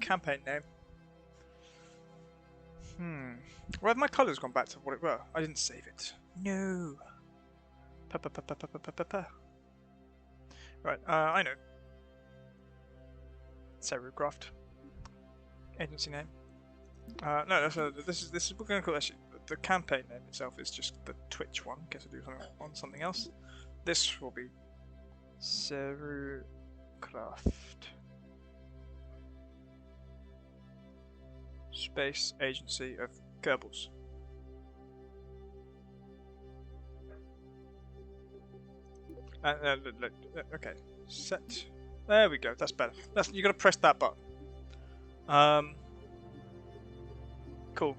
Campaign name. Where have my colours gone back to what it were? I didn't save it. No. Right, I know. Serocraft. Agency name. No, this is we're going to call that the campaign name itself is just the Twitch one. In case I do something on something else. This will be Serocraft. Space Agency of Kerbals. Okay, set. There we go. That's better. You got to press that button. Cool.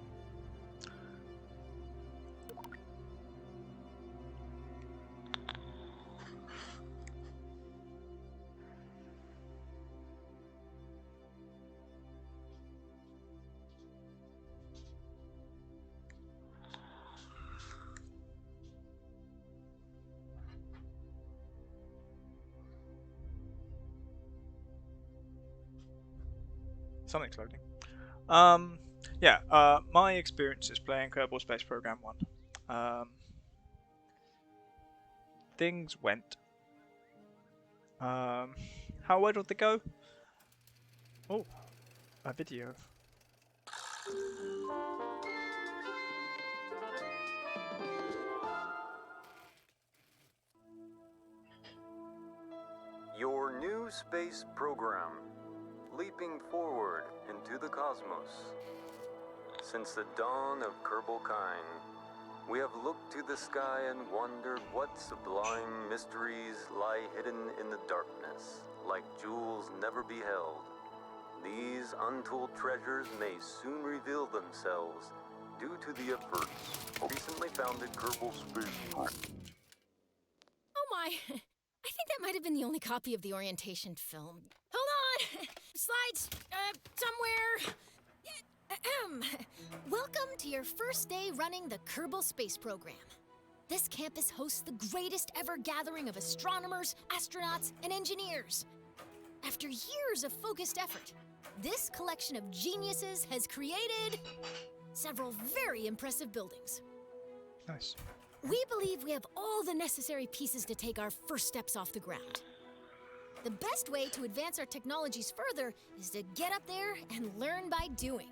Something's loading. Yeah, my experience is playing Kerbal Space Program 1. Things went. How well did they go? Oh, a video. Your new space program, leaping forward into the cosmos. Since the dawn of Kerbal kind, we have looked to the sky and wondered what sublime mysteries lie hidden in the darkness, like jewels never beheld. These untold treasures may soon reveal themselves due to the efforts of recently founded Kerbal Space. Oh my! I think that might have been the only copy of the orientation film. Hold on! Slides, somewhere. Welcome to your first day running the Kerbal Space Program. This campus hosts the greatest ever gathering of astronomers, astronauts, and engineers. After years of focused effort, this collection of geniuses has created several very impressive buildings. Nice. We believe we have all the necessary pieces to take our first steps off the ground. The best way to advance our technologies further is to get up there and learn by doing.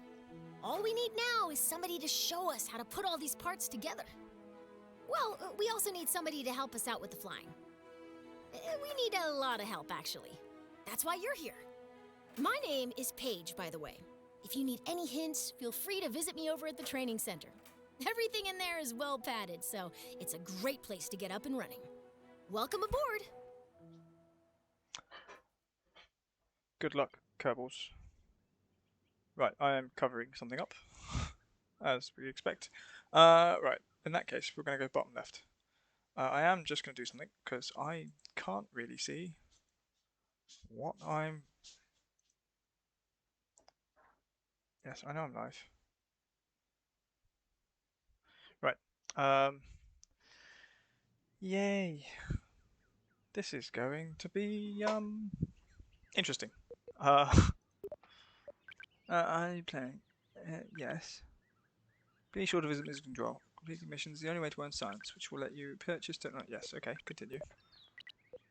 All we need now is somebody to show us how to put all these parts together. Well, we also need somebody to help us out with the flying. We need a lot of help, actually. That's why you're here. My name is Paige, by the way. If you need any hints, feel free to visit me over at the training center. Everything in there is well padded, so it's a great place to get up and running. Welcome aboard! Good luck, Kerbals. Right, I am covering something up, as we expect. Right, in that case, we're going to go bottom left. I am just going to do something, because I can't really see what I'm... Yes, I know I'm live. Right, yay. This is going to be, interesting. Are you playing? Yes. Be sure to visit Mission Control. Completing missions is the only way to earn science, which will let you purchase technology. Yes, okay, continue.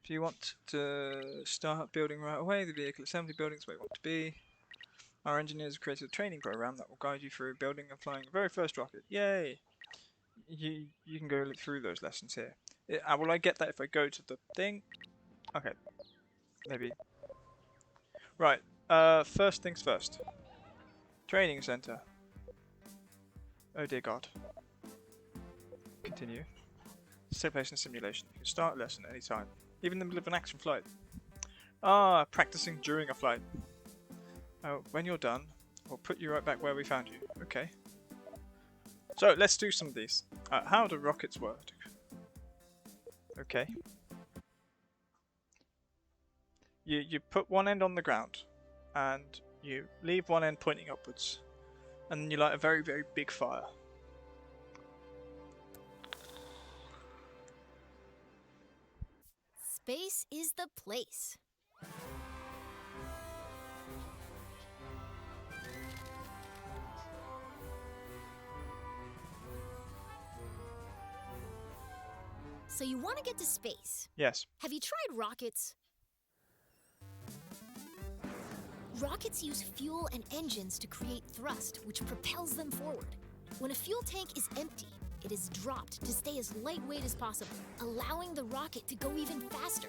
If you want to start building right away, the vehicle assembly building is where you want to be. Our engineers have created a training program that will guide you through building and flying the very first rocket. Yay! You can go look through those lessons here. Will I get that if I go to the thing? Okay, maybe. Right, first things first. Training center. Oh dear God. Continue. Take place in simulation. You can start a lesson any time, even in the middle of an action flight. Practicing during a flight. When you're done, we'll put you right back where we found you. Okay. So let's do some of these. How do rockets work? Okay. You put one end on the ground, and you leave one end pointing upwards, and then you light a very, very big fire. Space is the place. So you want to get to space. Yes. Have you tried rockets? Rockets use fuel and engines to create thrust, which propels them forward. When a fuel tank is empty, it is dropped to stay as lightweight as possible, allowing the rocket to go even faster.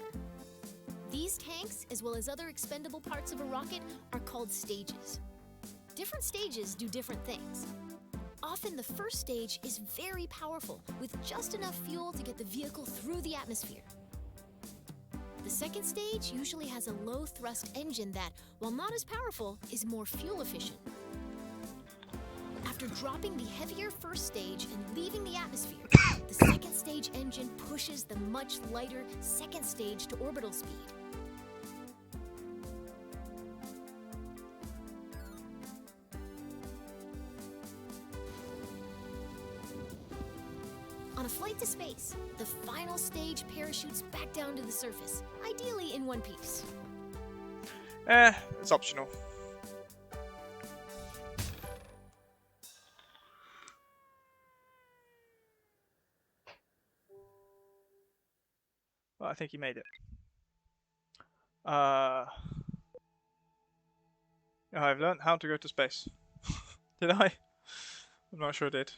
These tanks, as well as other expendable parts of a rocket, are called stages. Different stages do different things. Often the first stage is very powerful, with just enough fuel to get the vehicle through the atmosphere. The second stage usually has a low-thrust engine that, while not as powerful, is more fuel efficient. After dropping the heavier first stage and leaving the atmosphere, the second stage engine pushes the much lighter second stage to orbital speed. On a flight to space, the final stage parachutes back down to the surface, ideally in one piece. It's optional. Well, I think he made it. I've learned how to go to space. Did I? I'm not sure I did.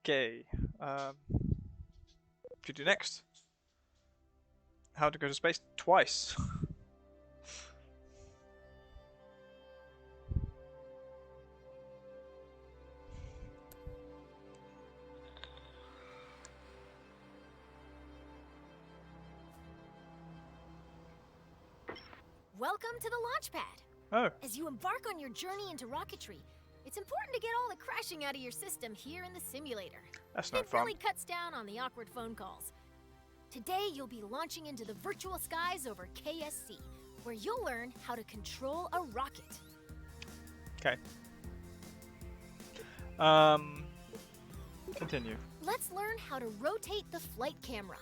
Okay. To do next. How to go to space twice. Welcome to the launch pad. Oh, As you embark on your journey into rocketry, it's important to get all the crashing out of your system here in the simulator. that's no It fun. really cuts down on the awkward phone calls. Today, you'll be launching into the virtual skies over KSC, where you'll learn how to control a rocket. Okay. Continue. Let's learn how to rotate the flight camera.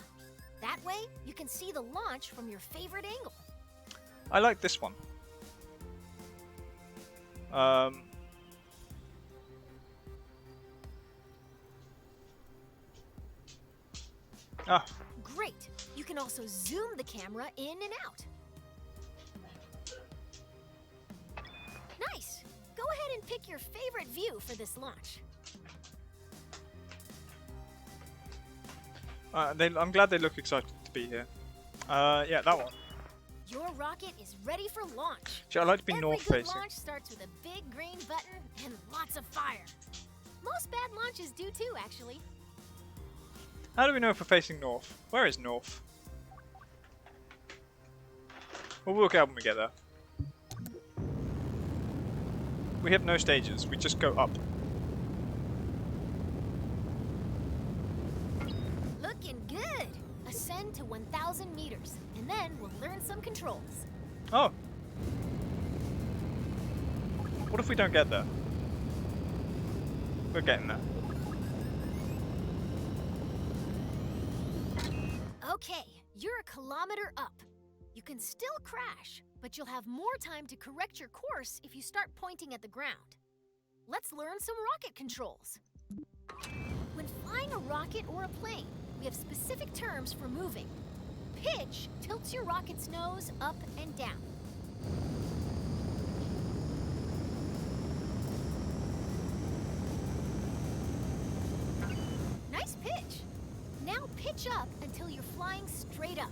That way, you can see the launch from your favorite angle. I like this one. Ah, Great! You can also zoom the camera in and out. Nice! Go ahead and pick your favorite view for this launch. I'm glad they look excited to be here. Yeah, that one. Your rocket is ready for launch. See, I like to be Every north good facing. launch starts with a big green button and lots of fire. Most bad launches do too, actually. How do we know if we're facing north? Where is north? We'll work out when we get there. We have no stages, we just go up. Looking good. Ascend to 1,000 meters, and then we'll learn some controls. Oh. What if we don't get there? We're getting there. Okay, you're a kilometer up. You can still crash, but you'll have more time to correct your course if you start pointing at the ground. Let's learn some rocket controls. When flying a rocket or a plane, we have specific terms for moving. Pitch tilts your rocket's nose up and down. Nice pitch. Now pitch up until you're flying straight up.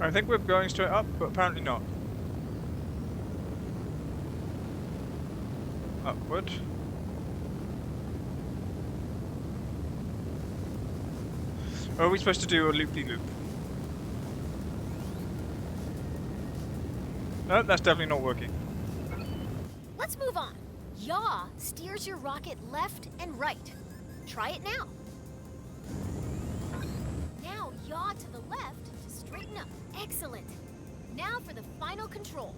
I think we're going straight up, but apparently not. Upward. Or are we supposed to do a loop-de-loop? No, that's definitely not working. Let's move on. Yaw steers your rocket left and right. Try it now. Now yaw to the left to straighten up. Excellent. Now for the final control.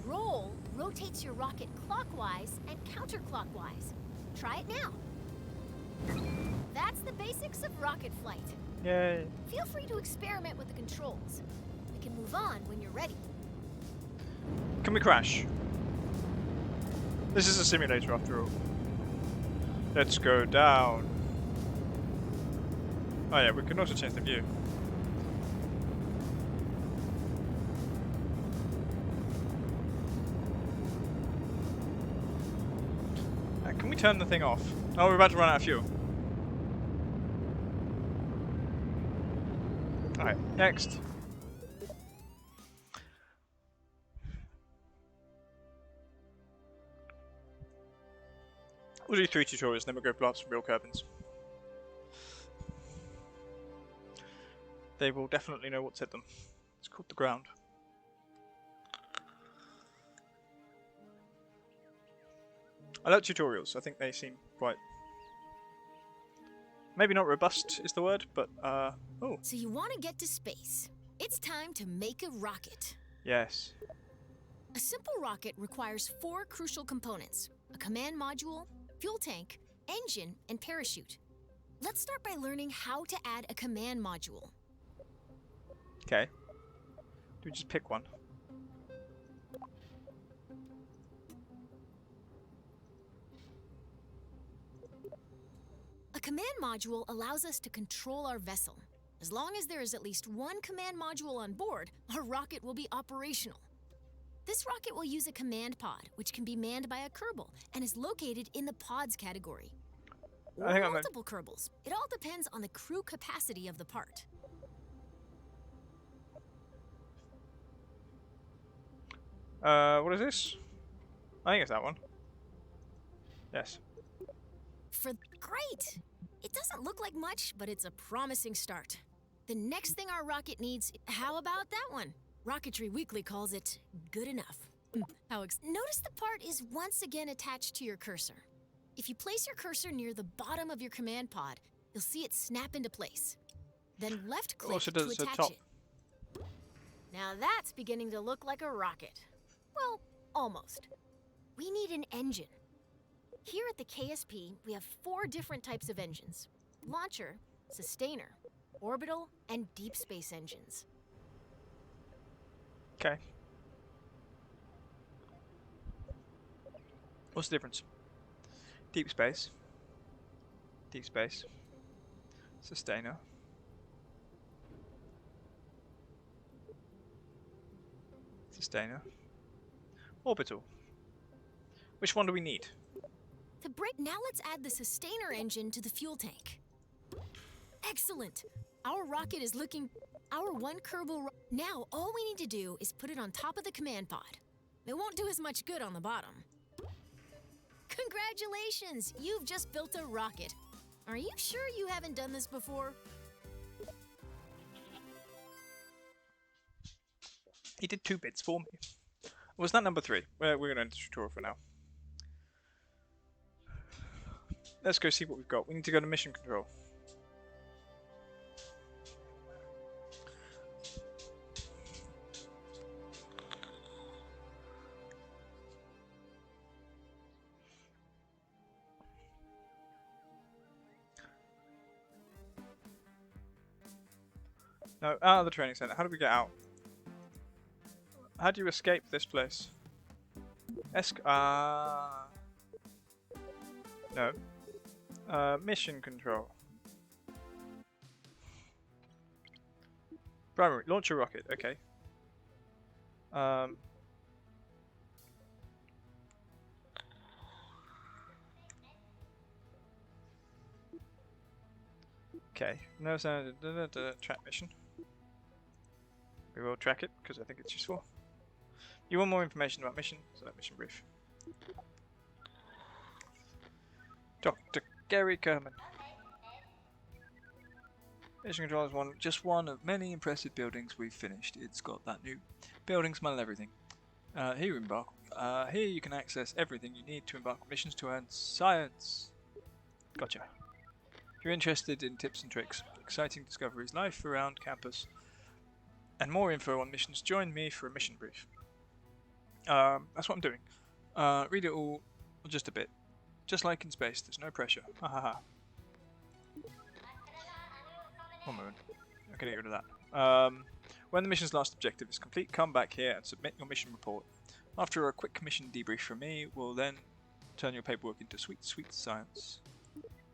Roll rotates your rocket clockwise and counterclockwise. Try it now. That's the basics of rocket flight. Yay. Feel free to experiment with the controls. We can move on when you're ready. Can we crash? This is a simulator after all. Let's go down. Oh yeah, we can also change the view. Can we turn the thing off? Oh, we're about to run out of fuel. Alright, next. We'll do 3 tutorials, then we'll go blow up some real Kerbins. They will definitely know what's hit them. It's called the ground. I like tutorials. I think they seem quite... maybe not robust is the word, but oh. So you want to get to space. It's time to make a rocket. Yes. A simple rocket requires 4 crucial components: a command module, fuel tank, engine, and parachute. Let's start by learning how to add a command module. Okay. Do we just pick one? A command module allows us to control our vessel. As long as there is at least one command module on board, our rocket will be operational. This rocket will use a command pod, which can be manned by a Kerbal and is located in the pods category. Or I think multiple Kerbals. It all depends on the crew capacity of the part. What is this? I think it's that one. Yes. Great! It doesn't look like much, but it's a promising start. The next thing our rocket needs, how about that one? Rocketry Weekly calls it good enough. Notice the part is once again attached to your cursor. If you place your cursor near the bottom of your command pod, you'll see it snap into place. Then left-click Also to does it at the attach top. it. Now that's beginning to look like a rocket. Well, almost. We need an engine. Here at the KSP, we have 4 different types of engines: launcher, sustainer, orbital, and deep space engines. Okay. What's the difference? Deep space. Deep space. Sustainer. Sustainer. Orbital. Which one do we need? Now let's add the sustainer engine to the fuel tank. Excellent! Our rocket is looking... Our one Kerbal... Now all we need to do is put it on top of the command pod. It won't do as much good on the bottom. Congratulations! You've just built a rocket. Are you sure you haven't done this before? He did 2 bits for me. Was that number 3? We're going to end the tutorial for now. Let's go see what we've got. We need to go to mission control. No, out of the training center. How do we get out? How do you escape this place? No. Mission control. Primary. Launch a rocket. Okay. Okay. No sound. Track mission. We will track it because I think it's useful. You want more information about mission? So that mission brief. Dr. Gary Kerman. Mission control is just one of many impressive buildings we've finished. It's got that new building smell and everything. Here you can access everything you need to embark on missions to earn science. Gotcha. If you're interested in tips and tricks, exciting discoveries, life around campus, and more info on missions, join me for a mission brief. That's what I'm doing. Read it all just a bit. Just like in space, there's no pressure. Ha ha ha. 1 moment. I'm gonna get rid of that. When the mission's last objective is complete, come back here and submit your mission report. After a quick mission debrief from me, we'll then turn your paperwork into sweet, sweet science.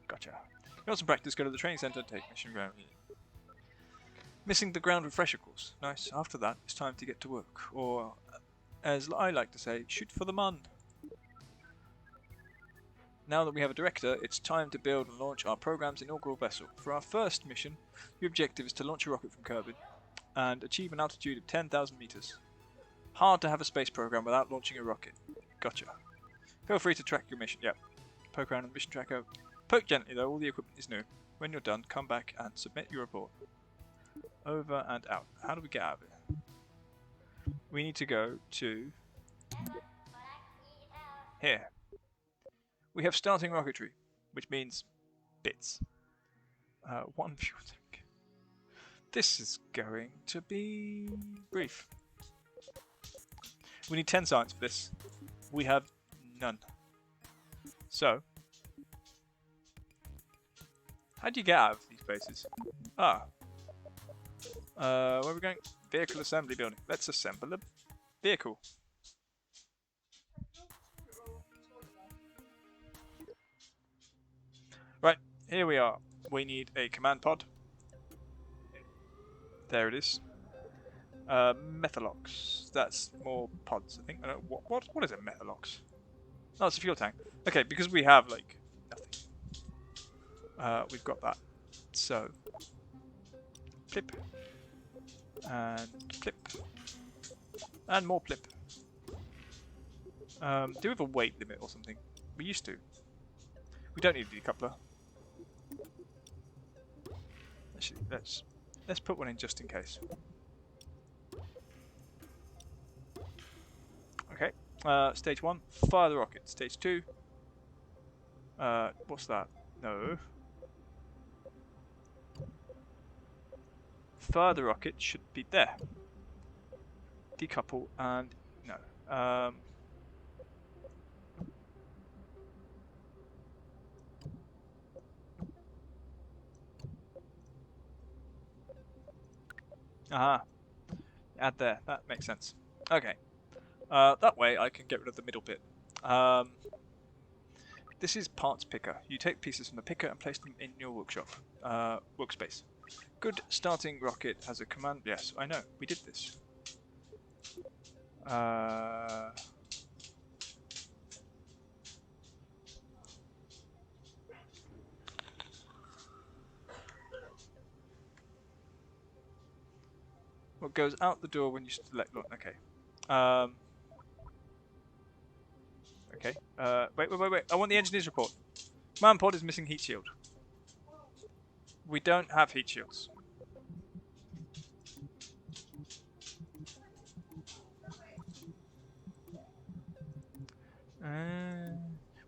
Gotcha. You want some practice? Go to the training center, take mission ground. Missing the ground refresher course. Nice. After that, it's time to get to work. Or, as I like to say, shoot for the mun. Now that we have a director, it's time to build and launch our program's inaugural vessel. For our first mission, your objective is to launch a rocket from Kerbal and achieve an altitude of 10,000 meters. Hard to have a space program without launching a rocket. Gotcha. Feel free to track your mission. Yep. Poke around on the mission tracker. Poke gently though, all the equipment is new. When you're done, come back and submit your report. Over and out. How do we get out of it? We need to go to here. We have starting rocketry, which means bits. 1 fuel tank. This is going to be brief. We need 10 science for this. We have none. So, how do you get out of these places? Ah. Where are we going? Vehicle assembly building. Let's assemble a vehicle. Right, here we are. We need a command pod. There it is. Methalox. That's more pods, I think. What is a methalox? Oh, it's a fuel tank. Okay, because we have like nothing. We've got that. So plip and plip and more plip. Do we have a weight limit or something? We used to. We don't need a decoupler. Actually, let's put one in just in case. Okay. Stage 1, fire the rocket. Stage 2. What's that? No. Fire the rocket should be there. Decouple and no. Aha. Add there. That makes sense. Okay. That way I can get rid of the middle bit. This is parts picker. You take pieces from the picker and place them in your workshop. Workspace. Good starting rocket has a command. Yes, I know. We did this. What goes out the door when you select launch? Okay. Okay. Wait. I want the engineer's report. Command pod is missing heat shield. We don't have heat shields.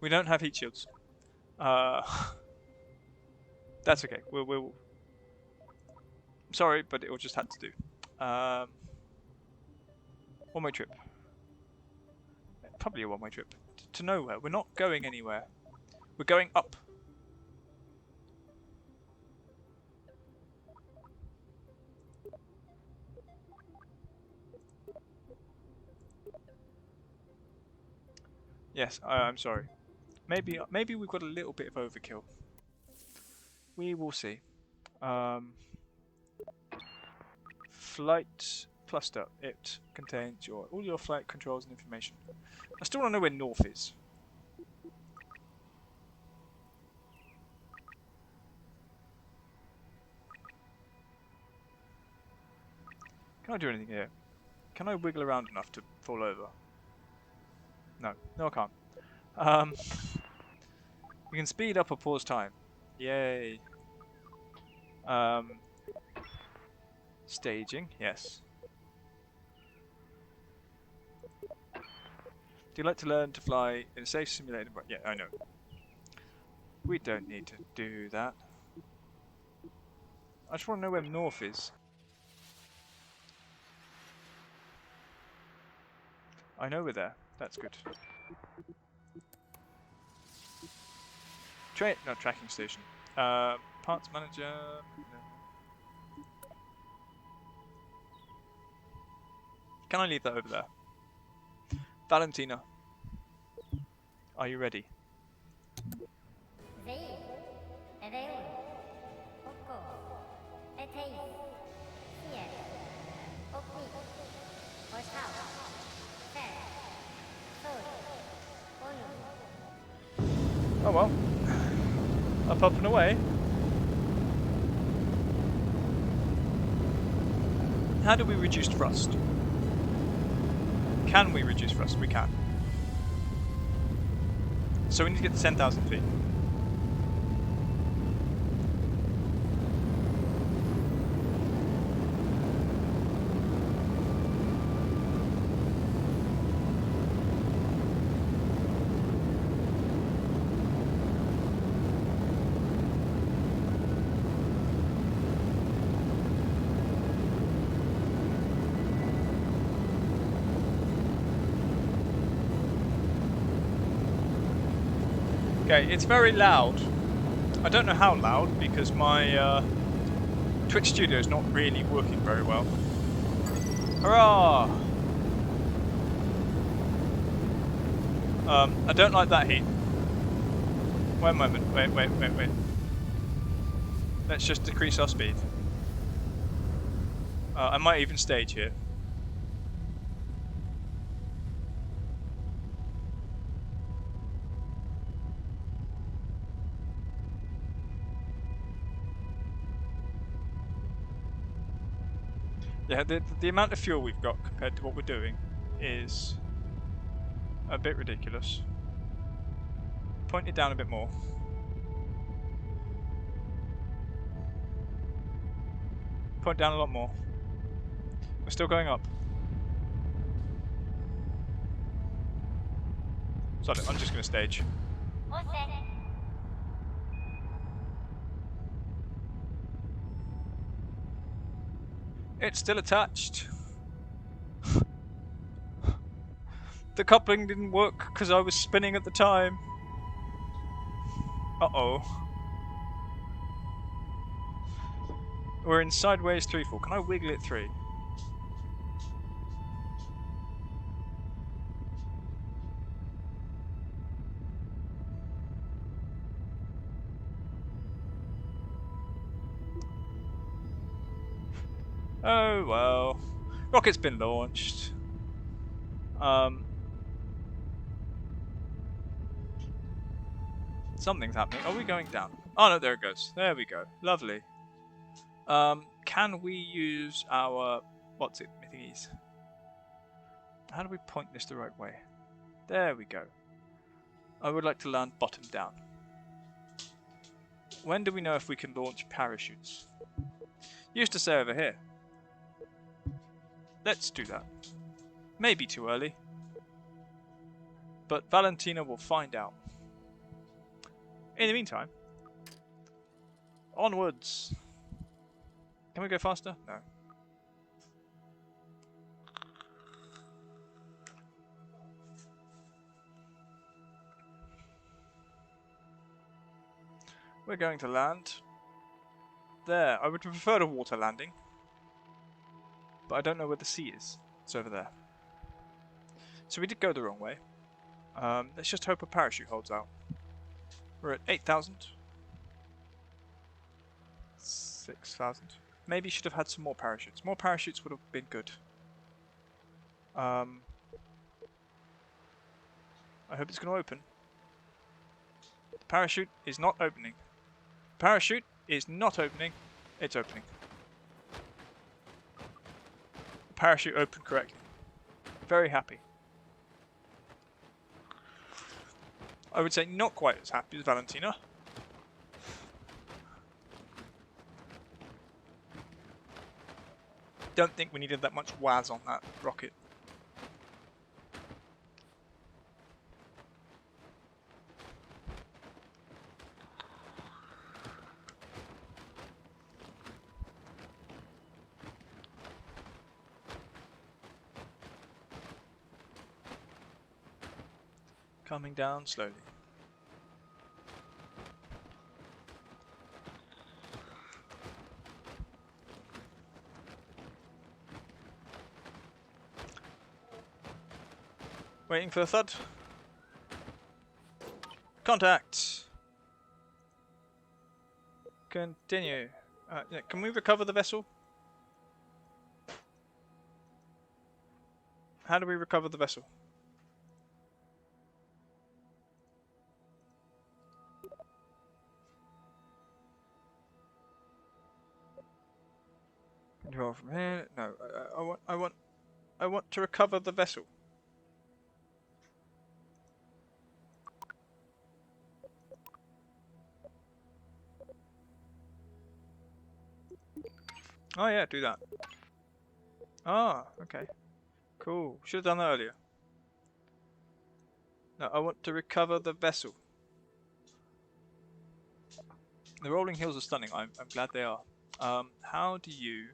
We don't have heat shields. That's okay. We'll. Sorry, but it will just have to do. One-way trip. Probably a one-way trip. To nowhere. We're not going anywhere. We're going up. Yes, I'm sorry. Maybe we've got a little bit of overkill. We will see. Flight cluster. It contains all your flight controls and information. I still want to know where north is. Can I do anything here? Can I wiggle around enough to fall over? No, I can't. You can speed up or pause time. Yay. Staging, yes. Do you like to learn to fly in a safe simulated environment? Yeah, I know. We don't need to do that. I just want to know where north is. I know we're there. That's good. Tracking station. Parts manager. No. Can I leave that over there? Valentina, are you ready? Oh well. Up and away. How do we reduce thrust? Can we reduce thrust? We can. So we need to get to 10,000 feet. Okay, it's very loud. I don't know how loud because my Twitch studio is not really working very well. Hurrah! I don't like that heat. Wait a moment. Wait. Let's just decrease our speed. I might even stage here. Yeah, the amount of fuel we've got compared to what we're doing is a bit ridiculous. Point it down a bit more. Point down a lot more. We're still going up. Sorry, I'm just going to stage. It's still attached. The coupling didn't work because I was spinning at the time. Uh-oh. We're in sideways 3-4. Can I wiggle it 3? Oh well. Rocket's been launched. Something's happening. Are we going down? Oh no, there it goes. There we go. Lovely. Can we use our... what's it? Thingies. How do we point this the right way? There we go. I would like to land bottom down. When do we know if we can launch parachutes? Used to say over here. Let's do that. Maybe too early. But Valentina will find out. In the meantime, onwards. Can we go faster? No. We're going to land there. I would prefer a water landing, but I don't know where the sea is. It's over there. So we did go the wrong way. Let's just hope a parachute holds out. We're at 8,000. 6,000. Maybe should have had some more parachutes. More parachutes would have been good. I hope it's going to open. The parachute is not opening. Parachute is not opening. It's opening. The parachute opened correctly. Very happy. I would say not quite as happy as Valentina. Don't think we needed that much WAS on that rocket. Coming down slowly. Waiting for the thud. Contact! Continue. Yeah, can we recover the vessel? How do we recover the vessel? Control from here. No, I want to recover the vessel. Oh yeah, do that. Ah, okay. Cool. Should have done that earlier. No, I want to recover the vessel. The rolling hills are stunning. I'm glad they are. How do you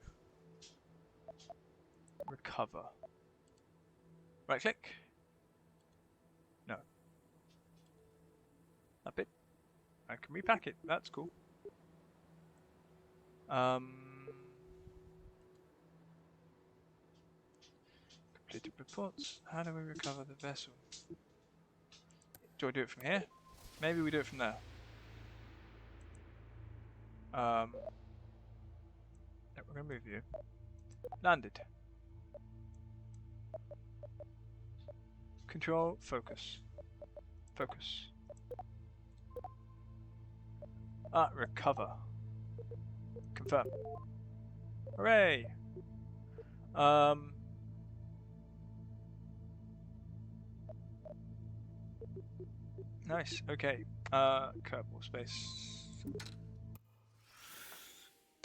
recover? Right click. No. That bit. I can repack it. That's cool. Completed reports. How do we recover the vessel? Do I do it from here? Maybe we do it from there. No, we're gonna move you. Landed. Control, focus. Focus. Recover. Confirm. Hooray! Nice, okay. Kerbal space.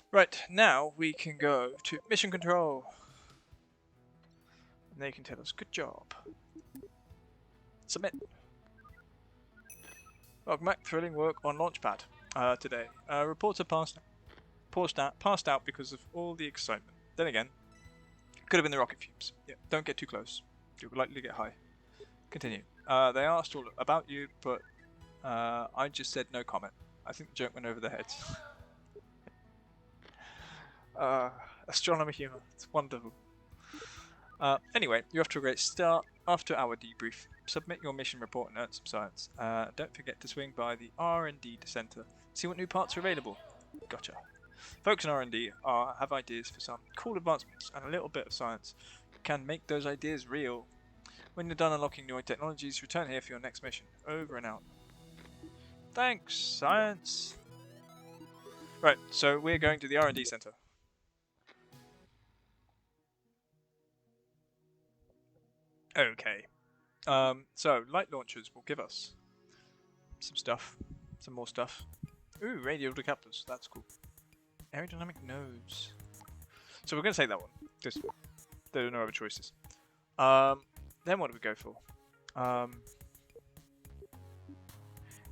Right, now we can go to mission control. And they can tell us, good job. Submit. Welcome back. Thrilling work on Launchpad today. Reports are passed out because of all the excitement. Then again, could have been the rocket fumes. Yeah, don't get too close. You'll likely get high. Continue. They asked all about you, but I just said no comment. I think the joke went over their heads. Astronomer humor. It's wonderful. Anyway, you're off to a great start. After our debrief, submit your mission report and earn some science. Don't forget to swing by the R&D Center. See what new parts are available. Gotcha. Folks in R&D have ideas for some cool advancements and a little bit of science. You can make those ideas real. When you're done unlocking new technologies, return here for your next mission. Over and out. Thanks, science. Right, so we're going to the R&D Center. Okay. So light launchers will give us some stuff, some more stuff. Ooh, radial decouplers. That's cool. Aerodynamic nodes. So we're going to take that one. Just there are no other choices. Then what do we go for?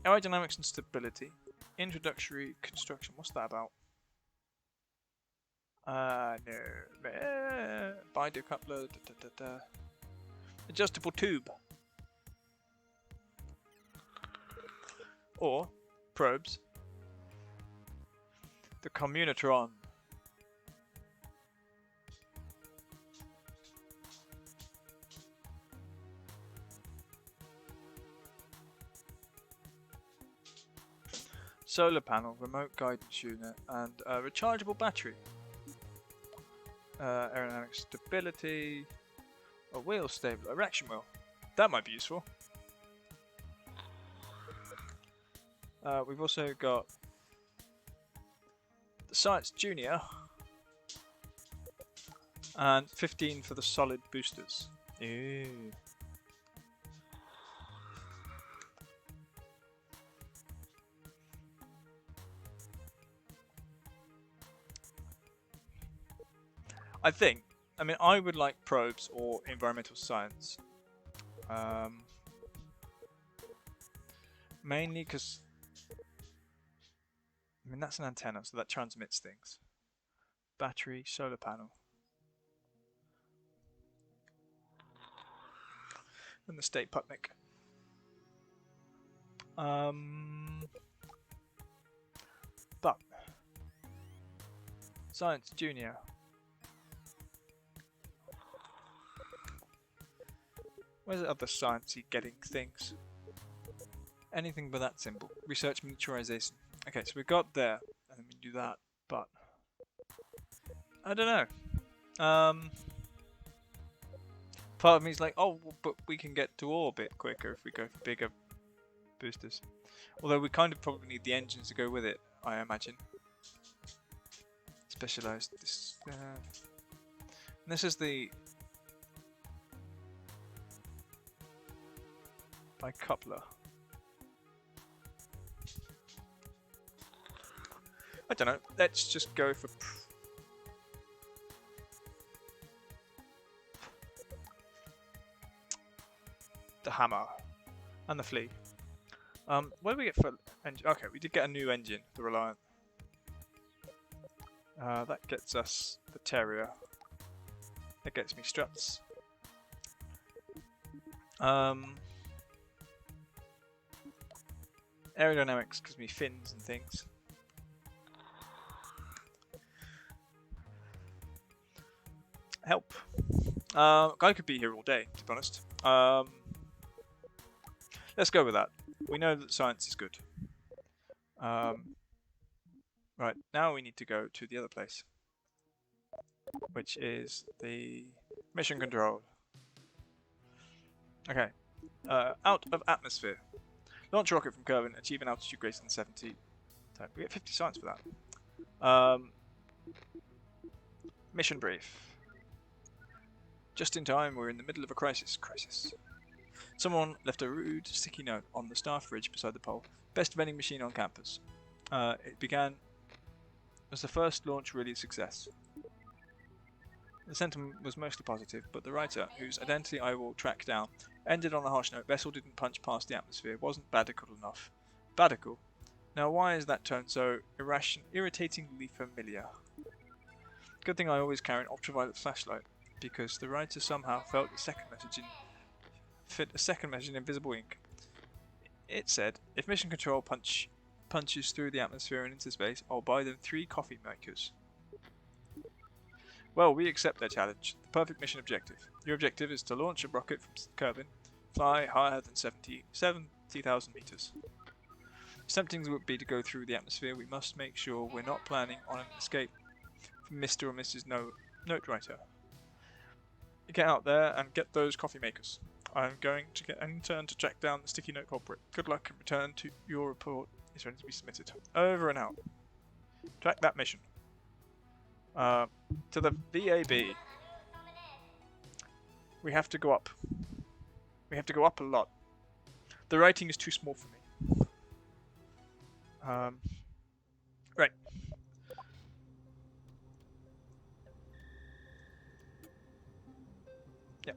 Aerodynamics and stability. Introductory construction. What's that about? No. Bidecoupler. Adjustable tube. Or probes. The Communitron. Solar panel, remote guidance unit, and a rechargeable battery. Aerodynamic stability, a wheel stable, erection wheel. That might be useful. We've also got the Science Junior and 15 for the solid boosters. Ew. I mean, I would like probes or environmental science. Mainly because, I mean, that's an antenna, so that transmits things. Battery, solar panel. And the State Putnik. But, Science Junior. Where's the other sciencey getting things? Anything but that symbol. Research miniaturization. Okay, so we got there, and then we do that, but I don't know. Part of me is like, oh, but we can get to orbit quicker if we go for bigger boosters. Although we kind of probably need the engines to go with it, I imagine. Specialized. This is the bicoupler. I don't know. Let's just go for. The hammer and the flea. What do we get for engine? Okay, we did get a new engine, the Reliant. That gets us the Terrier. That gets me struts. Aerodynamics gives me fins and things. Help. Guy could be here all day, to be honest. Let's go with that. We know that science is good. Right, now we need to go to the other place, which is the mission control. Okay. Out of atmosphere. Launch a rocket from Kerbal, achieve an altitude greater than 70. We get 50 science for that. Mission brief. Just in time, we're in the middle of a crisis. Someone left a rude, sticky note on the staff fridge beside the pole. Best vending machine on campus. It began as the first launch really a success. The sentiment was mostly positive, but the writer, whose identity I will track down, ended on a harsh note. Vessel didn't punch past the atmosphere, wasn't badical enough. Badical? Now why is that tone so irritatingly familiar? Good thing I always carry an ultraviolet flashlight, because the writer somehow felt a second message in invisible ink. It said, if mission control punches through the atmosphere and into space, I'll buy them 3 coffee makers. Well, we accept their challenge. The perfect mission objective. Your objective is to launch a rocket from Kerbal, fly higher than 70,000 meters. As tempting as it would be to go through the atmosphere, we must make sure we're not planning on an escape from Mr. or Mrs. Note Writer. Get out there and get those coffee makers. I'm going to get an intern to track down the sticky note culprit. Good luck and return to your report is ready to be submitted. Over and out. Track that mission. To the VAB. We have to go up. We have to go up a lot. The writing is too small for me. Right. Yep.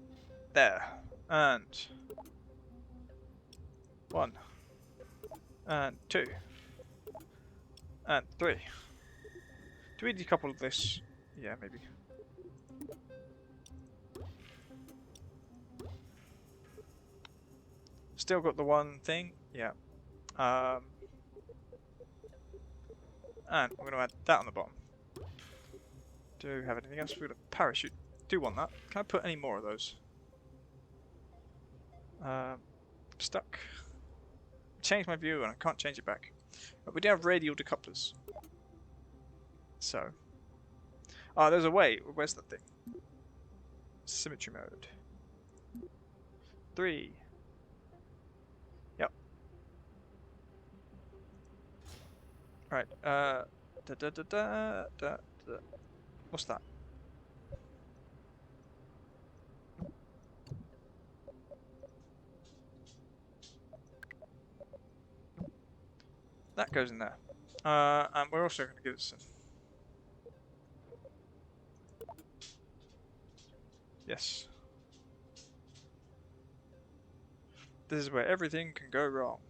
There. And 1. And 2. And 3. Do we decouple this? Yeah, maybe. Still got the one thing? Yeah. And we're going to add that on the bottom. Do we have anything else? We've got a parachute. Do want that. Can I put any more of those? Stuck. Change my view and I can't change it back. But we do have radial decouplers. So. Oh, there's a way. Where's that thing? Symmetry mode. 3. Yep. Right. What's that? That goes in there. And we're also going to give it some. Yes. This is where everything can go wrong.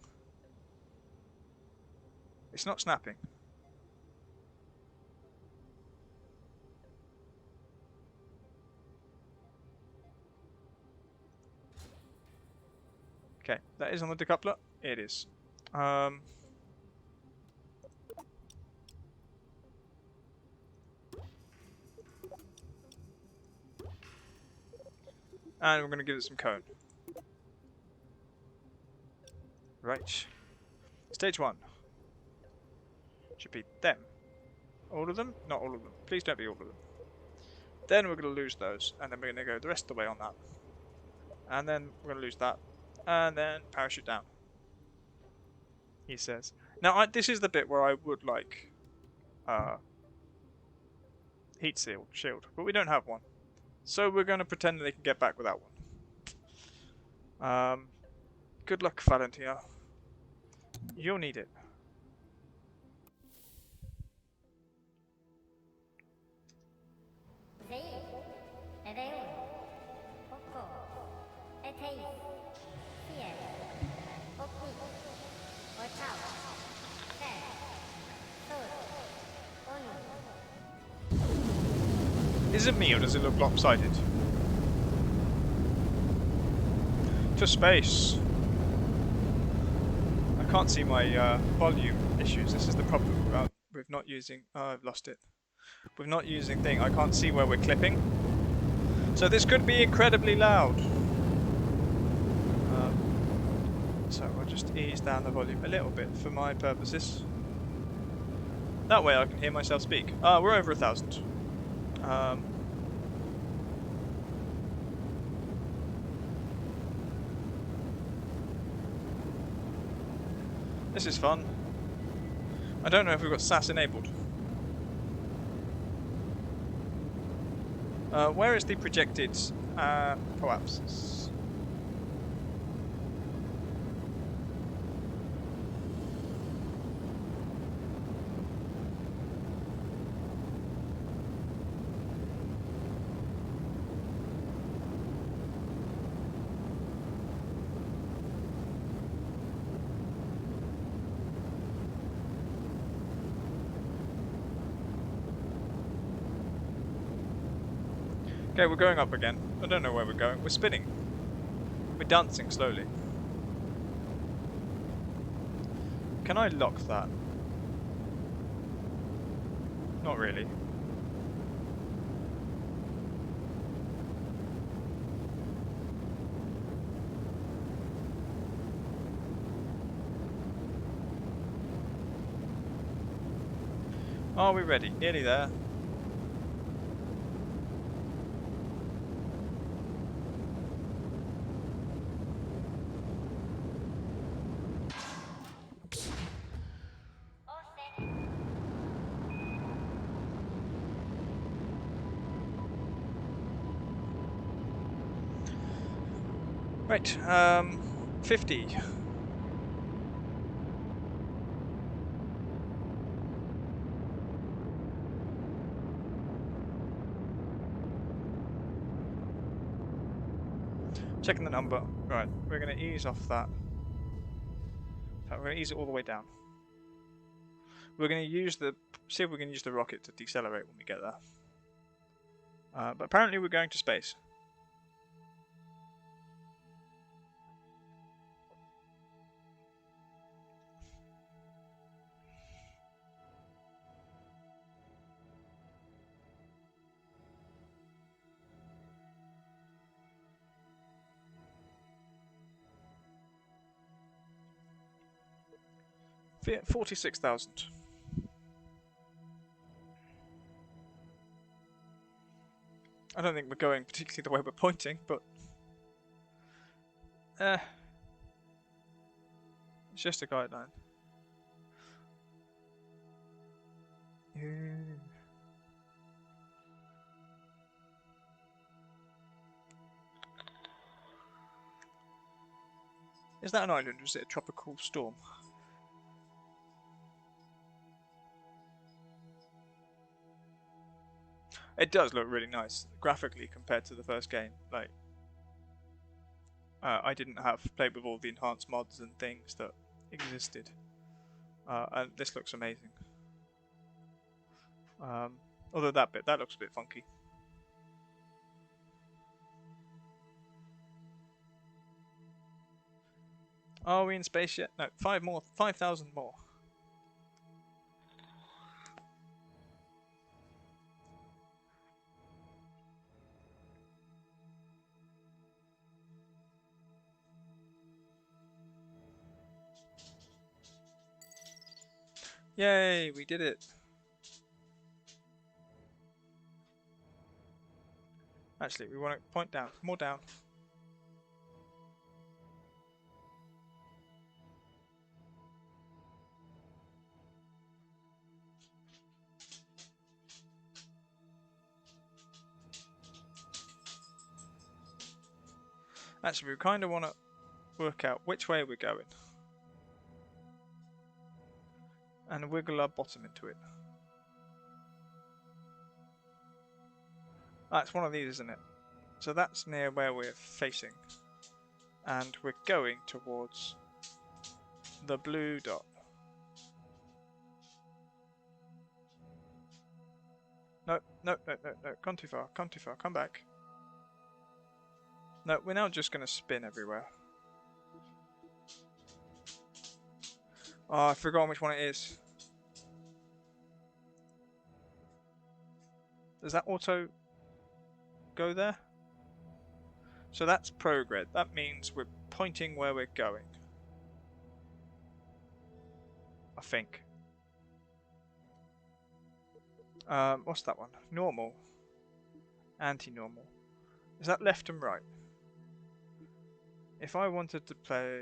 It's not snapping. Okay, that is on the decoupler. It is. And we're going to give it some cone. Right. Stage 1. Should be them. All of them? Not all of them. Please don't be all of them. Then we're going to lose those, and then we're going to go the rest of the way on that. And then we're going to lose that. And then parachute down. He says. Now, this is the bit where I would like heat shield, but we don't have one. So we're going to pretend that they can get back without one. Good luck, Valentina. You'll need it. Is it me or does it look lopsided? To space. I can't see my volume issues. This is the problem with not using... Oh, I've lost it. With not using thing, I can't see where we're clipping. So this could be incredibly loud. So I'll just ease down the volume a little bit for my purposes. That way I can hear myself speak. We're over 1,000. This is fun. I don't know if we've got SAS enabled. Where is the projected collapses? Okay, we're going up again. I don't know where we're going. We're spinning. We're dancing slowly. Can I lock that? Not really. Are we ready? Nearly there. Right, 50. Checking the number. Right, we're going to ease off that. In fact, we're going to ease it all the way down. We're going to use see if we can use the rocket to decelerate when we get there. But apparently we're going to space. Fiat 46,000. I don't think we're going particularly the way we're pointing, but it's just a guideline. Is that an island or is it a tropical storm? It does look really nice graphically compared to the first game. Like, I didn't have played with all the enhanced mods and things that existed, and this looks amazing. Although that looks a bit funky. Are we in space yet? No, 5,000 more. Yay, we did it. Actually, we want to point down. More down. Actually, we kind of want to work out which way we're going. And wiggle our bottom into it. That's one of these, isn't it? So that's near where we're facing. And we're going towards the blue dot. No, no, no, no, no. Gone too far, gone too far. Come back. No, we're now just going to spin everywhere. Oh, I've forgotten which one it is. Does that auto go there? So that's prograde. That means we're pointing where we're going. I think. What's that one? Normal. Anti-normal. Is that left and right? If I wanted to play...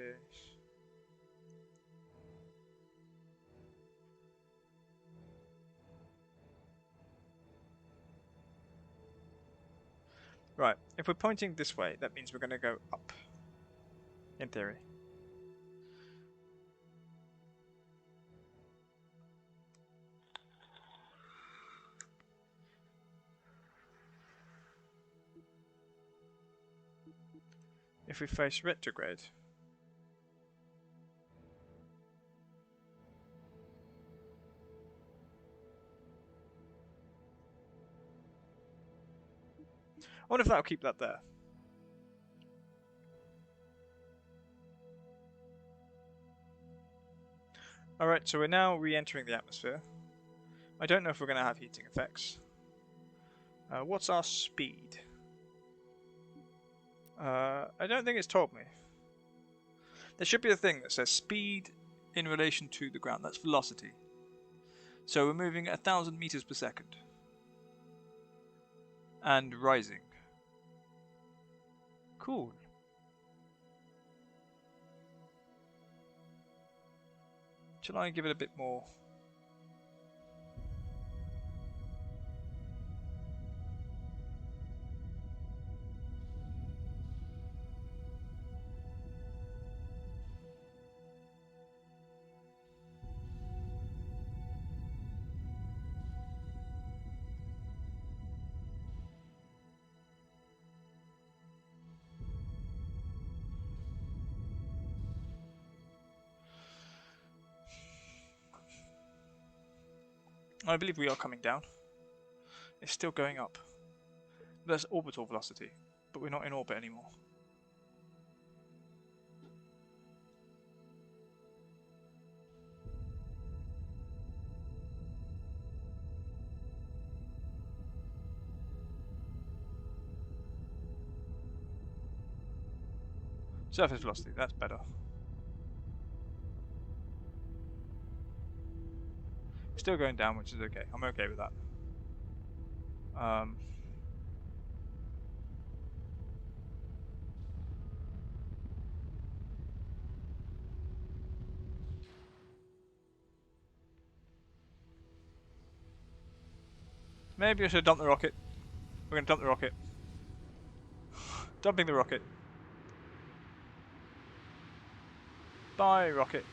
Right, if we're pointing this way, that means we're going to go up. In theory. If we face retrograde... I wonder if that'll keep that there. Alright, so we're now re-entering the atmosphere. I don't know if we're going to have heating effects. What's our speed? I don't think it's told me. There should be a thing that says speed in relation to the ground. That's velocity. So we're moving at 1,000 meters per second. And rising. Cool. Shall I give it a bit more? I believe we are coming down. It's still going up. That's orbital velocity, but we're not in orbit anymore. Surface velocity, that's better. Still going down, which is okay. I'm okay with that. Maybe I should dump the rocket. We're going to dump the rocket. Dumping the rocket. Bye, rocket.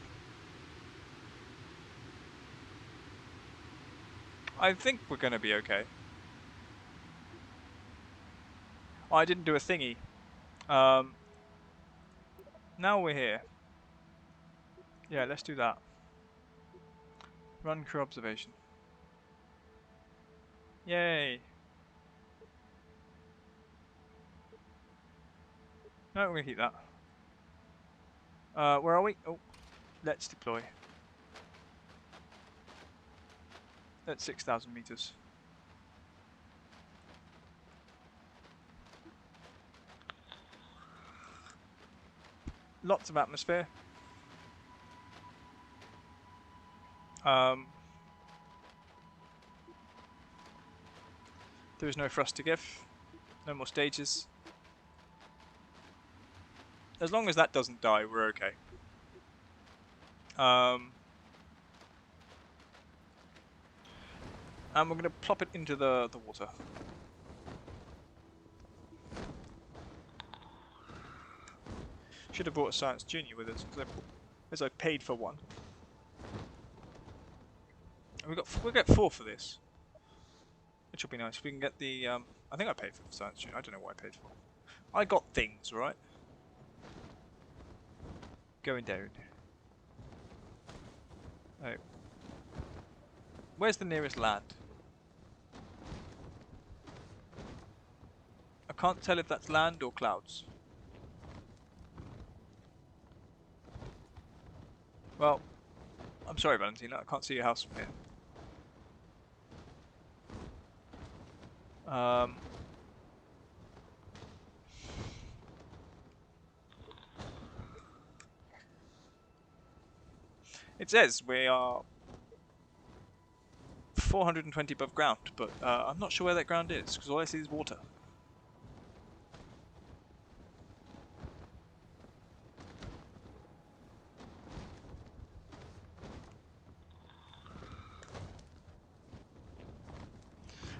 I think we're going to be okay. Oh, I didn't do a thingy. Now we're here. Yeah, let's do that. Run crew observation. Yay. No, we're going to keep that. Where are we? Oh, let's deploy. At 6,000 meters. Lots of atmosphere. There is no thrust to give. No more stages. As long as that doesn't die, we're okay. And we're going to plop it into the water. Should have brought a Science Junior with us, as I paid for one. And we'll get 4 for this, which will be nice. We can get the I think I paid for the Science Junior. I don't know what I paid for. I got things, right? Going down. Oh. Where's the nearest land? I can't tell if that's land or clouds. Well, I'm sorry, Valentina. I can't see your house from here. It says we are 420 above ground, but I'm not sure where that ground is, because all I see is water.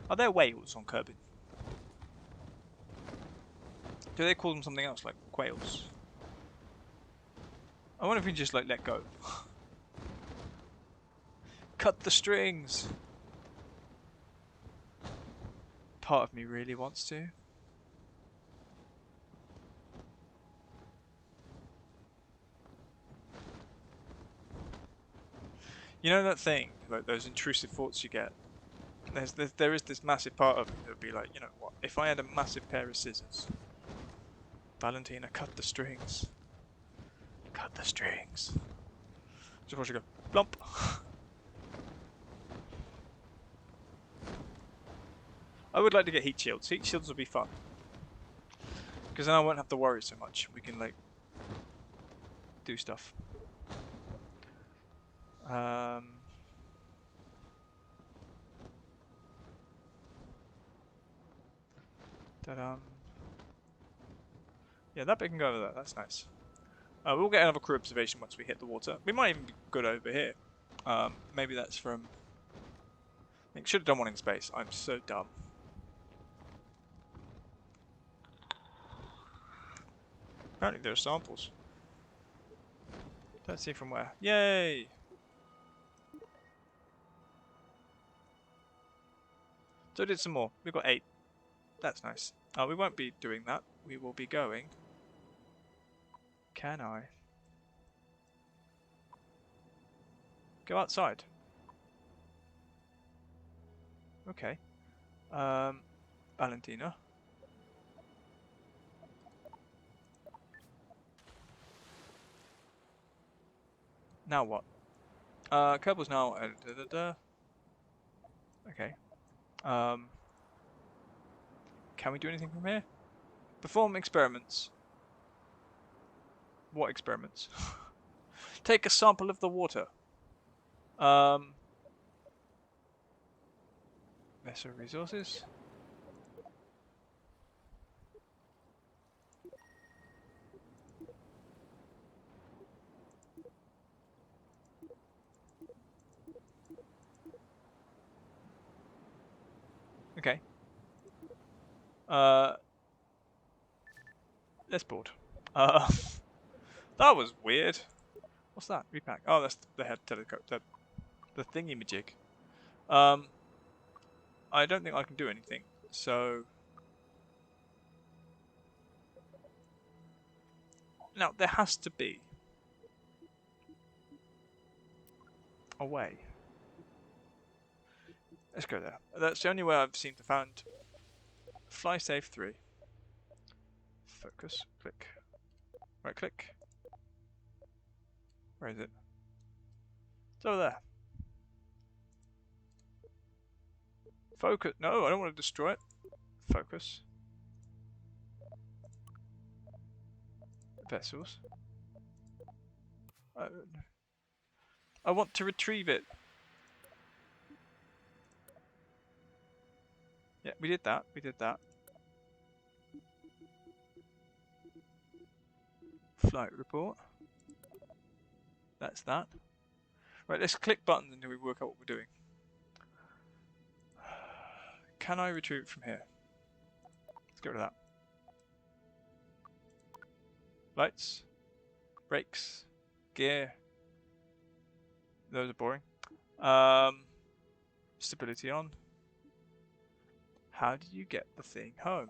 Are there whales on Kerbal? Do they call them something else, like quails? I wonder if we can just like let go. Cut the strings! Part of me really wants to. You know that thing, like those intrusive thoughts you get? There is this massive part of me that would be like, you know what, if I had a massive pair of scissors. Valentina, cut the strings. Cut the strings. Just watch it go, blump. I would like to get heat shields. Heat shields would be fun. Because then I won't have to worry so much. We can, like, do stuff. Ta-da. Yeah, that bit can go over there. That's nice. We'll get another crew observation once we hit the water. We might even be good over here. Maybe that's from... I should have done one in space. I'm so dumb. Apparently there are samples. Let's see from where. Yay! So I did some more. We've got 8. That's nice. We won't be doing that. We will be going... Can I? Go outside. Okay. Valentina. Now what? Kerbal's now... Okay. Can we do anything from here? Perform experiments. What experiments? Take a sample of the water. Vessel resources. Okay. Let's board. That was weird. What's that? Repack. Oh, that's the head telescope. The thingy-majig. I don't think I can do anything. So now there has to be a way. Let's go there. That's the only way I've seemed to find. Fly safe 3. Focus. Click. Right click. Where is it? It's over there. Focus. No, I don't want to destroy it. Focus. Vessels. I want to retrieve it. Yeah, we did that. We did that. Flight report. That's that. Right, let's click buttons until we work out what we're doing. Can I retrieve from here? Let's get rid of that. Lights, brakes, gear. Those are boring. Stability on. How did you get the thing home?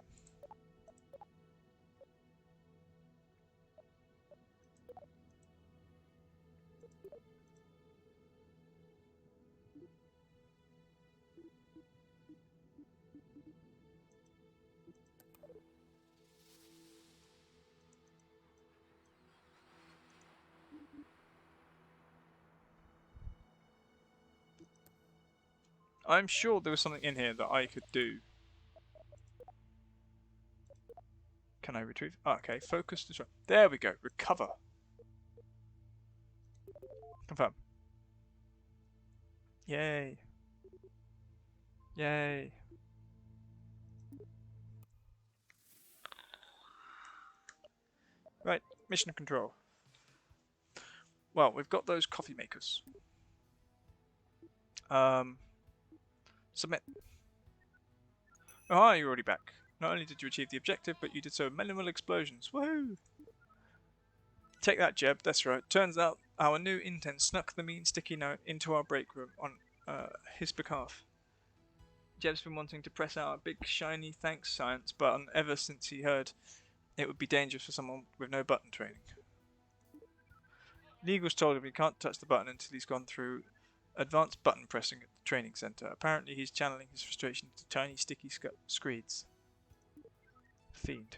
I'm sure there was something in here that I could do. Can I retrieve? Oh, okay, focus. There we go. Recover. Confirm. Yay. Yay. Right, mission control. Well, we've got those coffee makers. Submit. Oh, hi, you're already back. Not only did you achieve the objective, but you did so with minimal explosions. Woohoo! Take that, Jeb. That's right. Turns out our new intern snuck the mean sticky note into our break room on his behalf. Jeb's been wanting to press out a big shiny thanks science button ever since he heard it would be dangerous for someone with no button training. Legal's told him he can't touch the button until he's gone through advanced button pressing at the training center. Apparently he's channeling his frustration into tiny sticky screeds. Fiend.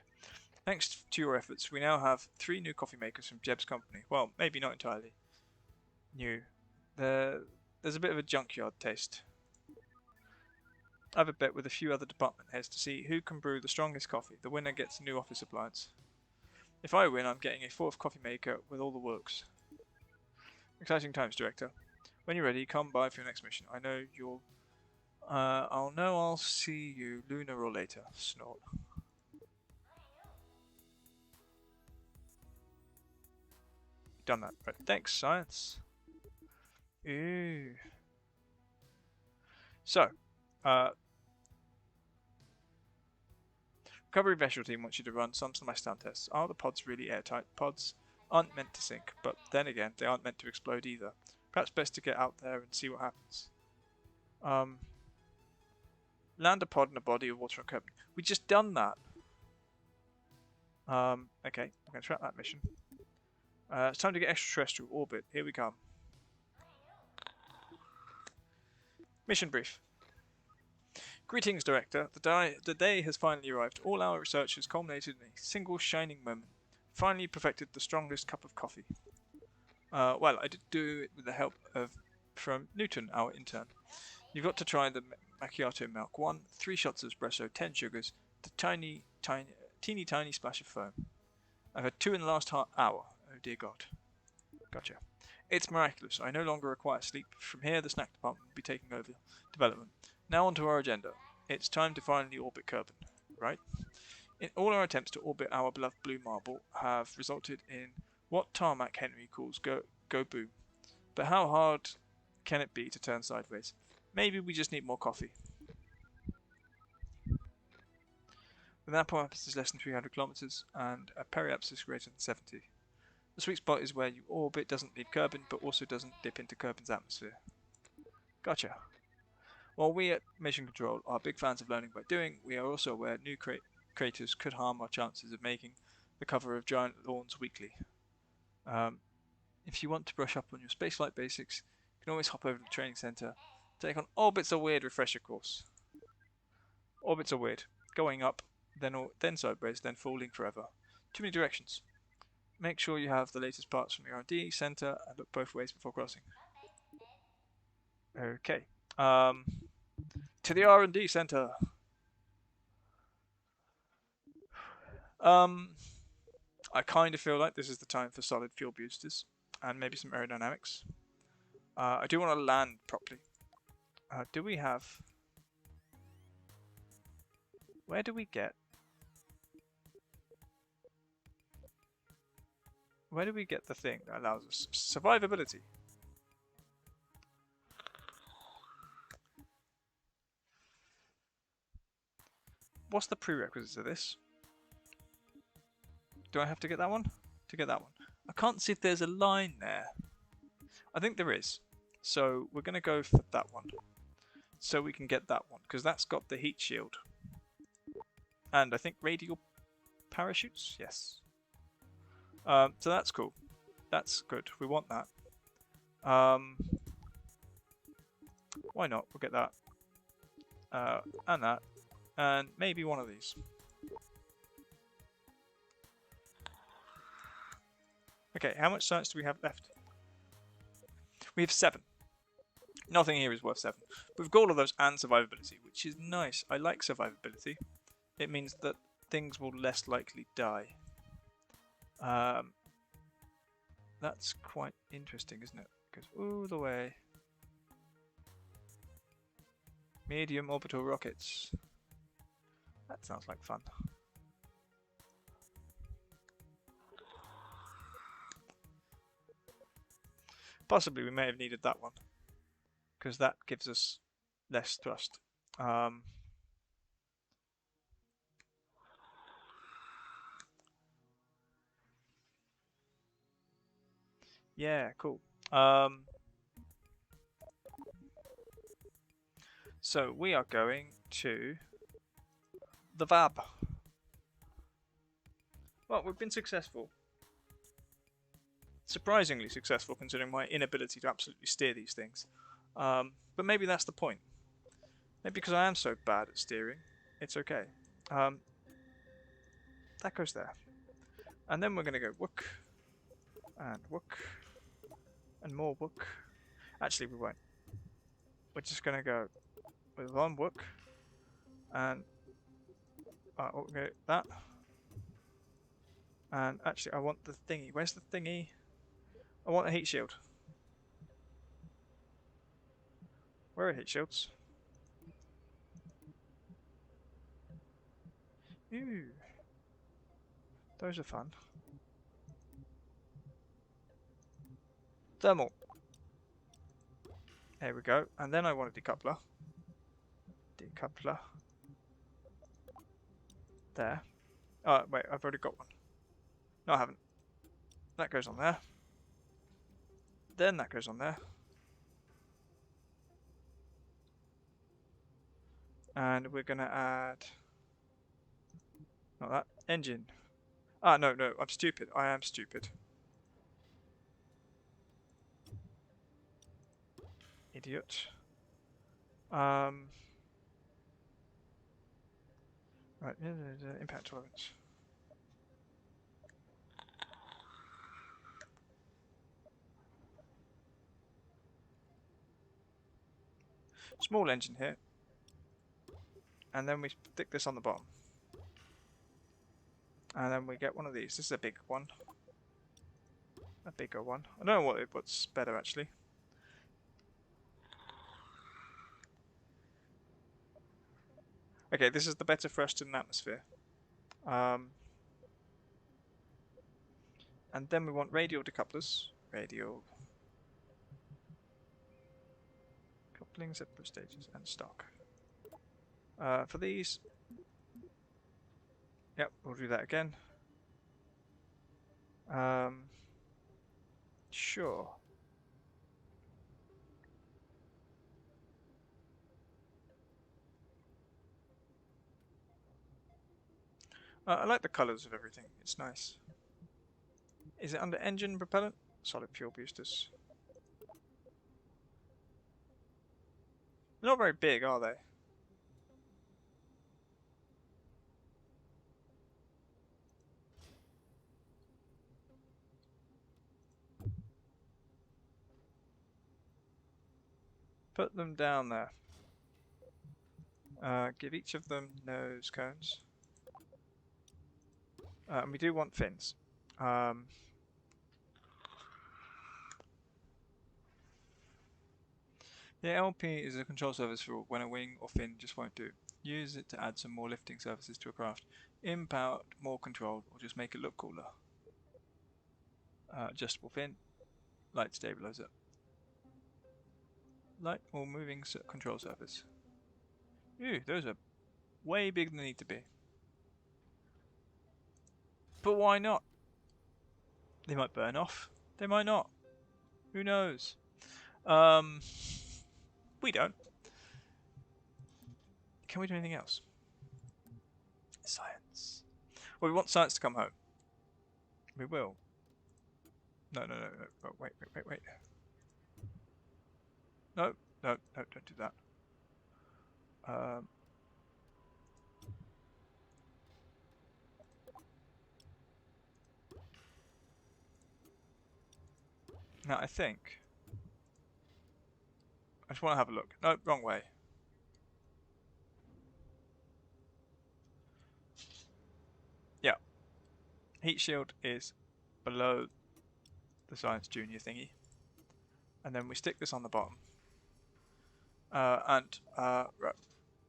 Thanks to your efforts, we now have 3 new coffee makers from Jeb's company. Well, maybe not entirely new. There's a bit of a junkyard taste. I have a bet with a few other department heads to see who can brew the strongest coffee. The winner gets a new office appliance. If I win, I'm getting a 4th coffee maker with all the works. Exciting times, Director. When you're ready, come by for your next mission. I know you'll... I'll see you sooner or later. Snort. Done that. Right. Thanks, science. Ooh. So, recovery vessel team wants you to run some splashdown tests. Are the pods really airtight? Pods aren't meant to sink, but then again, they aren't meant to explode either. Perhaps best to get out there and see what happens. Land a pod in a body of water on Kerbal. We just done that. Okay, I'm going to track that mission. It's time to get extraterrestrial orbit. Here we come. Mission brief. Greetings, Director. The day has finally arrived. All our research has culminated in a single shining moment. Finally perfected the strongest cup of coffee. Well, I did do it with the help from Newton, our intern. You've got to try the macchiato milk. 1, 3 shots of espresso, 10 sugars, the teeny tiny splash of foam. I've had 2 in the last hour. Oh dear God. Gotcha. It's miraculous. I no longer require sleep. From here, the snack department will be taking over development. Now on to our agenda. It's time to finally orbit Kerbal, right? In all our attempts to orbit our beloved blue marble have resulted in what Tarmac Henry calls go boom. But how hard can it be to turn sideways? Maybe we just need more coffee. The apoapsis is less than 300 kilometers, and a periapsis greater than 70. The sweet spot is where you orbit doesn't leave Kerbal, but also doesn't dip into Kerbal's atmosphere. Gotcha. While we at Mission Control are big fans of learning by doing, we are also aware new craters could harm our chances of making the cover of Giant Lawns Weekly. If you want to brush up on your spaceflight basics, you can always hop over to the training center, take on Orbits Are Weird refresher course. Orbits are weird. Going up, then sideways, then falling forever. Too many directions. Make sure you have the latest parts from the R&D center and look both ways before crossing. Okay. To the R&D center. I kind of feel like this is the time for solid fuel boosters and maybe some aerodynamics. I do want to land properly. Do we have... Where do we get? Where do we get the thing that allows us survivability? What's the prerequisites of this? Do I have to get that one? To get that one. I can't see if there's a line there. I think there is. So we're going to go for that one. So we can get that one. Because that's got the heat shield. And I think radial parachutes? Yes. So that's cool. That's good. We want that. Why not? We'll get that. And that. And maybe one of these. Okay, how much science do we have left? We have 7. Nothing here is worth 7. We've got all of those and survivability, which is nice. I like survivability. It means that things will less likely die. That's quite interesting, isn't it? Goes all the way. Medium orbital rockets. That sounds like fun. Possibly we may have needed that one, because that gives us less thrust. Yeah, cool. So we are going to the VAB. Well, we've been successful. Surprisingly successful, considering my inability to absolutely steer these things. But maybe that's the point. Maybe because I am so bad at steering, it's okay. That goes there. And then we're going to go wook, and wook, and more wook. Actually, we won't. We're just going to go with one wook, and okay, that. And actually, I want the thingy. Where's the thingy? I want a heat shield. Where are heat shields? Ooh. Those are fun. Thermal. There we go. And then I want a decoupler. Decoupler. There. Oh, wait, I've already got one. No, I haven't. That goes on there. Then that goes on there. And we're going to add... Not that. Engine. Ah, no, I'm stupid. I am stupid. Idiot. Right, impact tolerance. Small engine here. And then we stick this on the bottom. And then we get one of these. This is a big one. A bigger one. I don't know what's better actually. Okay, this is the better thrust in an atmosphere. And then we want radial decouplers. Radial. Couplings, separate stages, and stock. For these... Yep, we'll do that again. Sure. I like the colours of everything. It's nice. Is it under engine propellant? Solid fuel boosters. They're not very big, are they? Put them down there. Give each of them nose cones. And we do want fins. The LP is a control surface for when a wing or fin just won't do. Use it to add some more lifting surfaces to a craft. Impact, more controlled, or just make it look cooler. Adjustable fin, light stabilizer. Light or moving control surface. Ew, those are way bigger than they need to be. But why not? They might burn off. They might not. Who knows? We don't. Can we do anything else? Science. Well, we want science to come home. We will. No. Oh, wait. No, don't do that. Now I think I just want to have a look. No, wrong way. Yeah, heat shield is below the science junior thingy, and then we stick this on the bottom. Right,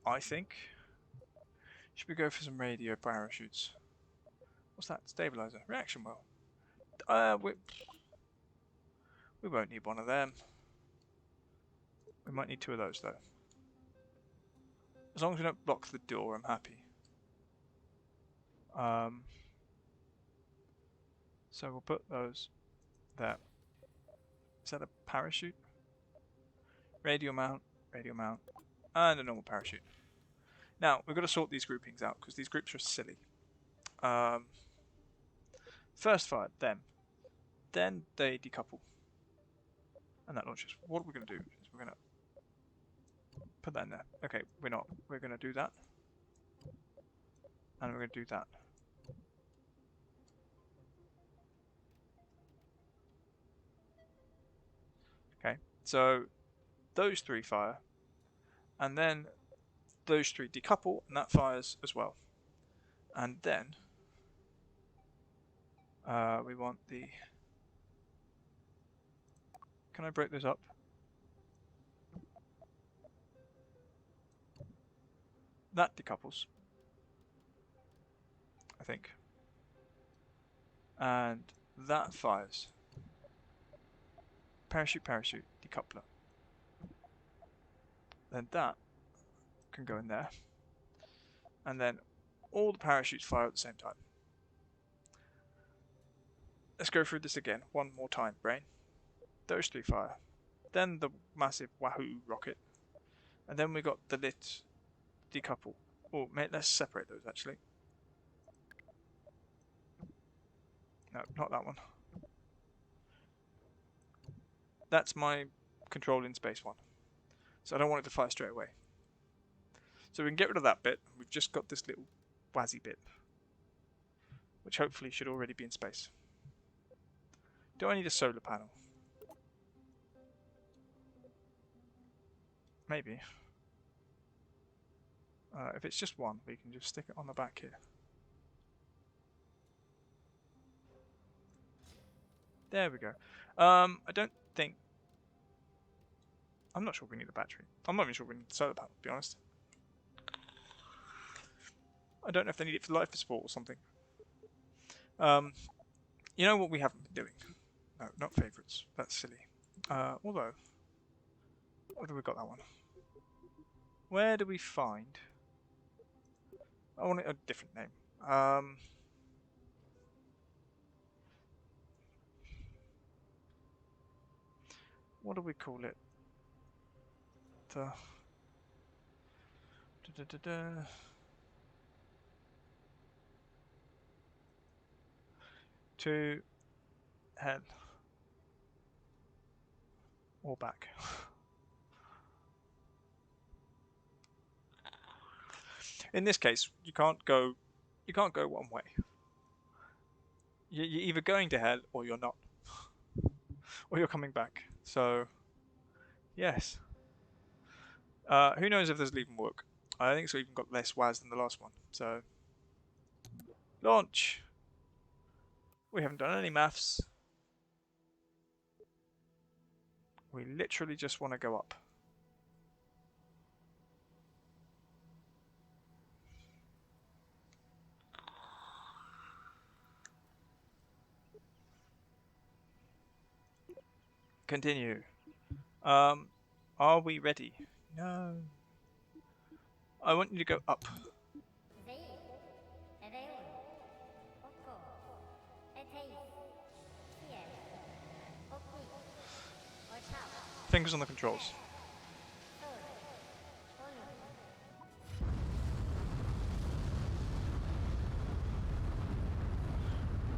I think should we go for some radio parachutes? What's that? Stabilizer, reaction wheel. We won't need one of them. We might need two of those though. As long as we don't block the door, I'm happy. So we'll put those there. Is that a parachute? Radio mount, and a normal parachute. Now, we've got to sort these groupings out, because these groups are silly. First fire, them. Then they decouple. And that launches. What are we going to do? Is we're going to put that in there. Okay, we're not. We're going to do that. And we're going to do that. Okay, so those three fire. And then those three decouple, and that fires as well. And then we want the... Can I break those up? That decouples, I think. And that fires. Parachute, decoupler. Then that can go in there. And then all the parachutes fire at the same time. Let's go through this again, one more time, brain. Those three fire. Then the massive Wahoo rocket. And then we got the lit decouple. Oh, mate, let's separate those actually. No, not that one. That's my control in space one. So I don't want it to fire straight away. So we can get rid of that bit. We've just got this little wazzy bit, which hopefully should already be in space. Do I need a solar panel? Maybe. If it's just one, we can just stick it on the back here. There we go. I don't think... I'm not sure we need a battery. I'm not even sure we need a solar panel, to be honest. I don't know if they need it for life support or something. You know what we haven't been doing? No, not favourites. That's silly. Although... Where do we got that one? Where do we find... I want it a different name. What do we call it? The... To hell or back. In this case, you can't go one way. You're either going to hell or you're not, or you're coming back. So, yes. Who knows if this will even work? I think it's even got less WAS than the last one. So, launch. We haven't done any maths. We literally just want to go up. Continue. Are we ready? No. I want you to go up. Fingers on the controls.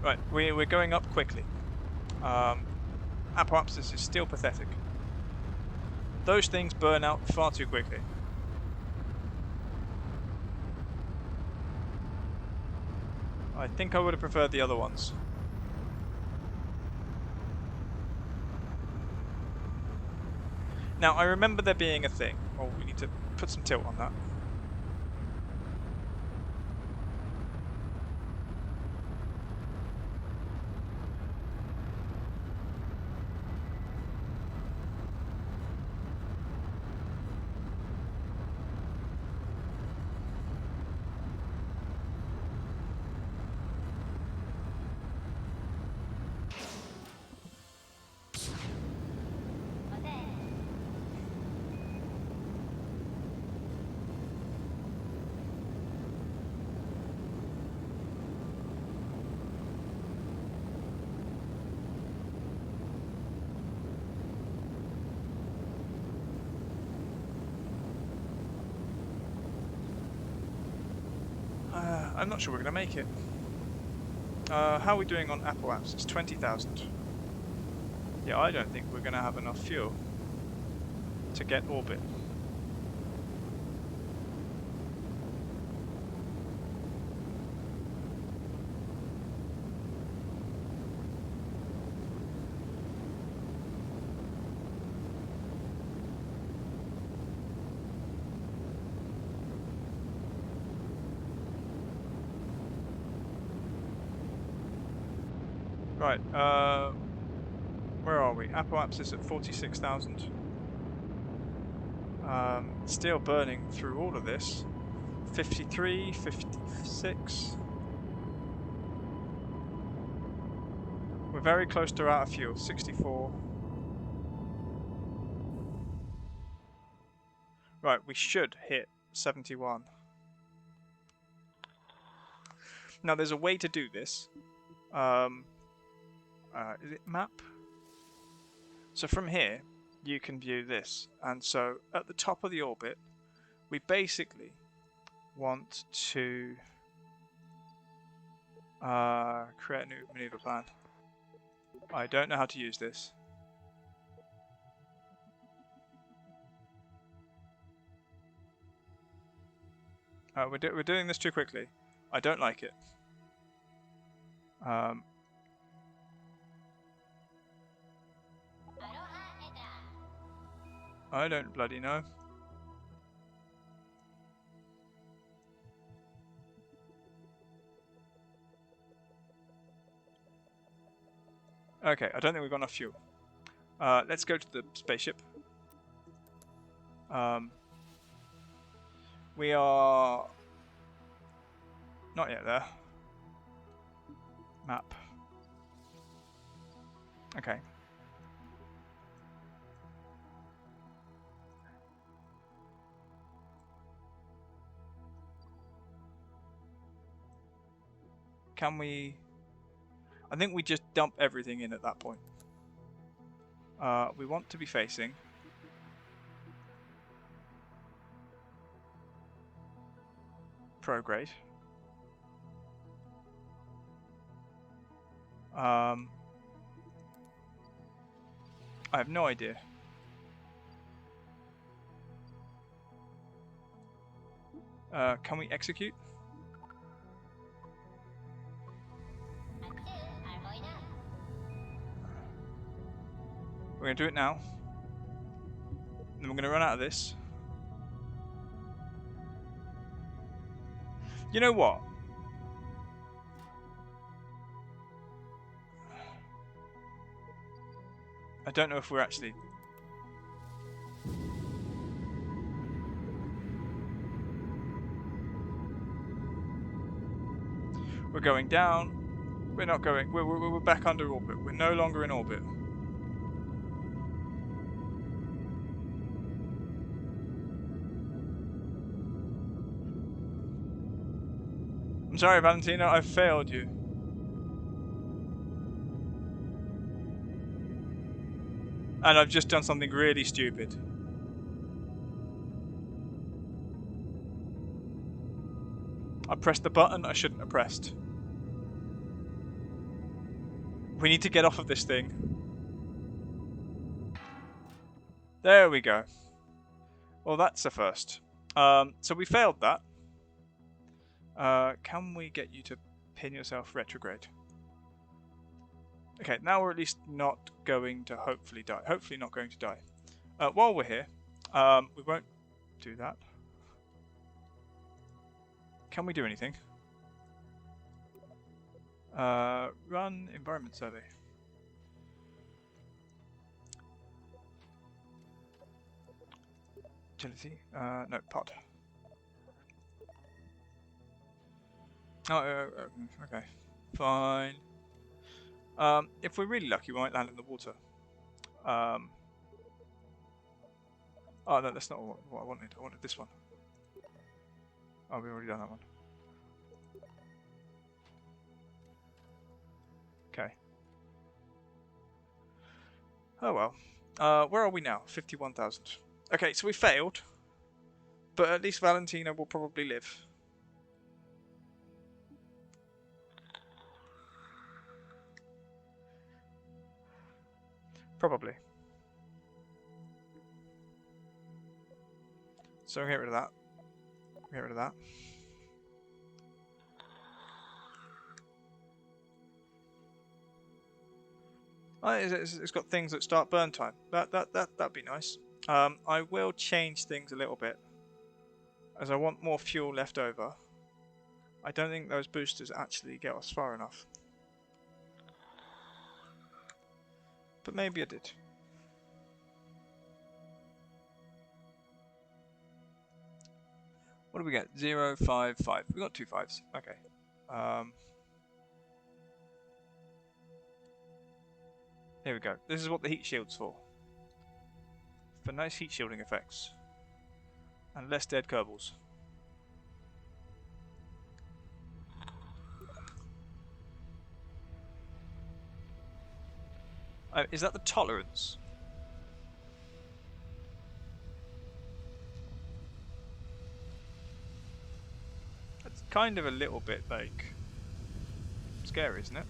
Right, we're going up quickly. Apoapsis is still pathetic. Those things burn out far too quickly. I think I would have preferred the other ones. Now, I remember there being a thing. Oh, we need to put some tilt on that. I'm not sure we're going to make it. How are we doing on Apple apps? It's 20,000. Yeah, I don't think we're going to have enough fuel to get orbit. Right, where are we? Apoapsis at 46,000. Still burning through all of this. 53, 56. We're very close to out of fuel. 64. Right, we should hit 71. Now there's a way to do this. Is it map? So from here, you can view this. And so at the top of the orbit, we basically want to create a new maneuver plan. I don't know how to use this. We're doing this too quickly. I don't like it. I don't bloody know. Okay, I don't think we've got enough fuel. Let's go to the spaceship. We are not yet there. Map. Okay. Can we... I think we just dump everything in at that point. We want to be facing... prograde. I have no idea. Can we execute? We're going to do it now. Then we're going to run out of this. You know what? I don't know if we're actually... We're going down. We're not going... We're back under orbit. We're no longer in orbit. I'm sorry, Valentina, I failed you. And I've just done something really stupid. I pressed the button I shouldn't have pressed. We need to get off of this thing. There we go. Well, that's a first. So we failed that. Can we get you to pin yourself retrograde? Okay, now we're at least not going to hopefully die. Hopefully not going to die. While we're here, we won't do that. Can we do anything? Run environment survey. Agility. No, pod. Oh, okay. Fine. If we're really lucky, we might land in the water. Oh no, that's not what I wanted. I wanted this one. Oh, we've already done that one. Okay. Oh well. Where are we now? 51,000. Okay, so we failed. But at least Valentina will probably live. Probably. So get rid of that. Get rid of that. Oh, it's got things that start burn time. That'd be nice. I will change things a little bit, as I want more fuel left over. I don't think those boosters actually get us far enough. But maybe I did. What do we get? 0, 5, 5. We got 2 5s. Okay. Here we go. This is what the heat shield's for. For nice heat shielding effects. And less dead Kerbals. Is that the tolerance? That's kind of a little bit, like, scary, isn't it?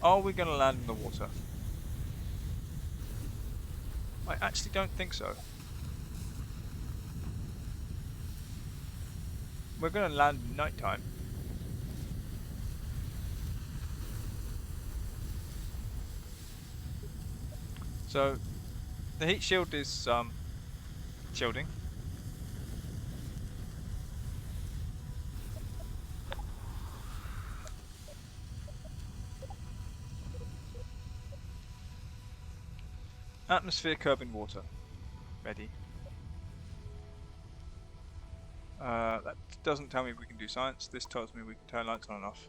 Are we going to land in the water? I actually don't think so. We're going to land at night time. So, the heat shield is shielding. Atmosphere curbing water. Ready. That doesn't tell me we can do science. This tells me we can turn lights on and off.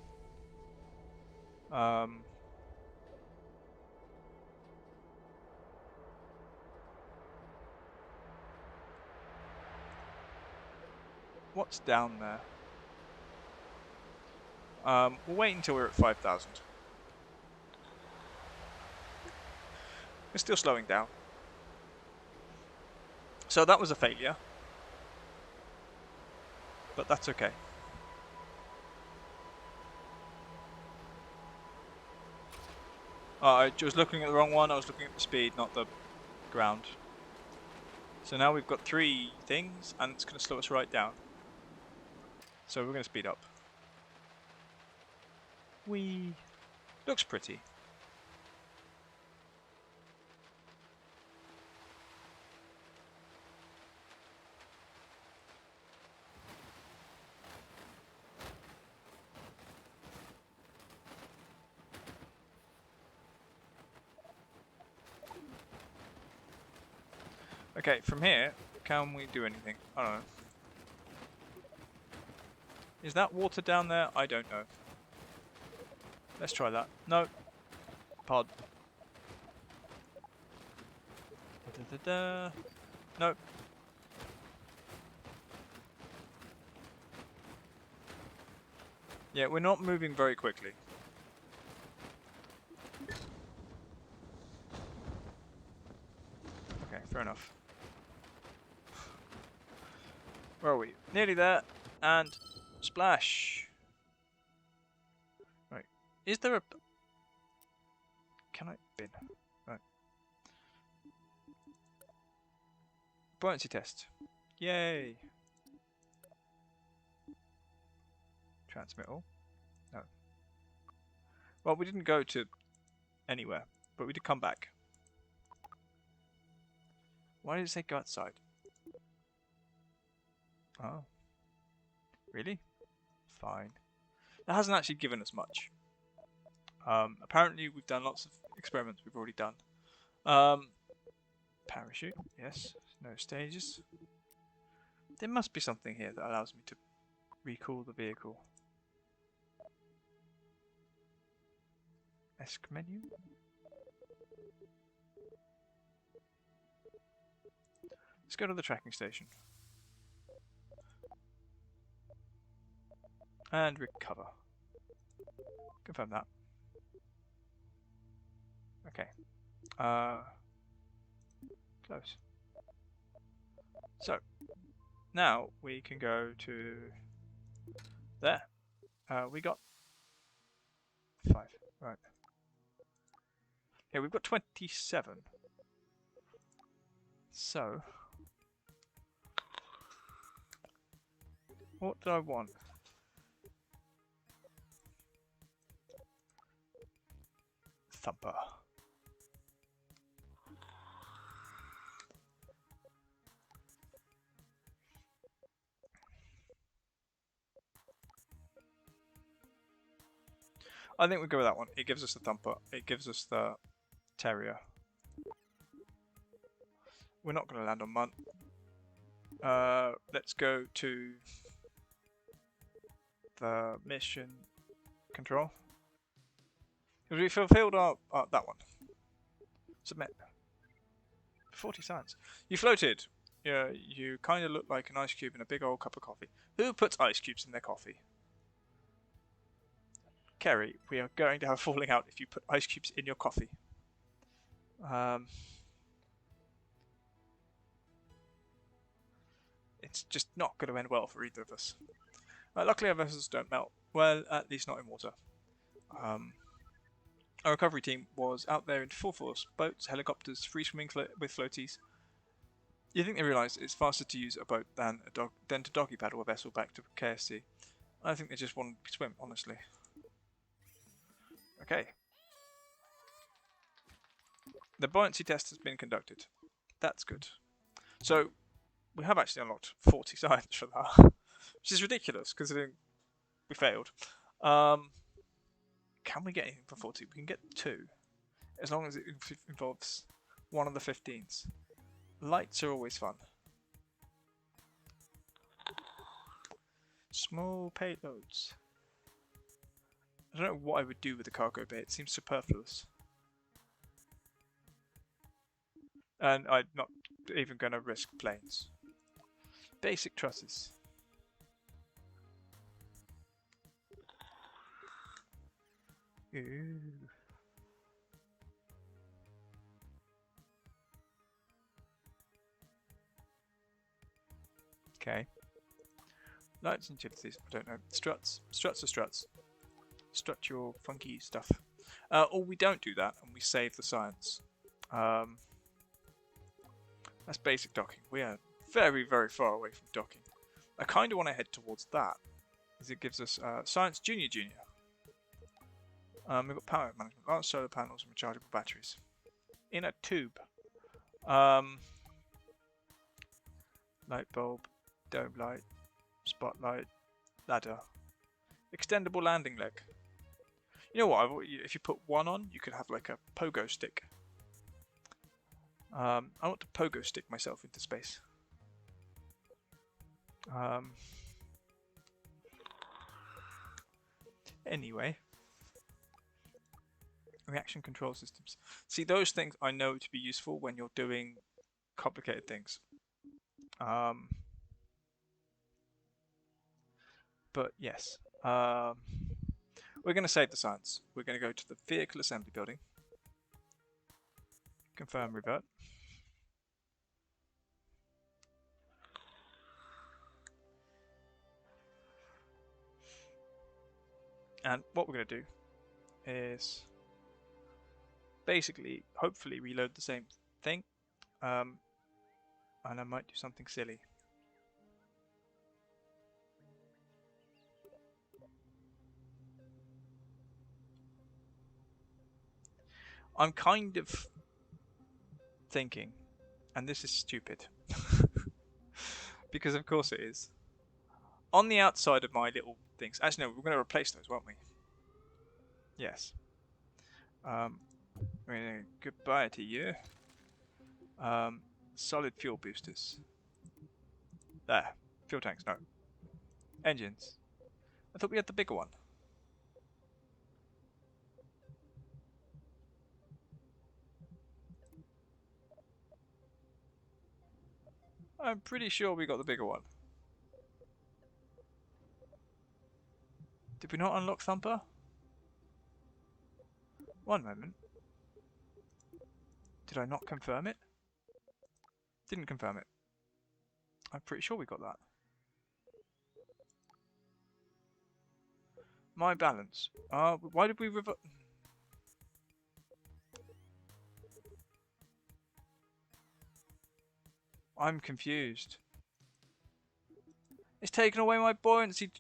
What's down there? We'll wait until we're at 5,000. We're still slowing down. So that was a failure. But that's okay. I was looking at the wrong one. I was looking at the speed, not the ground. So now we've got 3 things, and it's going to slow us right down. So we're going to speed up. Whee! Looks pretty. Okay, from here, can we do anything? I don't know. Is that water down there? I don't know. Let's try that. No. Pod. Da, da, da. No. Yeah, we're not moving very quickly. Okay, fair enough. Where are we? Nearly there. And splash. Right. Is there a... Can I bin? Right. Buoyancy test. Yay. Transmittal. No. Well, we didn't go to anywhere, but we did come back. Why did it say go outside? Oh. Really? Fine. That hasn't actually given us much. Apparently we've done lots of experiments we've already done. Parachute, yes. No stages. There must be something here that allows me to recall the vehicle. Esc menu? Let's go to the tracking station. And recover. Confirm that. Okay. Close. So, now we can go to there. We got 5. Right. Okay, we've got 27. So, what do I want? Thumper. I think we'll go with that one. It gives us the thumper. It gives us the terrier. We're not going to land on Munt. Let's go to the mission control. Because we fulfilled our that one. Submit. 40 science. You floated. Yeah, you kind of look like an ice cube in a big old cup of coffee. Who puts ice cubes in their coffee? Kerry, we are going to have a falling out if you put ice cubes in your coffee. It's just not going to end well for either of us. Luckily our vessels don't melt. Well, at least not in water. Our recovery team was out there in full force. Boats, helicopters, free swimming with floaties. You think they realise it's faster to use a boat than to doggy paddle a vessel back to KSC. I think they just want to swim, honestly. Okay. The buoyancy test has been conducted. That's good. So, we have actually unlocked 40 science for that, which is ridiculous considering we failed. Can we get anything for 40? We can get 2, as long as it involves one of the 15s. Lights are always fun. Small payloads. I don't know what I would do with the cargo bay. It seems superfluous. And I'm not even going to risk planes. Basic trusses. Ooh. Okay. Lights and utilities. I don't know. Struts. Struts are struts. Strut your funky stuff. Or we don't do that and we save the science. That's basic docking. We are very, very far away from docking. I kind of want to head towards that, as it gives us Science Junior. We've got power management, large solar panels and rechargeable batteries. In a tube. Light bulb, dome light, spotlight, ladder. Extendable landing leg. You know what, if you put one on, you could have like a pogo stick. I want to pogo stick myself into space. Anyway. Reaction control systems. See, those things I know to be useful when you're doing complicated things. But yes. We're going to save the science. We're going to go to the vehicle assembly building. Confirm revert. And what we're going to do is basically, hopefully, reload the same thing. And I might do something silly. I'm kind of thinking, and this is stupid, because of course it is. On the outside of my little things, actually no, we're going to replace those, won't we? Yes. Goodbye to you. Solid fuel boosters. There. Fuel tanks, no. Engines. I thought we had the bigger one. I'm pretty sure we got the bigger one. Did we not unlock Thumper? One moment. Did I not confirm it? Didn't confirm it. I'm pretty sure we got that. My balance. Why did we revert? I'm confused. It's taken away my buoyancy.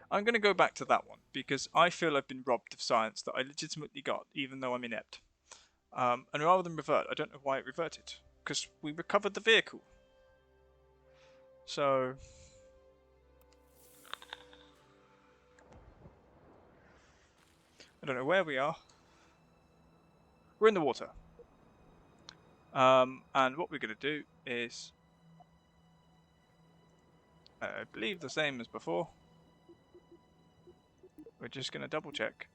I'm going to go back to that one because I feel I've been robbed of science that I legitimately got, even though I'm inept. And rather than revert, I don't know why it reverted. Because we recovered the vehicle. So... I don't know where we are. We're in the water. And what we're going to do is... I believe the same as before. We're just going to double check.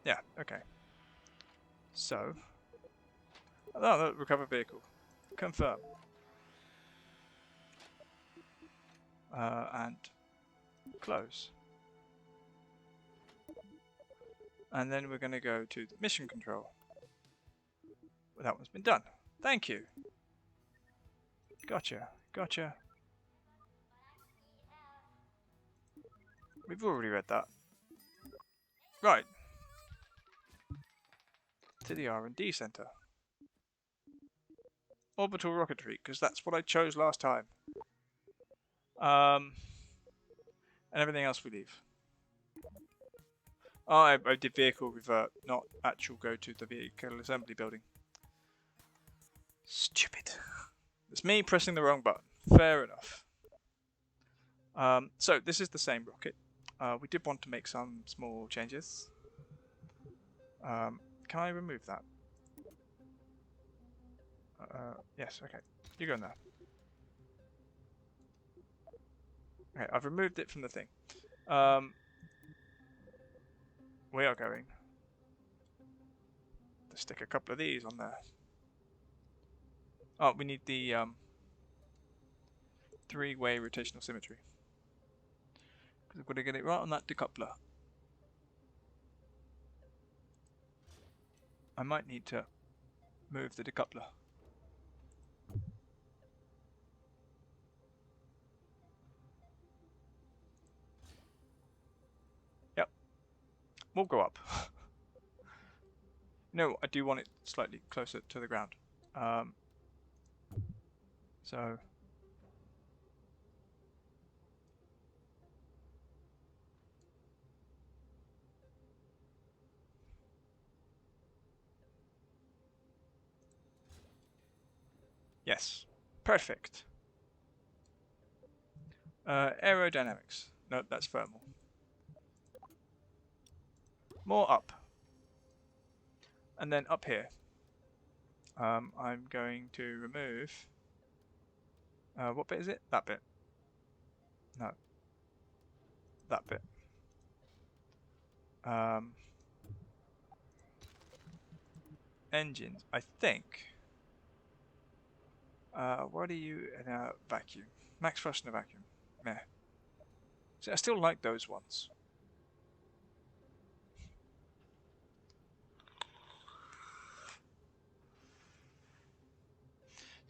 Yeah, okay. So... Oh, recover vehicle. Confirm. And close. And then we're going to go to the mission control. Well, that one's been done. Thank you. Gotcha. Gotcha. We've already read that. Right. To the R&D center. Orbital rocketry, because that's what I chose last time. And everything else we leave. Oh, I did vehicle revert, not actual go to the vehicle assembly building. Stupid. It's me pressing the wrong button. Fair enough. So this is the same rocket. We did want to make some small changes. Can I remove that? Yes, okay. You go in there. Okay, I've removed it from the thing. We are going to stick a couple of these on there. Oh, we need the three-way rotational symmetry. Because we've got to get it right on that decoupler. I might need to move the decoupler. Yep. We'll go up. No, I do want it slightly closer to the ground. So... Yes. Perfect. Aerodynamics. No, that's thermal. More up. And then up here. I'm going to remove... what bit is it? That bit. No. That bit. Engines, I think. What are you in a vacuum? Max thrust in a vacuum. Meh. See, I still like those ones.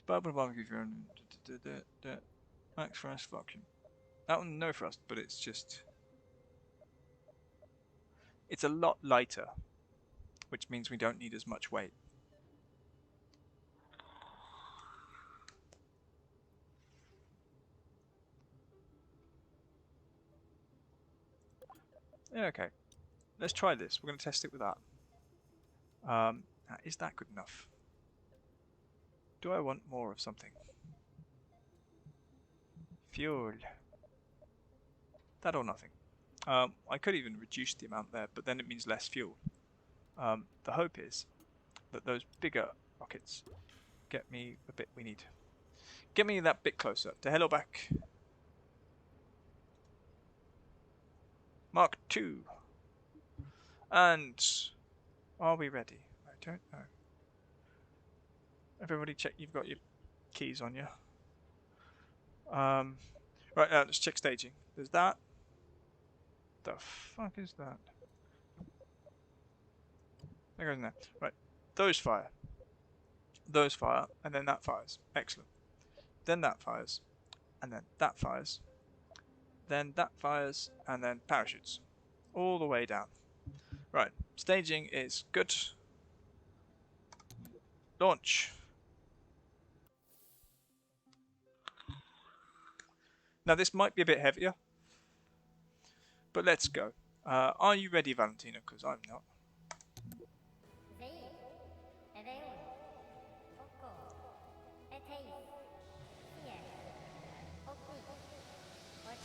Bubble barbecue if you're on max thrust vacuum. That one no thrust, but it's just it's a lot lighter, which means we don't need as much weight. Yeah, okay. Let's try this. We're going to test it with that. Is that good enough? Do I want more of something? Fuel. That or nothing. I could even reduce the amount there, but then it means less fuel. The hope is that those bigger rockets get me the bit we need. Get me that bit closer. To hello back. Mark 2. And are we ready? I don't know. Everybody check you've got your keys on you. Right, let's check staging. There's that. The fuck is that? There goes in there. Right, those fire. Those fire, and then that fires. Excellent. Then that fires, and then that fires. Then that fires, and then parachutes. All the way down. Right, staging is good. Launch. Now this might be a bit heavier, but let's go. Are you ready, Valentina? Because I'm not.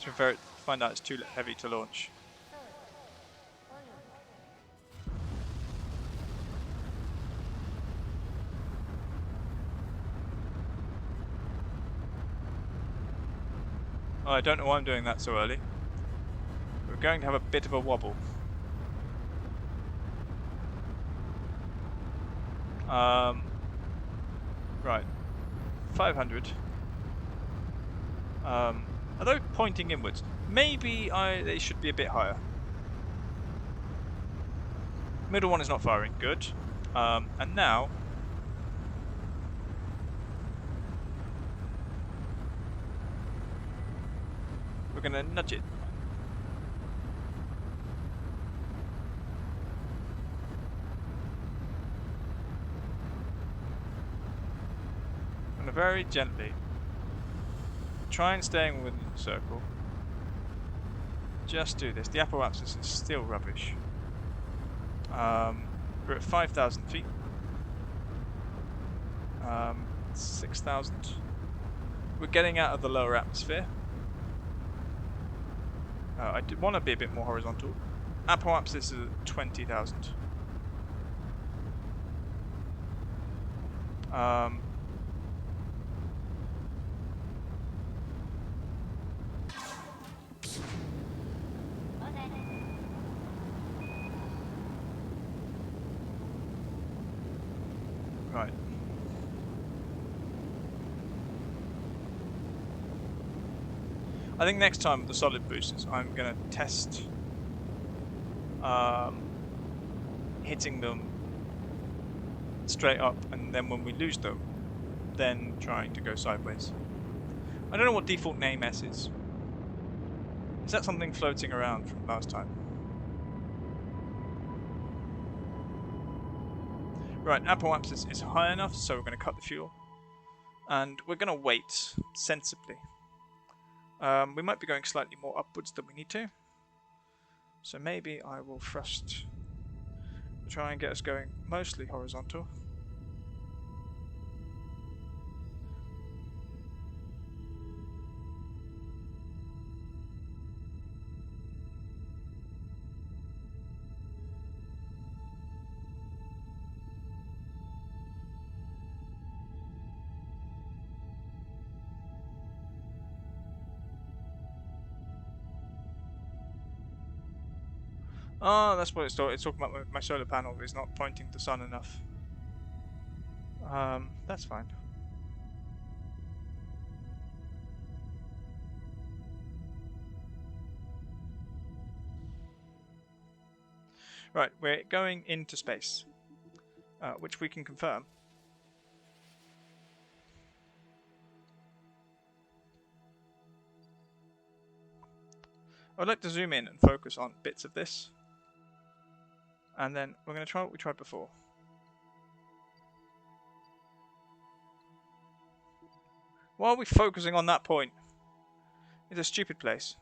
To find out it's too heavy to launch. Oh, I don't know why I'm doing that so early. We're going to have a bit of a wobble. Right. 500. Are they pointing inwards? Maybe they should be a bit higher. Middle one is not firing. Good. And now... we're going to nudge it. And very gently. Try and stay within the circle. Just do this. The apparatus is still rubbish. We're at 5,000 feet. 6,000. We're getting out of the lower atmosphere. I want to be a bit more horizontal. Apparatus is at 20,000. Right. I think next time with the solid boosters, I'm going to test hitting them straight up, and then when we lose them, then trying to go sideways. I don't know what default name S is. Is that something floating around from last time? Right, apparatus is high enough, so we're going to cut the fuel. And we're going to wait sensibly. We might be going slightly more upwards than we need to. So maybe I will thrust, try and get us going mostly horizontal. Oh, that's what it's talking about. My solar panel is not pointing the sun enough. That's fine. Right, we're going into space, which we can confirm. I'd like to zoom in and focus on bits of this, and then we're going to try what we tried before. Why are we focusing on that point? It's a stupid place.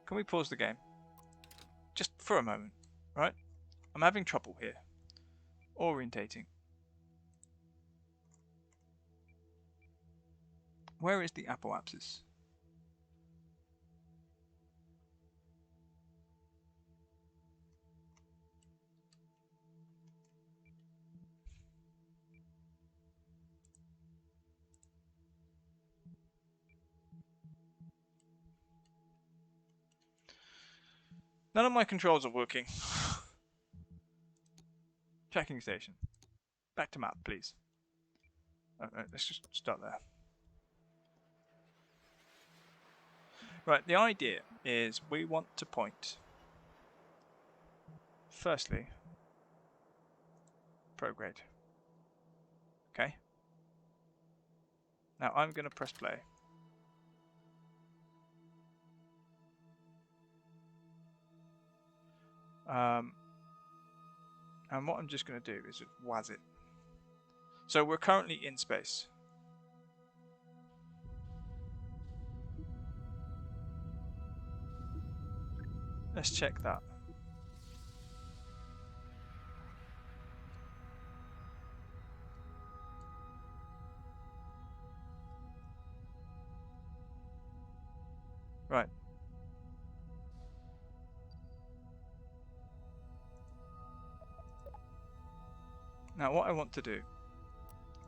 Can we pause the game? Just for a moment, right? I'm having trouble here. Orientating. Where is the apoapsis? None of my controls are working. Checking station. Back to map, please. Let's just start there. Right, the idea is we want to point, firstly, prograde. Okay? Now I'm going to press play. And what I'm just going to do is just waz it. So we're currently in space. Let's check that. Right. Now what I want to do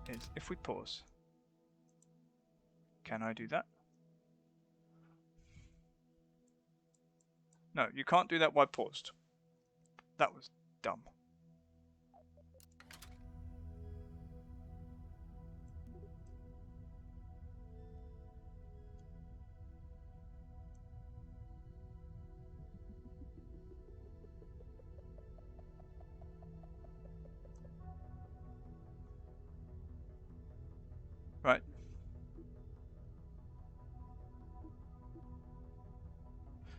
is, if we pause, can I do that? No, you can't do that while paused. That was dumb. Right.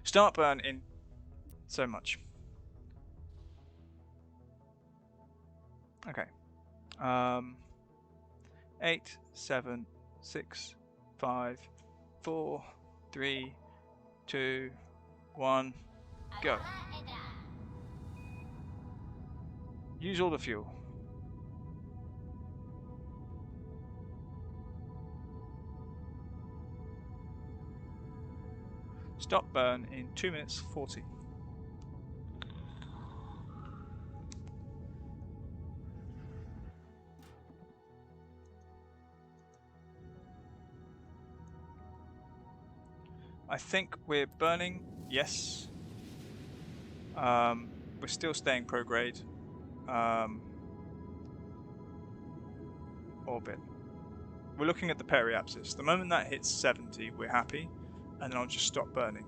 Start burn in so much. Okay. 8, 7, 6, 5, 4, 3, 2, 1, go. Use all the fuel. Stop burn in 2 minutes 40. I think we're burning, yes. We're still staying prograde. Orbit. We're looking at the periapsis. The moment that hits 70, we're happy, and then I'll just stop burning.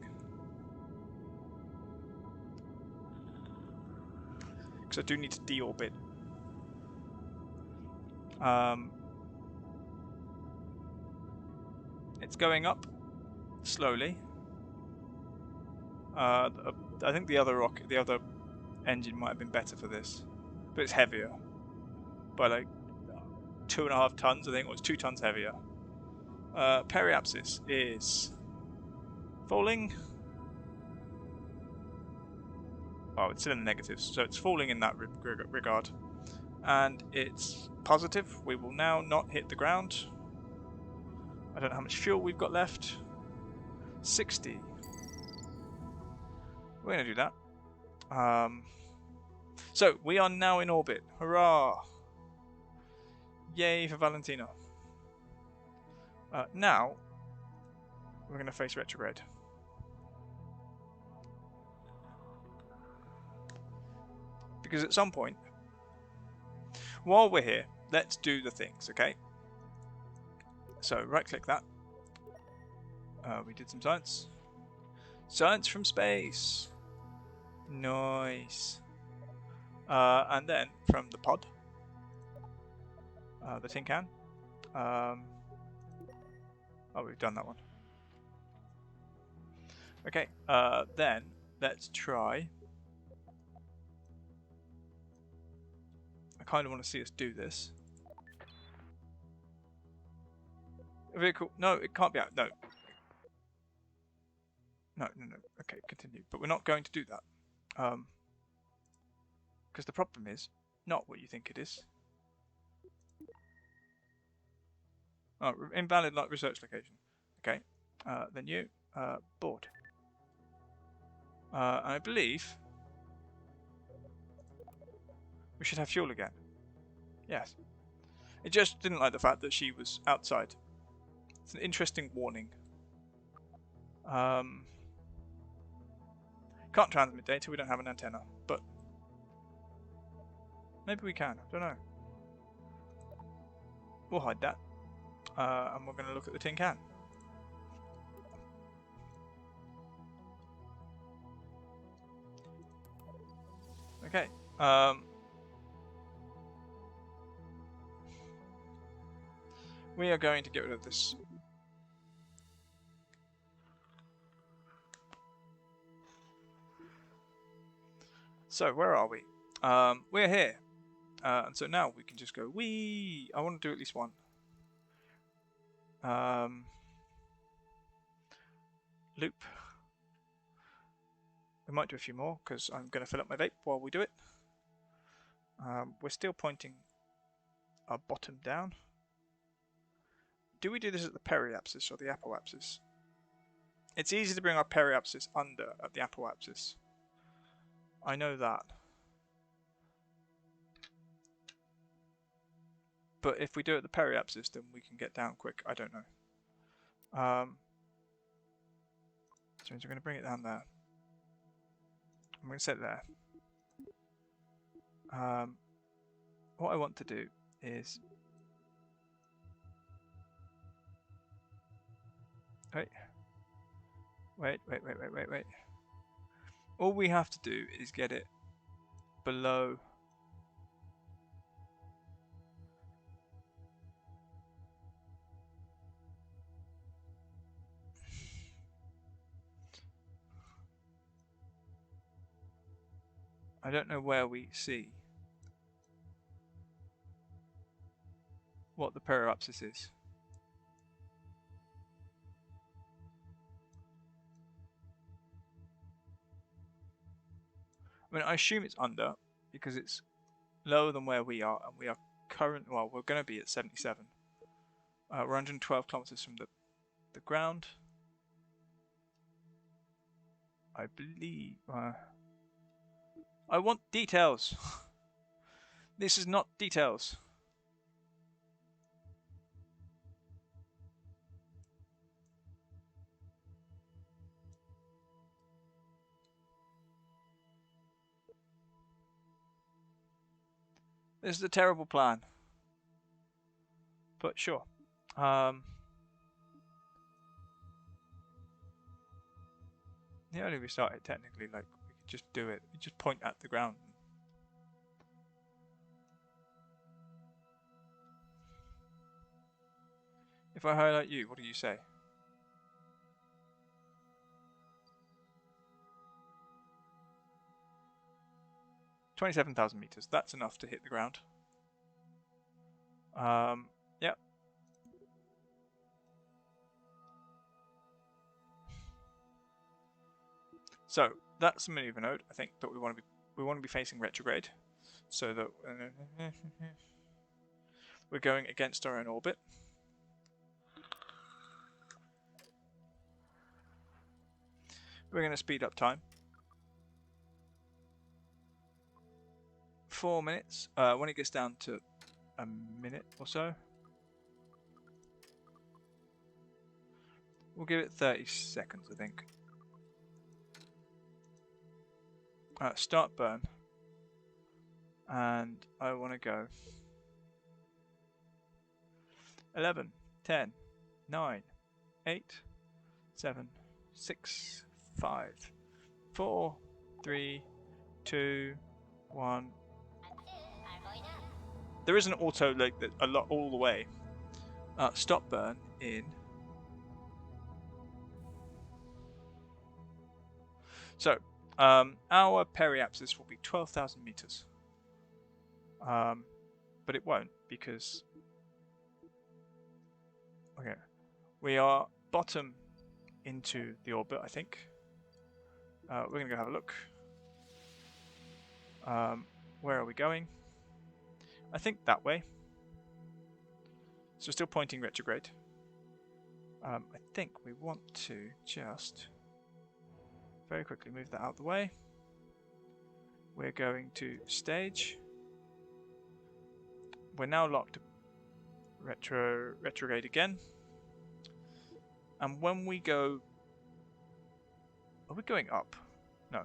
Because I do need to deorbit. It's going up slowly. I think the other engine might have been better for this, but it's heavier by like 2.5 tons. I think it was 2 tons heavier. Periapsis is falling. Oh, it's still in the negatives, so it's falling in that regard. And it's positive. We will now not hit the ground. I don't know how much fuel we've got left. 60. We're going to do that. So, we are now in orbit. Hurrah! Yay for Valentina. Now, we're going to face retrograde. Because at some point, while we're here, let's do the things, okay? So right click that. We did some science. Science from space. Nice. And then from the pod, the tin can. Oh, we've done that one. Okay, then let's try. I kind of want to see us do this. Vehicle. No, it can't be out. No. No. Okay, continue. But we're not going to do that. Because the problem is not what you think it is. Oh, invalid research location. Okay. Then you. Board. I believe we should have fuel again. Yes. It just didn't like the fact that she was outside. It's an interesting warning. Can't transmit data, we don't have an antenna, but maybe we can, I don't know. We'll hide that. And we're going to look at the tin can. Okay. We are going to get rid of this. So, where are we? We're here. And so now we can just go, wee! I want to do at least one. Loop. We might do a few more, because I'm going to fill up my vape while we do it. We're still pointing our bottom down. Do we do this at the periapsis or the apoapsis? It's easy to bring our periapsis under at the apoapsis. I know that. But if we do it at the periapsis, then we can get down quick. I don't know. So we're going to bring it down there. I'm going to set it there. What I want to do is... Wait. All we have to do is get it below... I don't know where we see what the periapsis is. I mean, I assume it's under because it's lower than where we are, and we are well, we're going to be at 77. We're 112 kilometers from the ground. I believe. I want details. This is not details. This is a terrible plan. But sure. Yeah, only we started technically, like we could just do it. We just point at the ground. If I highlight you, what do you say? 27,000 meters. That's enough to hit the ground. Yep. So that's the maneuver node. I think that we want to be facing retrograde, so that we're going against our own orbit. We're going to speed up time. 4 minutes. When it gets down to a minute or so, we'll give it 30 seconds, I think. Start burn. And I want to go 11, 10, 9, 8, 7, 6, 5, 4, 3, 2, 1. There is an auto like that a lot all the way. Stop burn in. So our periapsis will be 12,000 meters. But it won't because okay, we are bottom into the orbit, I think. We're gonna go have a look. Where are we going? I think that way. So still pointing retrograde. I think we want to just very quickly move that out of the way. We're going to stage. We're now locked retrograde again. And when we go... Are we going up? No.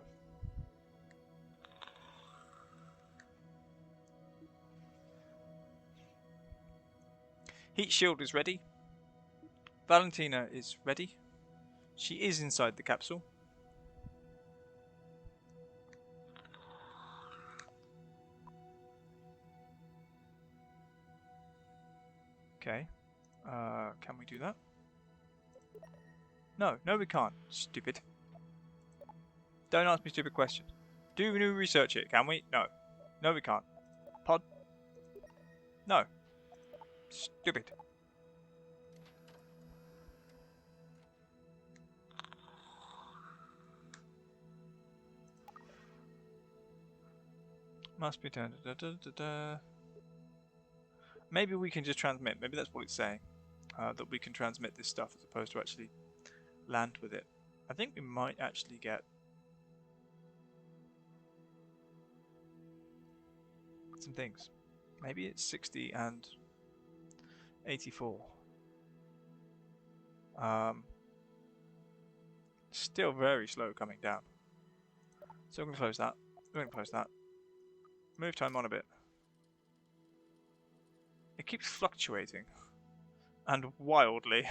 Heat shield is ready. Valentina is ready. She is inside the capsule. Okay. Can we do that? No, we can't. Stupid. Don't ask me stupid questions. Do we research it? Can we? No, we can't. Pod? No. Stupid. Must be done. Maybe we can just transmit. Maybe that's what it's saying. That we can transmit this stuff as opposed to actually land with it. I think we might actually get some things. Maybe it's 60 and 84. Still very slow coming down. So I'm going to close that. We're going to close that. Move time on a bit. It keeps fluctuating. And wildly.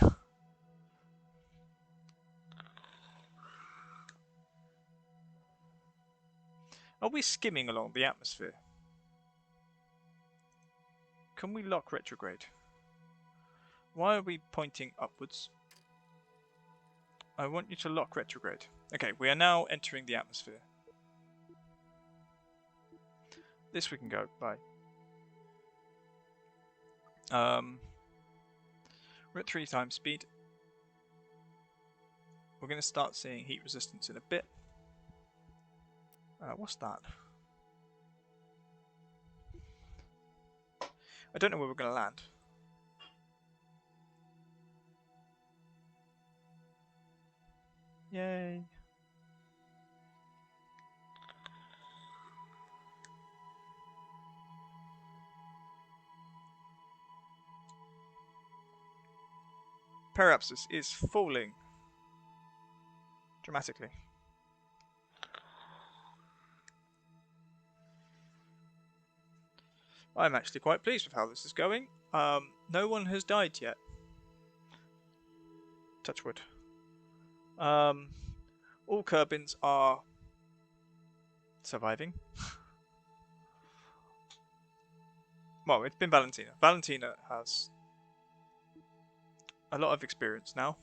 Are we skimming along the atmosphere? Can we lock retrograde? Why are we pointing upwards? I want you to lock retrograde. Okay, we are now entering the atmosphere. This we can go by. We're at 3 times speed. We're going to start seeing heat resistance in a bit. What's that? I don't know where we're going to land. Yay. Periapsis is falling dramatically. I'm actually quite pleased with how this is going. No one has died yet. Touch wood. All Kerbins are surviving. Well, it's been Valentina. Valentina has a lot of experience now.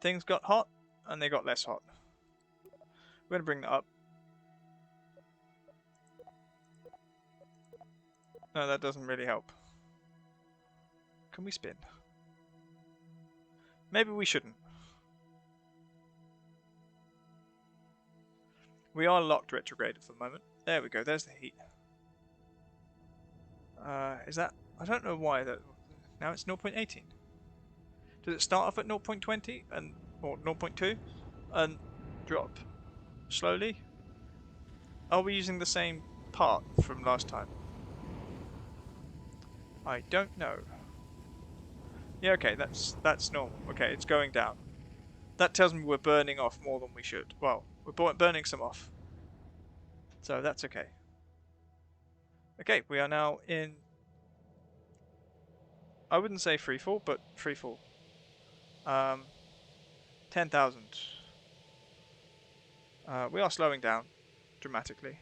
Things got hot and they got less hot. We're going to bring that up. No, that doesn't really help. Can we spin? Maybe we shouldn't. We are locked retrograde for the moment. There we go, there's the heat. Is that... I don't know why that... Now it's 0.18. Does it start off at 0.20 and or 0.2 and drop slowly? Are we using the same part from last time? I don't know. Yeah, okay, that's normal. Okay, it's going down. That tells me we're burning off more than we should. Well, we're burning some off. So that's okay. Okay, we are now in, I wouldn't say free fall, but free fall. 10,000. We are slowing down dramatically.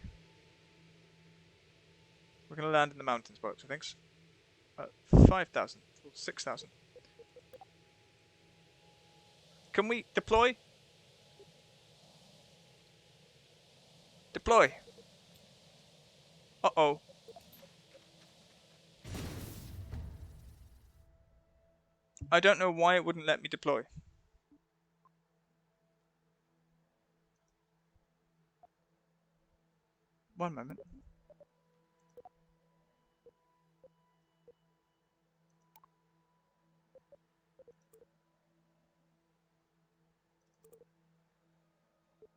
We're going to land in the mountains, folks, I think. 5,000 or 6,000. Can we deploy? Deploy! Uh-oh. I don't know why it wouldn't let me deploy. One moment.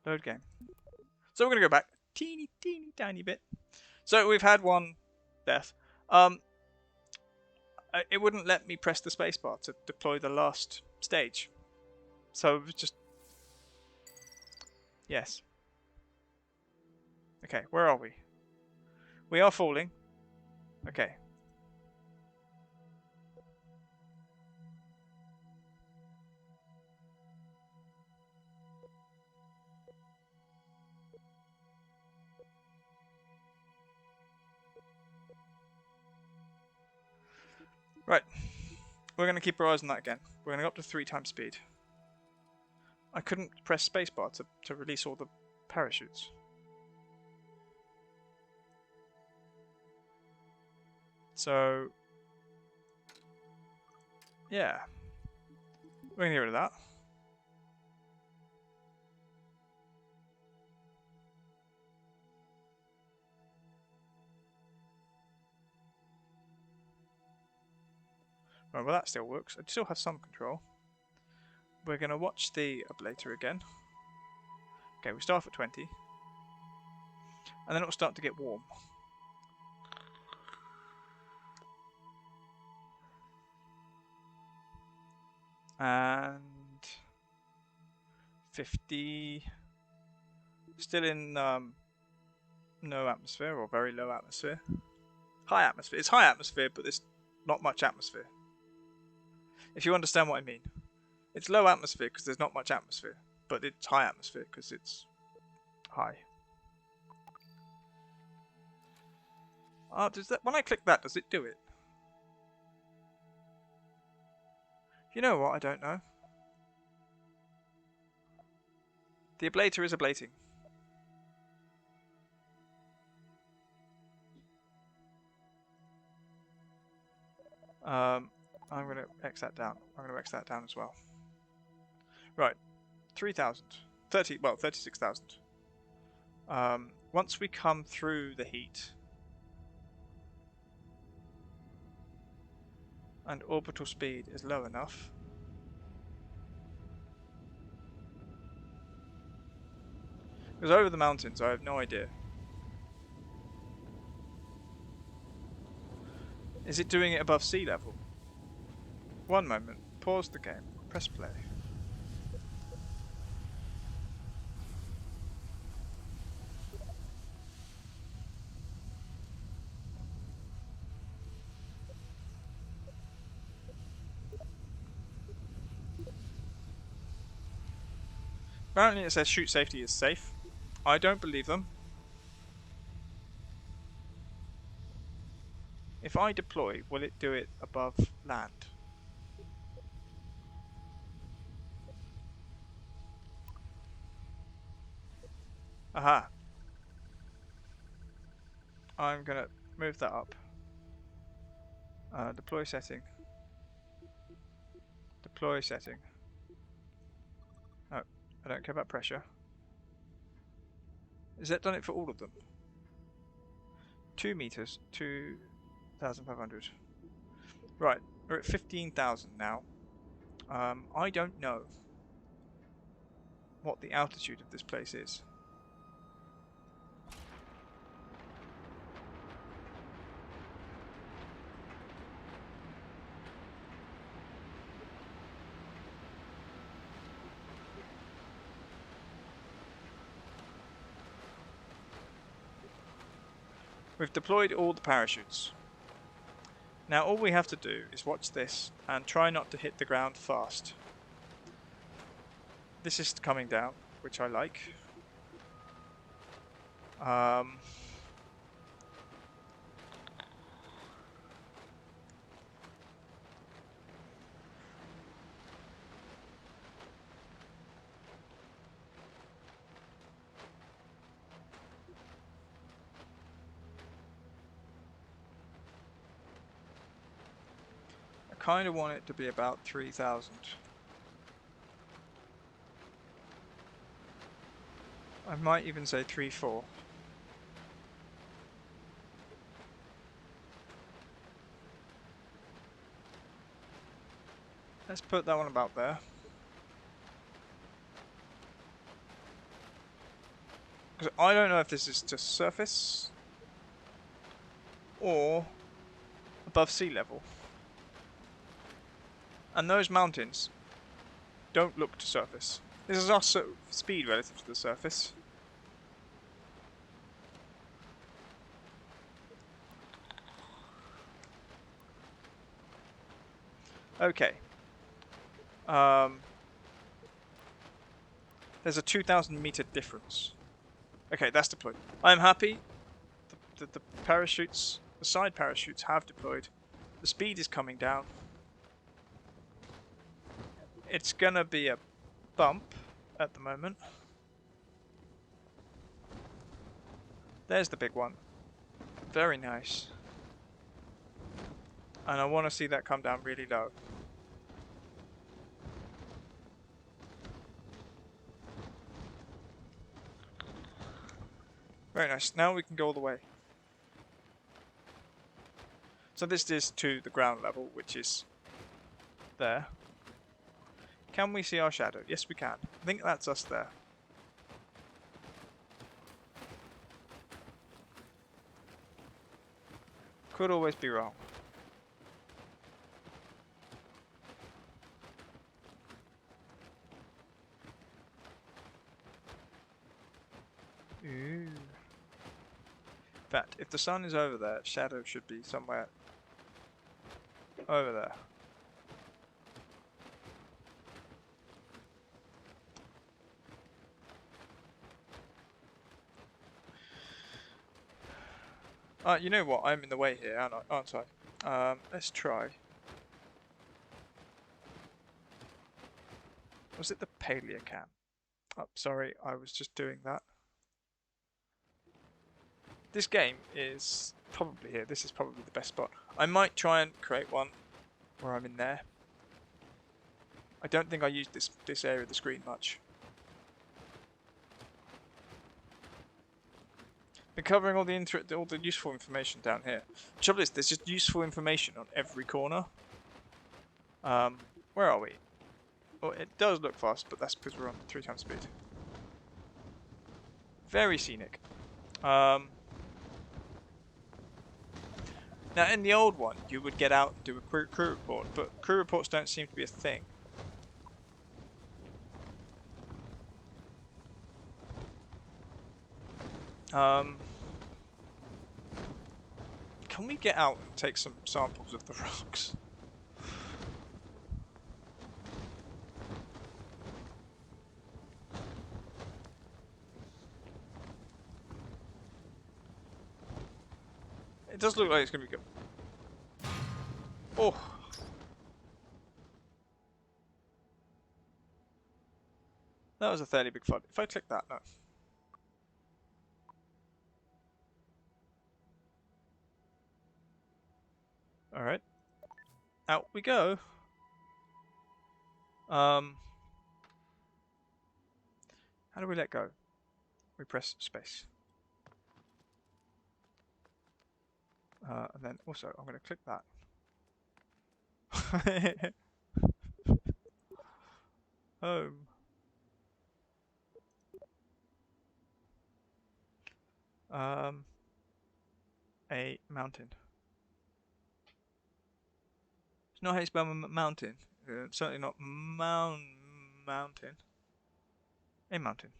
Load game. So we're going to go back teeny tiny bit. So we've had one death. It wouldn't let me press the spacebar to deploy the last stage. So it was just... Yes. Okay, where are we? We are falling. Okay. Right. We're going to keep our eyes on that again. We're going to go up to 3 times speed. I couldn't press spacebar to release all the parachutes. So... yeah. We're going to get rid of that. Right, well that still works. I still have some control. We're going to watch the ablator again. Okay, we start at 20. And then it will start to get warm. And 50. Still in no atmosphere or very low atmosphere. High atmosphere. It's high atmosphere, but there's not much atmosphere. If you understand what I mean. It's low atmosphere because there's not much atmosphere, but it's high atmosphere because it's high. Does that, when I click that, does it do it? You know what? I don't know. The ablator is ablating. I'm going to X that down. I'm going to X that down as well. Right. 3,000. 36,000. Once we come through the heat and orbital speed is low enough, because over the mountains I have no idea. Is it doing it above sea level? One moment. Pause the game. Press play. Apparently it says shoot safety is safe. I don't believe them. If I deploy, will it do it above land? Aha. I'm gonna move that up. Deploy setting. Deploy setting. Oh, I don't care about pressure. Is that done it for all of them? 2 meters, 2,500. Right, we're at 15,000 now. I don't know what the altitude of this place is. We've deployed all the parachutes. Now all we have to do is watch this and try not to hit the ground fast. This is coming down, which I like. I kind of want it to be about 3,000. I might even say 3-4. Let's put that one about there. Because I don't know if this is just surface or above sea level. And those mountains don't look to surface. This is our speed relative to the surface. Okay. There's a 2,000 meter difference. Okay, that's deployed. I'm happy. The parachutes, the side parachutes have deployed. The speed is coming down. It's gonna be a bump at the moment. There's the big one. Very nice. And I want to see that come down really low. Very nice. Now we can go all the way. So this is to the ground level, which is there. Can we see our shadow? Yes, we can. I think that's us there. Could always be wrong. Ooh. In fact, if the sun is over there, shadow should be somewhere over there. You know what? I'm in the way here, aren't I? Let's try. Was it the paleocam? Oh, sorry, I was just doing that. This game is probably here. This is probably the best spot. I might try and create one where I'm in there. I don't think I used this area of the screen much. Been covering all the useful information down here. The trouble is, there's just useful information on every corner. Where are we? Well, it does look fast, but that's because we're on 3 times speed. Very scenic. Now, in the old one, you would get out and do a crew report, but crew reports don't seem to be a thing. Can we get out and take some samples of the rocks? It does look like it's going to be good. Oh! That was a fairly big flood. If I click that, no. Alright. Out we go. How do we let go? We press space. And then also, I'm going to click that. Home. A mountain. It's not how you spell mountain. Certainly not mountain. A mountain.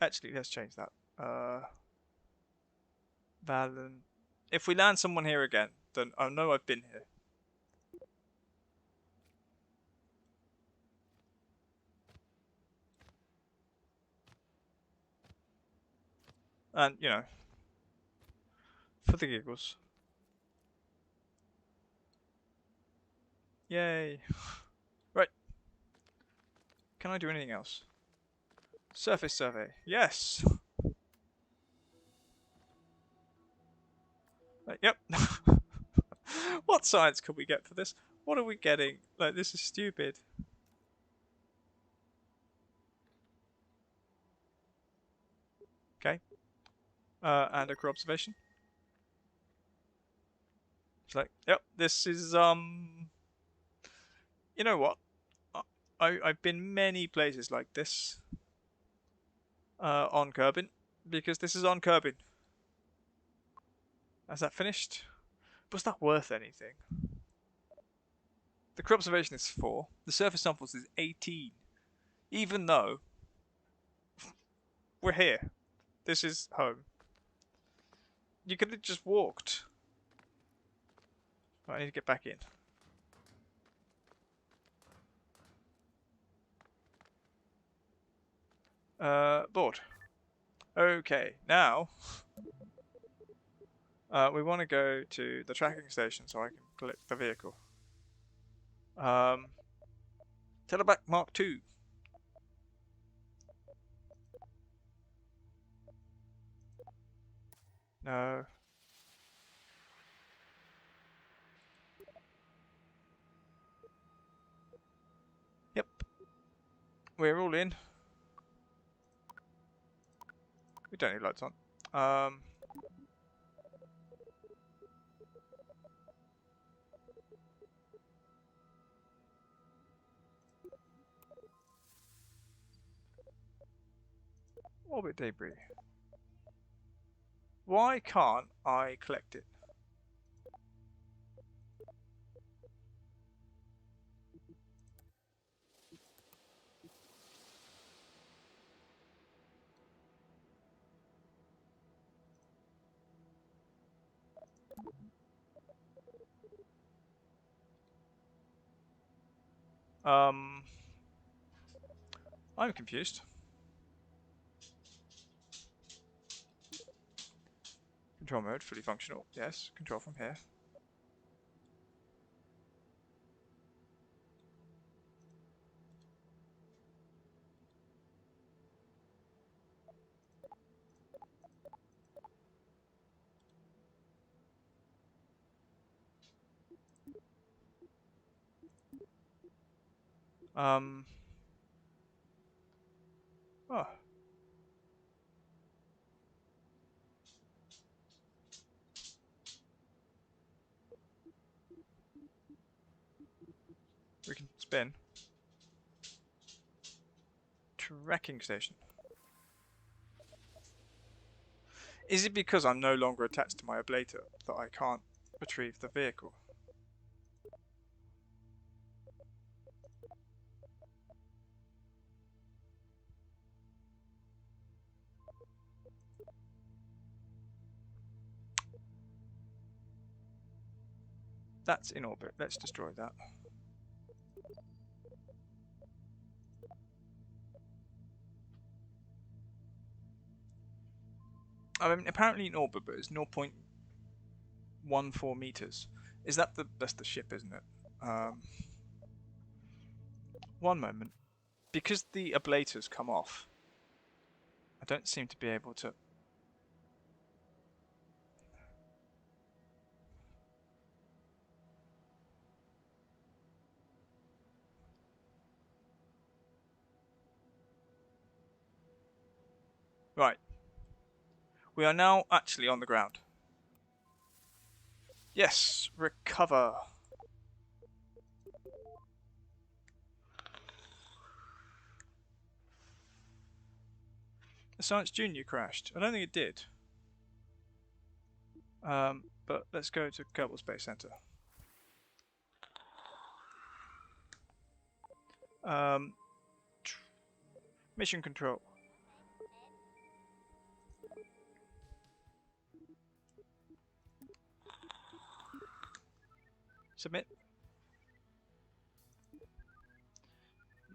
Actually, let's change that. Valen. If we land someone here again, then I know I've been here. And, you know, for the giggles. Yay. Right. Can I do anything else? Surface survey. Yes. Yep. What science could we get for this? What are we getting? Like, this is stupid. Okay. And a crew observation. It's like, yep, this is, you know what? I've been many places like this on Kerbin, because this is on Kerbin. Has that finished? Was that worth anything? The crew observation is 4. The surface samples is 18. Even though we're here. This is home. You could have just walked. Right, I need to get back in. Board. Okay, now we want to go to the tracking station so I can collect the vehicle. Teleback Mark II. No. Yep. We're all in. We don't need lights on. Orbit debris. Why can't I collect it? I'm confused. Control mode, fully functional. Yes, control from here. Oh, we can spin. Tracking station. Is it because I'm no longer attached to my ablator that I can't retrieve the vehicle? That's in orbit. Let's destroy that. I mean, apparently in orbit, but it's 0.14 meters. Is that that's the ship, isn't it? One moment. Because the ablators come off, I don't seem to be able to... Right. We are now actually on the ground. Yes, recover. The Science Junior crashed. I don't think it did. But let's go to Kerbal Space Center. Mission control. Submit.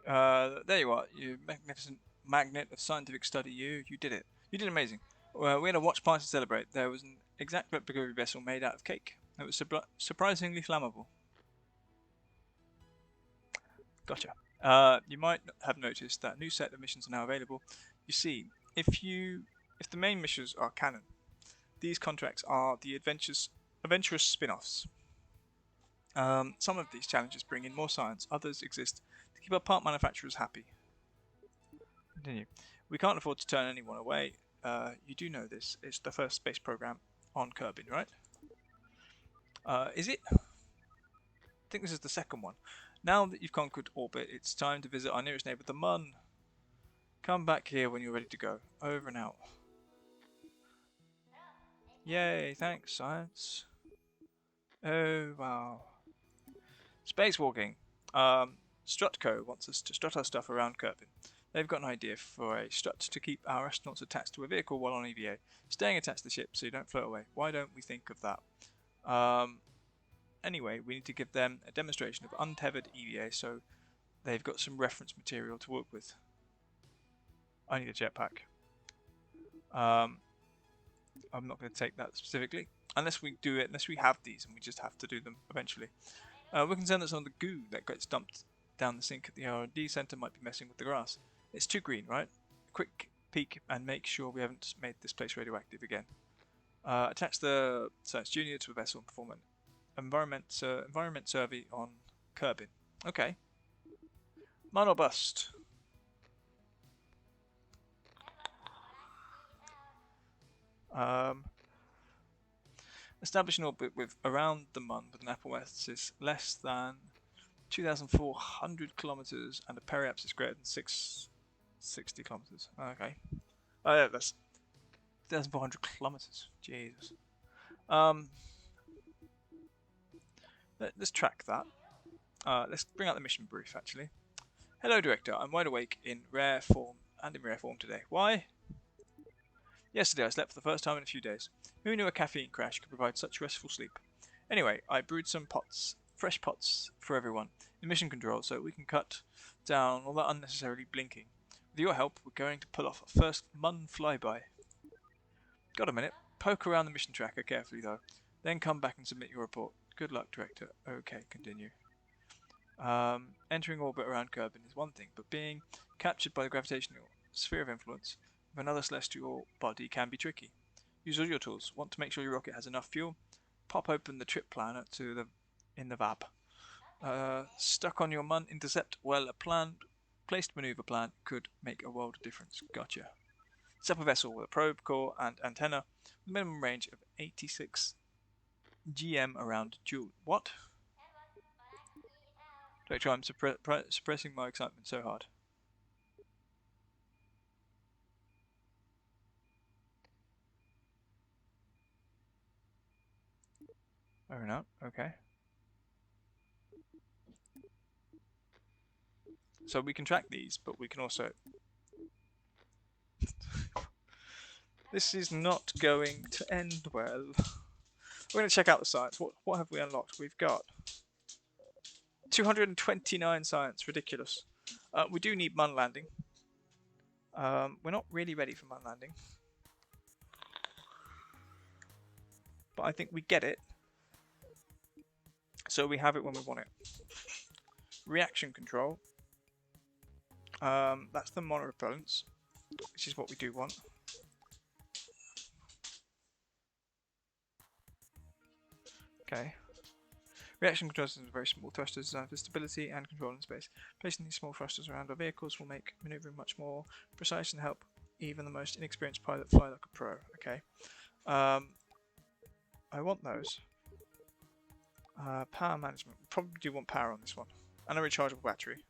There you are, you magnificent magnet of scientific study. You did it. You did amazing. We had a watch party to celebrate. There was an exact replica of your vessel made out of cake. It was surprisingly flammable. Gotcha. You might have noticed that a new set of missions are now available. You see, if the main missions are canon, these contracts are the adventurous spin-offs. Some of these challenges bring in more science, others exist to keep our part manufacturers happy. Continue. We can't afford to turn anyone away. You do know this. It's the first space program on Kerbin, right? Is it? I think this is the second one. Now that you've conquered orbit, it's time to visit our nearest neighbour, the Mun. Come back here when you're ready to go. Over and out. Yay, thanks, science. Oh, wow. Spacewalking. Strutco wants us to strut our stuff around Kerbin. They've got an idea for a strut to keep our astronauts attached to a vehicle while on EVA, staying attached to the ship so you don't float away. Why don't we think of that? Anyway, we need to give them a demonstration of untethered EVA so they've got some reference material to work with. I need a jetpack. I'm not going to take that specifically, unless we have these and we just have to do them eventually. We're concerned that some of the goo that gets dumped down the sink at the R&D centre might be messing with the grass. It's too green, right? A quick peek and make sure we haven't made this place radioactive again. Attach the Science Junior to a vessel and perform an environment survey on Kerbin. Okay. Mine or bust. Establish an orbit with around the Mun with an apoapsis less than 2,400 kilometers and a periapsis greater than 660 kilometers. Okay. Oh yeah, that's 2,400 kilometers. Jesus. Let's track that. Let's bring out the mission brief actually. Hello, Director. I'm wide awake in rare form today. Why? Yesterday I slept for the first time in a few days. Who knew a caffeine crash could provide such restful sleep? Anyway, I brewed some fresh pots for everyone in mission control so we can cut down all that unnecessarily blinking. With your help, we're going to pull off our first Mun flyby. Got a minute? Poke around the mission tracker carefully though, then come back and submit your report. Good luck, Director. Okay, continue. Entering orbit around Kerbin is one thing, but being captured by the gravitational sphere of influence of another celestial body can be tricky. Use all your tools. Want to make sure your rocket has enough fuel? Pop open the trip planner in the VAB. Stuck on your Mun intercept? Well, a placed maneuver plan could make a world of difference. Gotcha. Set up a vessel with a probe core and antenna with a minimum range of 86 GM around Joule. What? Director, I'm suppressing my excitement so hard. Oh no, okay. So we can track these, but we can also... This is not going to end well. We're going to check out the science. What have we unlocked? We've got 229 science. Ridiculous. We do need Mun landing. We're not really ready for Mun landing. But I think we get it. So we have it when we want it. Reaction control. That's the monopropellants, which is what we do want. Okay. Reaction control systems are very small thrusters designed for stability and control in space. Placing these small thrusters around our vehicles will make maneuvering much more precise and help even the most inexperienced pilot fly like a pro. Okay. I want those. Power management. We probably do want power on this one. And a rechargeable battery.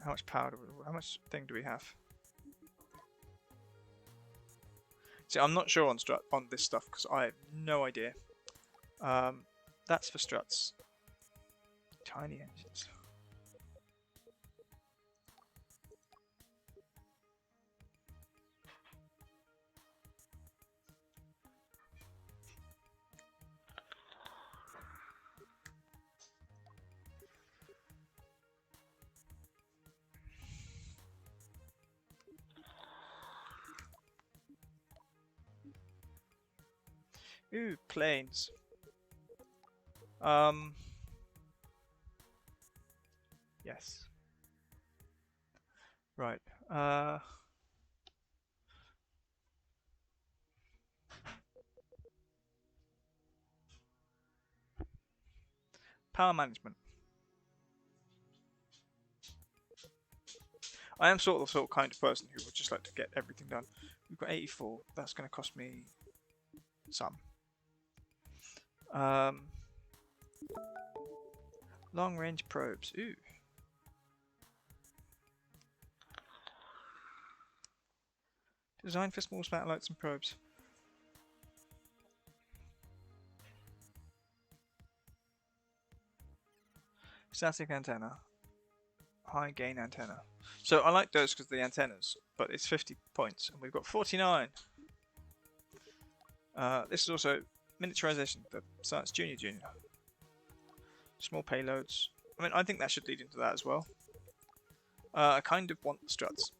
How much power how much thing do we have? See, I'm not sure on this stuff because I have no idea. That's for struts. Tiny engines. Ooh, planes. Um. Yes. Right. Power management. I am sort of kind of person who would just like to get everything done. We've got 84. That's going to cost me some. Long range probes. Ooh. Designed for small satellites and probes. Static antenna. High gain antenna. So I like those because of the antennas, but it's 50 points and we've got 49. This is also miniaturization for Science Junior. Small payloads. I mean, I think that should lead into that as well. I kind of want the struts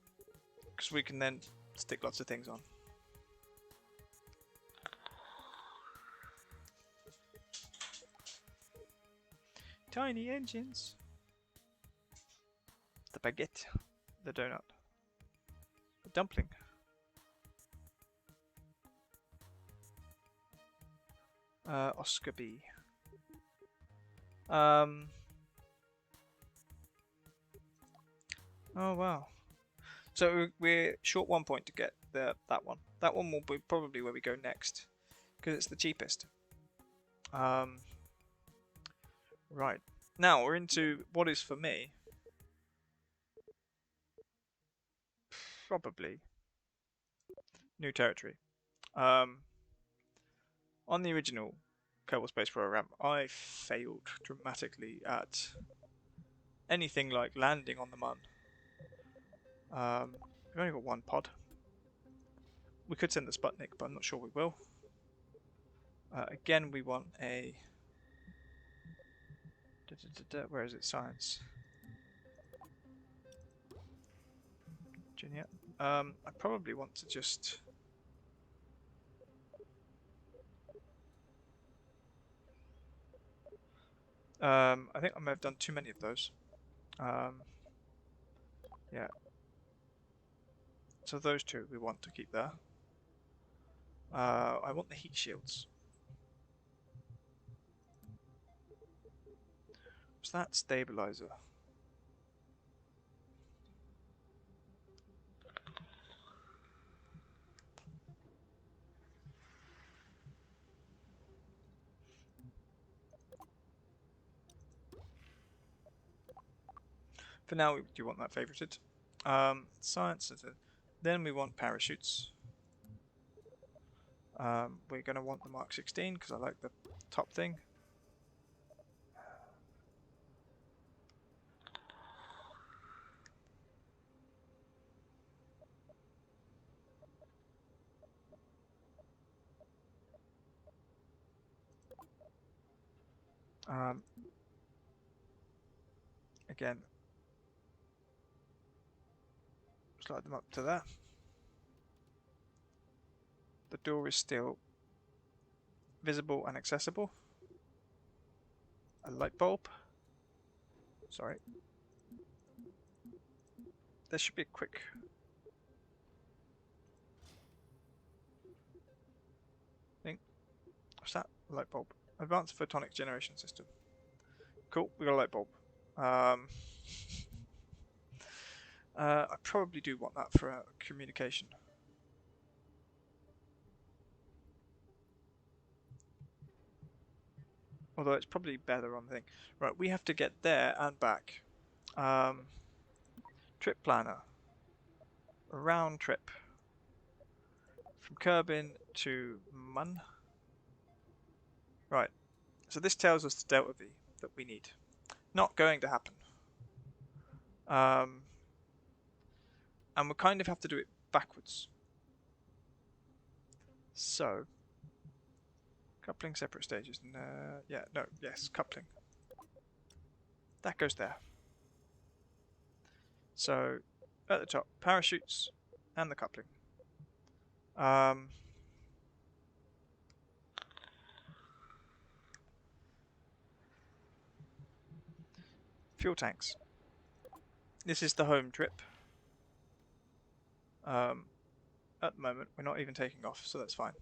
because we can then stick lots of things on. Tiny engines. The baguette. The donut. The dumpling. Oscar B. Oh wow. So we're short 1 point to get that one. That one will be probably where we go next because it's the cheapest. Right. Now we're into what is for me probably new territory. On the original Kerbal Space Program, I failed dramatically at anything like landing on the Mun. We've only got one pod. We could send the Sputnik, but I'm not sure we will. Again, we want a... Where is it? Science. Junior. I probably want to just... I think I may have done too many of those. Yeah. So those two we want to keep there. I want the heat shields. What's that? Stabilizer. For now, we do want that favorited. Science. Then we want parachutes. We're going to want the Mark 16 because I like the top thing. Again, slide them up to there. The door is still visible and accessible. A light bulb. Sorry. There should be a quick... thing. What's that? A light bulb. Advanced photonic generation system. Cool, we got a light bulb. I probably do want that for communication. Although it's probably better on the thing. Right, we have to get there and back. Trip planner. A round trip. From Kerbin to Mun. Right, so this tells us the delta V that we need. Not going to happen. And we kind of have to do it backwards. So, coupling separate stages. Yes, coupling. That goes there. So, at the top, parachutes and the coupling. Fuel tanks. This is the home trip. At the moment, we're not even taking off, so that's fine.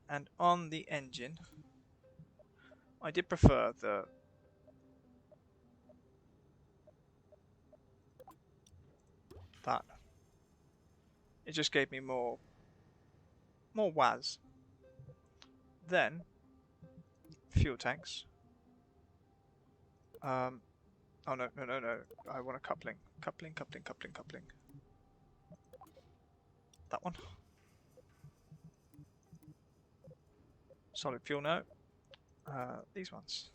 And on the engine, I did prefer that. It just gave me more WAS. Then fuel tanks. Oh no. I want a coupling. Coupling. That one. Solid fuel, no. These ones.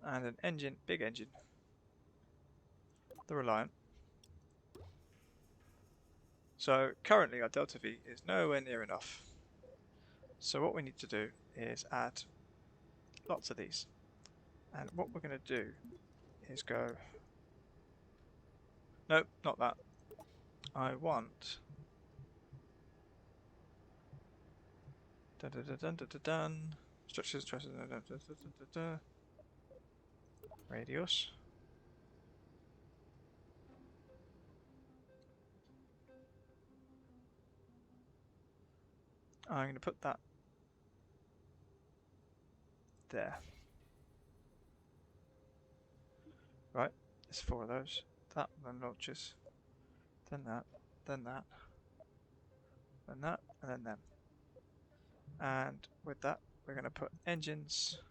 And an engine, big engine. The Reliant. So currently our Delta V is nowhere near enough. So what we need to do is add lots of these. And what we're going to do is go... Nope, not that. I want... Structures, radius. I'm going to put that there. Right, there's 4 of those. That, then launches. Then that, then that. Then that, and then them. And with that, we're going to put engines.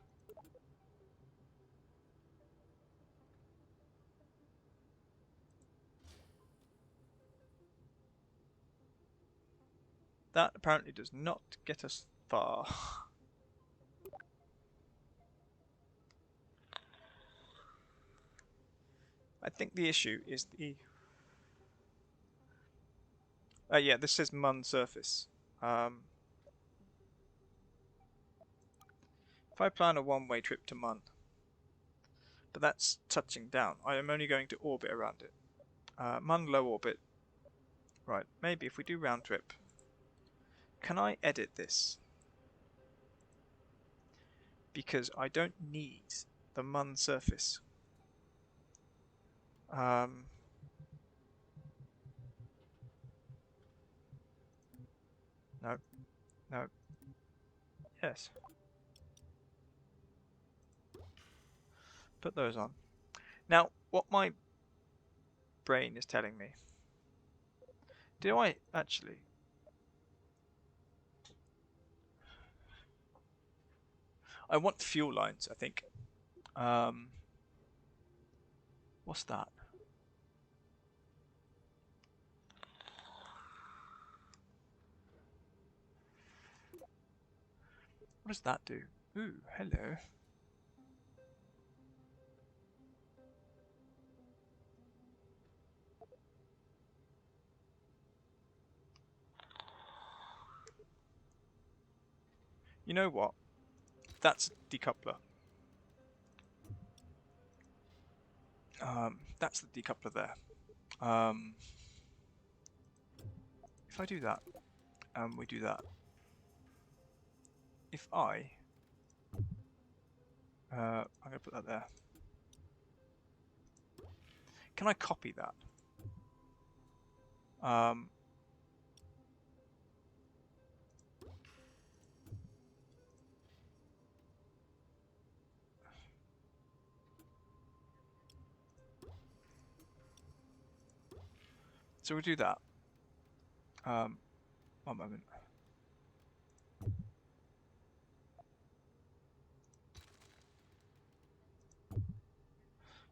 That apparently does not get us far. I think the issue is the... yeah, this says Mun surface. If I plan a one-way trip to Mun, but that's touching down, I am only going to orbit around it. Mun low orbit. Right, maybe if we do round trip. Can I edit this? Because I don't need the Mun surface. No. No. Yes. Put those on. Now, what my brain is telling me. Do I actually... I want fuel lines, I think. What's that? What does that do? Ooh, hello. You know what? That's a decoupler. That's the decoupler there. If I do that, we do that. If I'm going to put that there. Can I copy that? So we'll do that. One moment.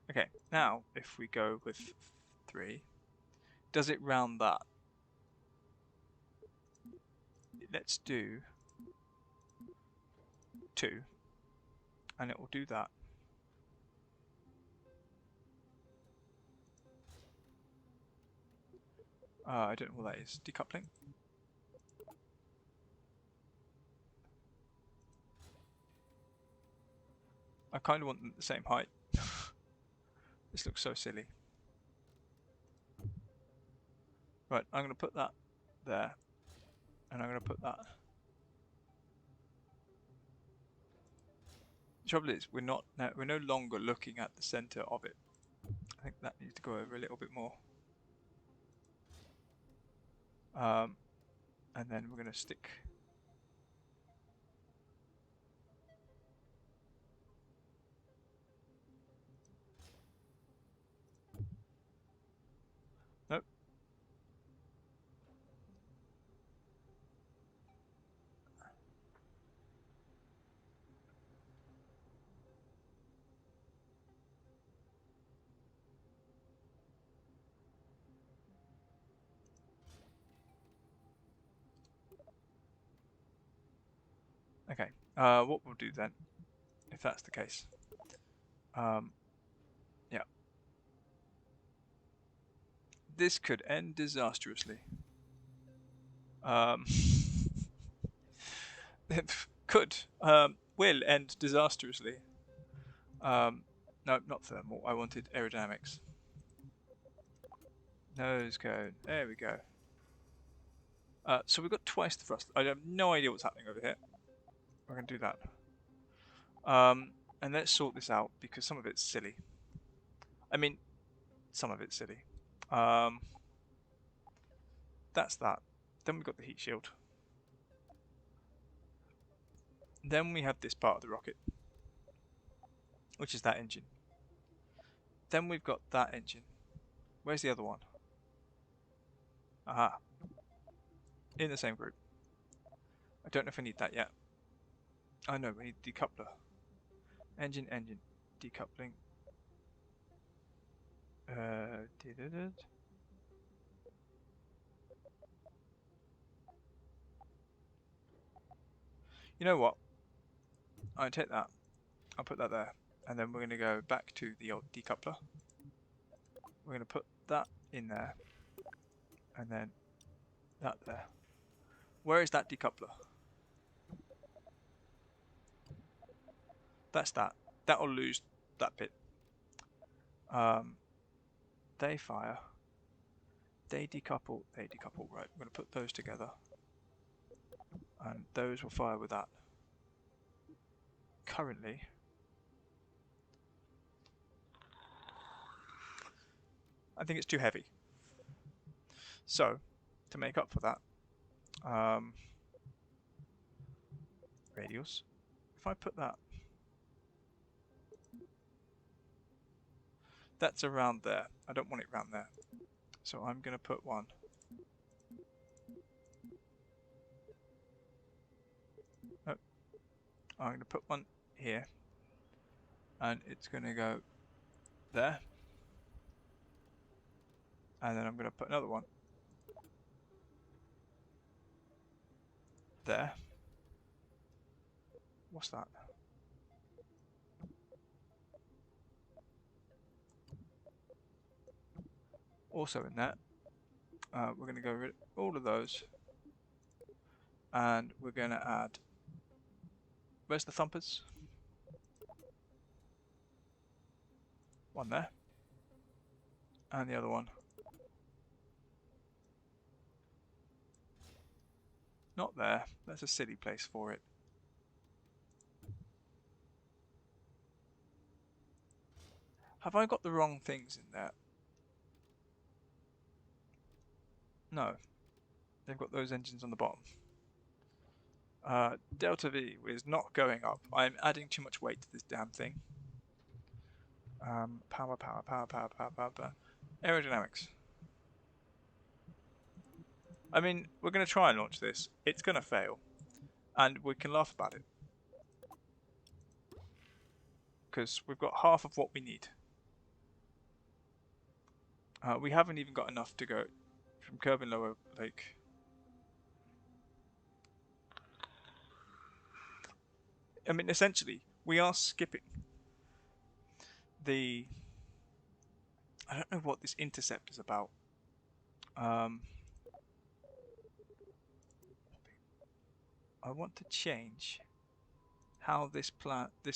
Okay, now if we go with 3, does it round that? Let's do 2, and it will do that. I don't know what that is. Decoupling? I kind of want them the same height. This looks so silly. Right, I'm going to put that there, and I'm going to put that. The trouble is, we're no longer looking at the center of it. I think that needs to go over a little bit more. And then we're going to stick. Nope. Okay. What we'll do then, if that's the case, yeah, this could end disastrously. Could will end disastrously. No, not thermal. I wanted aerodynamics. Nose cone. There we go. So we've got twice the thrust. I have no idea what's happening over here. We're going to do that. And let's sort this out because some of it's silly. I mean, some of it's silly. That's that. Then we've got the heat shield. Then we have this part of the rocket, which is that engine. Then we've got that engine. Where's the other one? Aha. In the same group. I don't know if I need that yet. Oh no, we need decoupler. Engine, decoupling. You know what? I take that. I'll put that there. And then we're going to go back to the old decoupler. We're going to put that in there. And then that there. Where is that decoupler? That's that. That'll lose that bit. They fire. They decouple. They decouple. Right, we're going to put those together. And those will fire with that. Currently, I think it's too heavy. So, to make up for that, radials. If I put that, that's around there. I don't want it around there. So I'm going to put one. Oh, I'm going to put one here. And it's going to go there. And then I'm going to put another one there. What's that? Also in that, we're going to go rid of all of those. And we're going to add, where's the thumpers? One there. And the other one. Not there. That's a silly place for it. Have I got the wrong things in there? No. They've got those engines on the bottom. Delta V is not going up. I'm adding too much weight to this damn thing. Power. Aerodynamics. I mean, we're going to try and launch this. It's going to fail. And we can laugh about it. Because we've got half of what we need. We haven't even got enough to go from Kerbal Lower Lake. I mean, essentially, we are skipping the... I don't know what this intercept is about. I want to change how this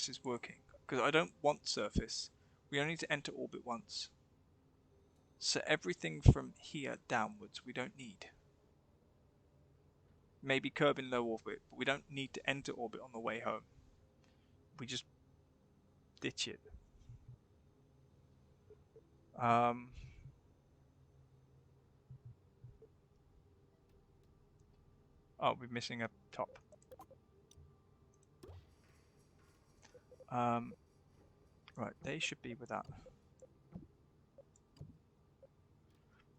is working. Because I don't want surface. We only need to enter orbit once. So everything from here downwards we don't need. Maybe curb in low orbit, but we don't need to enter orbit on the way home. We just ditch it. Oh, we're missing a top. Right, they should be with that.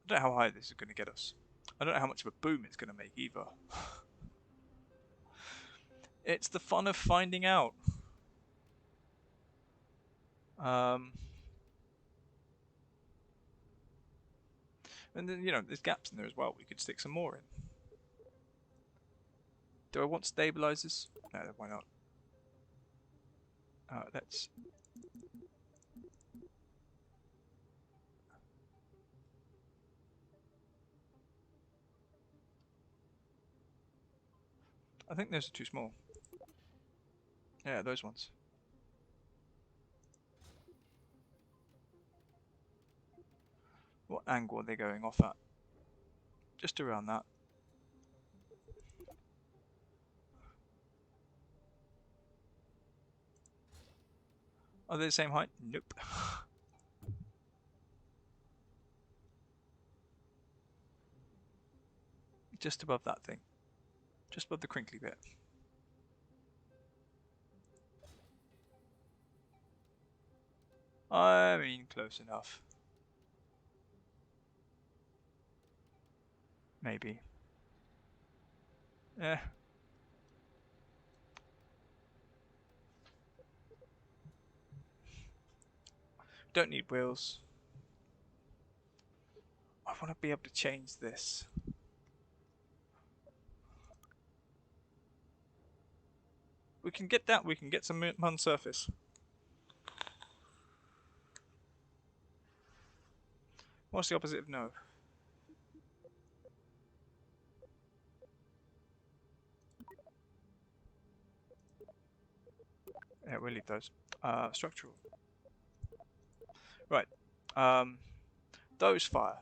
I don't know how high this is going to get us. I don't know how much of a boom it's going to make either. It's the fun of finding out. And then, you know, there's gaps in there as well. We could stick some more in. Do I want stabilizers? No, why not? Let's... I think those are too small. Yeah, those ones. What angle are they going off at? Just around that. Are they the same height? Nope. Just above that thing. Just above the crinkly bit. I mean, close enough. Maybe. Eh. Don't need wheels. I want to be able to change this. We can get that. We can get some Mun surface. What's the opposite of no? Yeah, we'll leave those. Structural. Right. Those fire.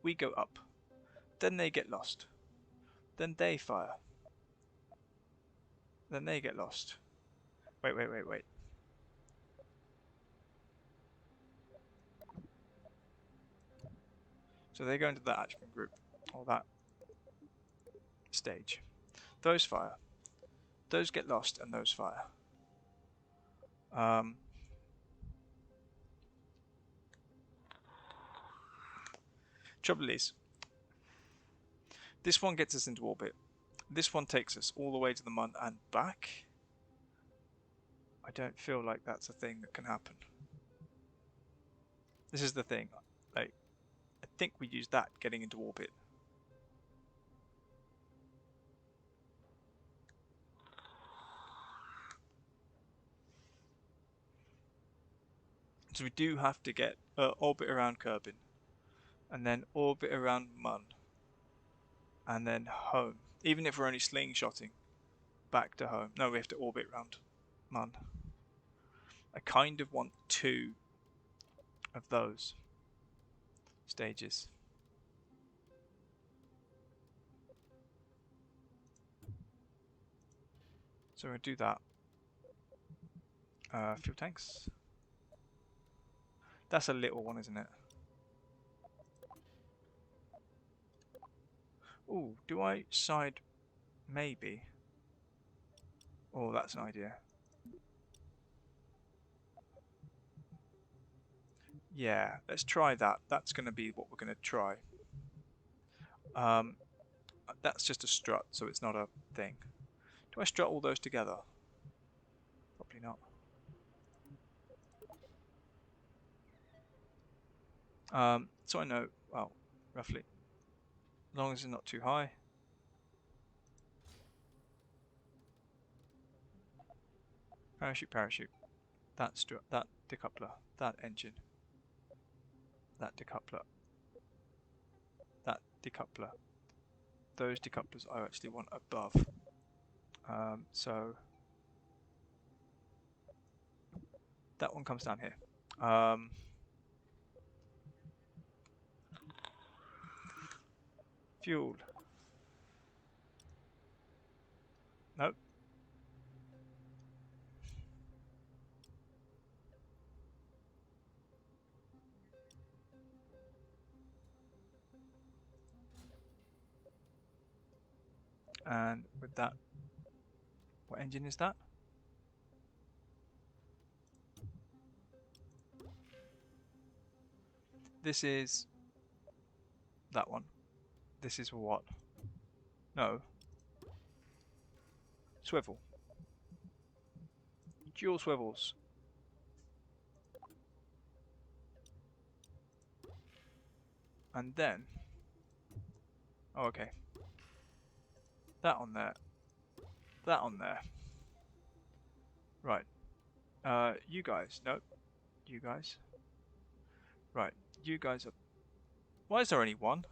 We go up. Then they get lost. Then they fire. Then they get lost. Wait. So they go into that attachment group, or that stage. Those fire. Those get lost, and those fire. Trouble is, this one gets us into orbit. This one takes us all the way to the Mun and back. I don't feel like that's a thing that can happen. This is the thing. Like, I think we use that getting into orbit. So we do have to get orbit around Kerbin, and then orbit around Mun, and then home. Even if we're only slingshotting back to home. No, we have to orbit around Mun. I kind of want 2 of those stages. So we'll do that. Fuel tanks. That's a little one, isn't it? Ooh, do I side? Maybe. Oh, that's an idea. Yeah, let's try that. That's going to be what we're going to try. That's just a strut, so it's not a thing. Do I strut all those together? Probably not. So I know, well, roughly. As long as it's not too high. Parachute. That strut, that decoupler, that engine, that decoupler, that decoupler. Those decouplers I actually want above. So that one comes down here. Fuel. Nope. And with that, what engine is that? This is that one. This is what? No. Swivel. Dual swivels. And then, oh, okay. That on there. That on there. Right. You guys. Nope. You guys. Right. You guys are... Why is there only one?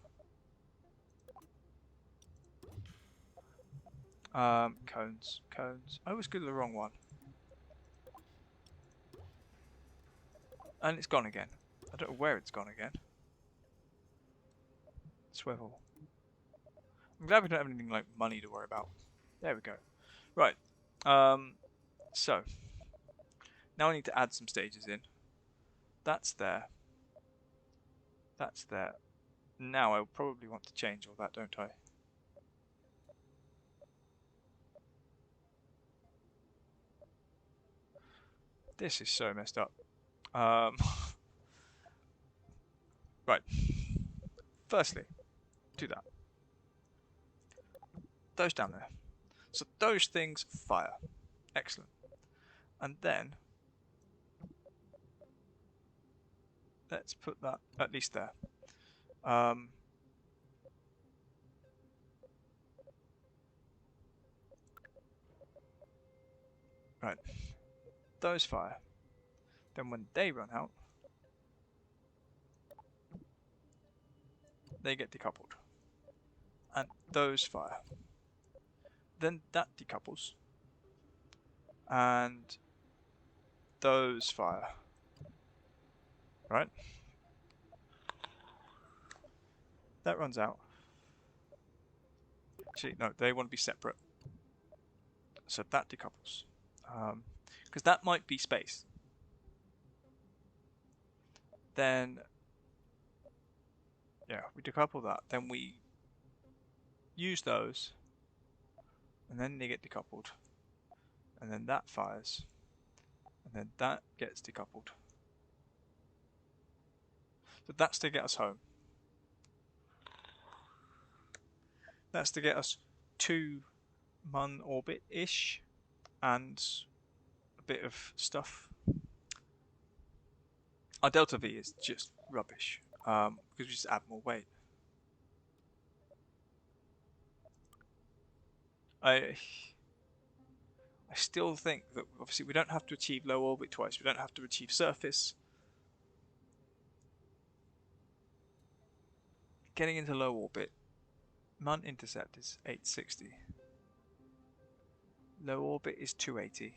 Cones. Cones. I always go to the wrong one. And it's gone again. I don't know where it's gone again. Swivel. I'm glad we don't have anything like money to worry about. There we go. Right. So. Now I need to add some stages in. That's there. That's there. Now I probably want to change all that, don't I? This is so messed up. Right. Firstly, do that. Those down there. So those things fire. Excellent. And then let's put that at least there. Right. Those fire. Then when they run out, they get decoupled. And those fire. Then that decouples. And those fire. Right? That runs out. Actually, no, they want to be separate. So that decouples. Because that might be space. Then, yeah, we decouple that. Then we use those. And then they get decoupled. And then that fires. And then that gets decoupled. So that's to get us home. That's to get us to Mun orbit-ish and a bit of stuff. Our delta V is just rubbish because we just add more weight. I still think that obviously we don't have to achieve low orbit twice. We don't have to achieve surface. Getting into low orbit, Mun intercept is 860. Low orbit is 280.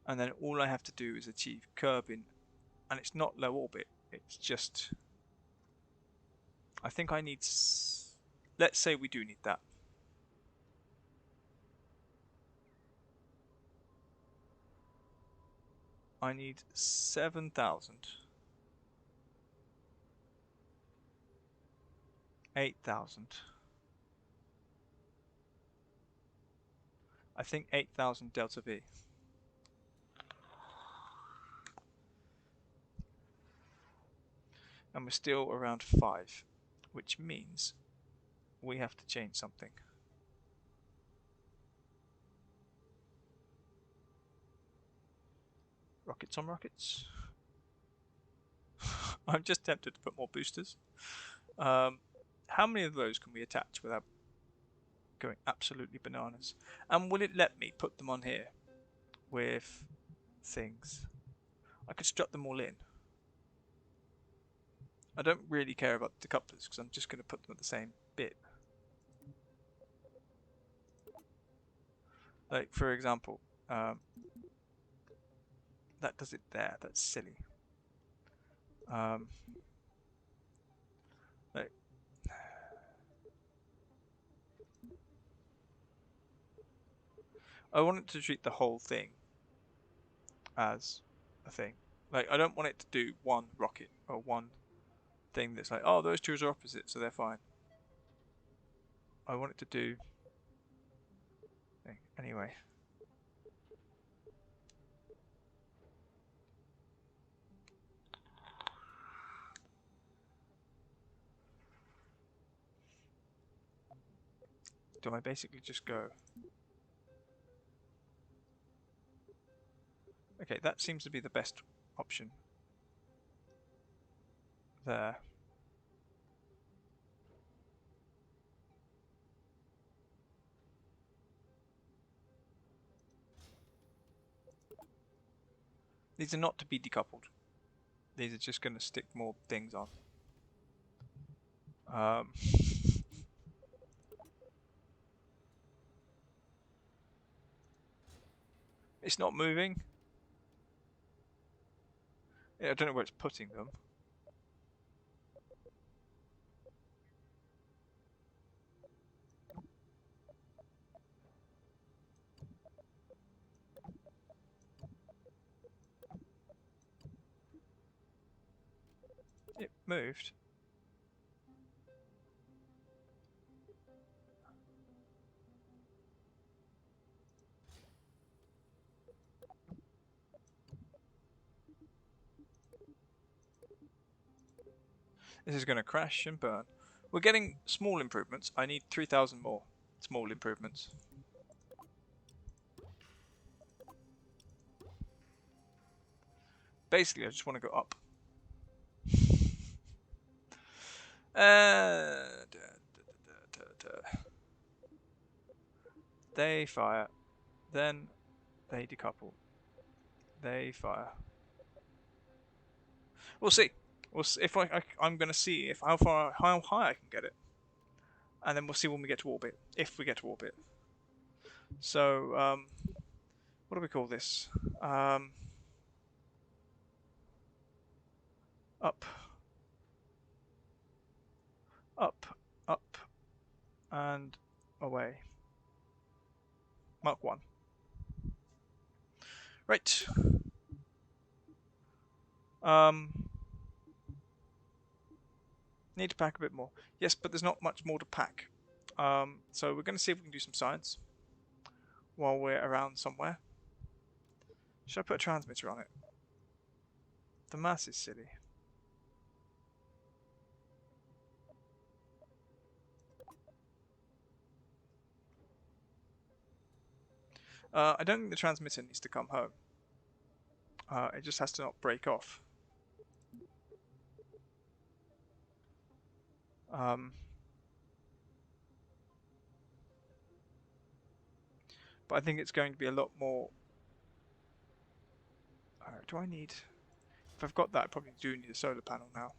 And then all I have to do is achieve Kerbin, and it's not low orbit, it's just... I think I need... Let's say we do need that. I need 7,000. 8,000. I think 8,000 delta V. And we're still around 5, which means we have to change something. Rockets on rockets. I'm just tempted to put more boosters. How many of those can we attach without going absolutely bananas? And will it let me put them on here with things? I could strut them all in. I don't really care about the decouplers because I'm just going to put them at the same bit. Like, for example, that does it there. That's silly. I want it to treat the whole thing as a thing. Like, I don't want it to do one rocket or one thing that's like, oh, those two are opposite, so they're fine. I want it to do thing. Anyway. Do I basically just go? Okay, that seems to be the best option. There. These are not to be decoupled. These are just going to stick more things on. It's not moving. Yeah, I don't know where it's putting them. It moved. This is going to crash and burn. We're getting small improvements. I need 3,000 more small improvements. Basically, I just want to go up. They fire. Then they decouple. They fire. We'll see. We'll see if I'm going to see if how high I can get it, and then we'll see when we get to orbit. If we get to orbit. So what do we call this? Up, up, up, and away. Mark 1. Right. Need to pack a bit more. Yes, but there's not much more to pack. So we're going to see if we can do some science while we're around somewhere. Should I put a transmitter on it? The mass is silly. I don't think the transmitter needs to come home. It just has to not break off. But I think it's going to be a lot more... do I need... If I've got that, I probably do need a solar panel now.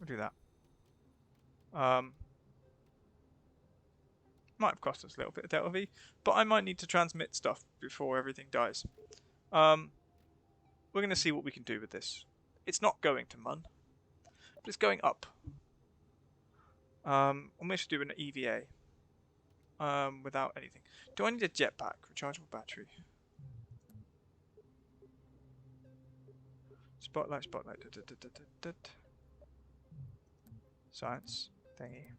We'll do that. Might have cost us a little bit of Delta V, but I might need to transmit stuff before everything dies. We're going to see what we can do with this. It's not going to Mun, but it's going up. I'm going to do an EVA without anything. Do I need a jetpack? Rechargeable battery. Spotlight, spotlight. Science thingy.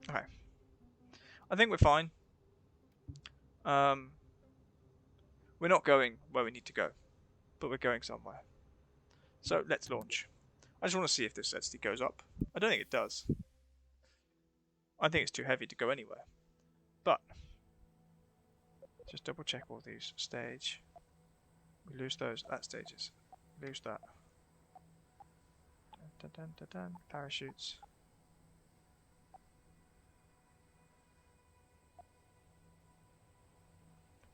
Okay. I think we're fine. We're not going where we need to go, but we're going somewhere. So let's launch. I just want to see if this density goes up. I don't think it does. I think it's too heavy to go anywhere. But just double check all these. Stage. We lose those at stages. Lose that. Dun, dun, dun, dun. Parachutes.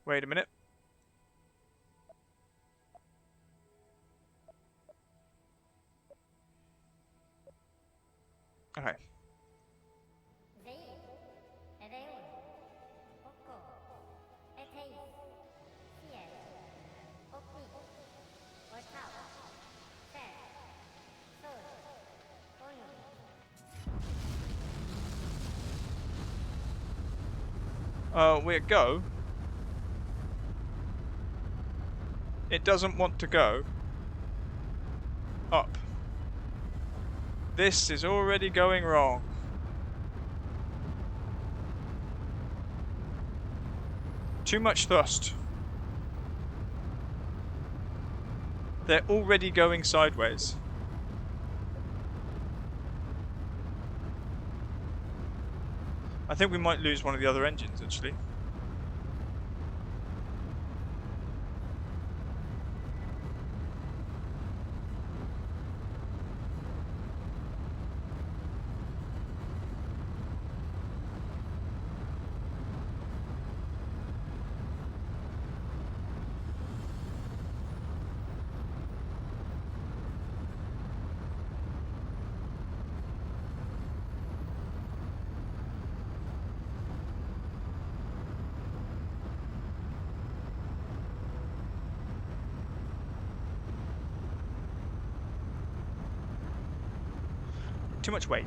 Wait a minute. Okay. We're go. It doesn't want to go up. This is already going wrong. Too much thrust. They're already going sideways. I think we might lose one of the other engines, actually. Too much weight.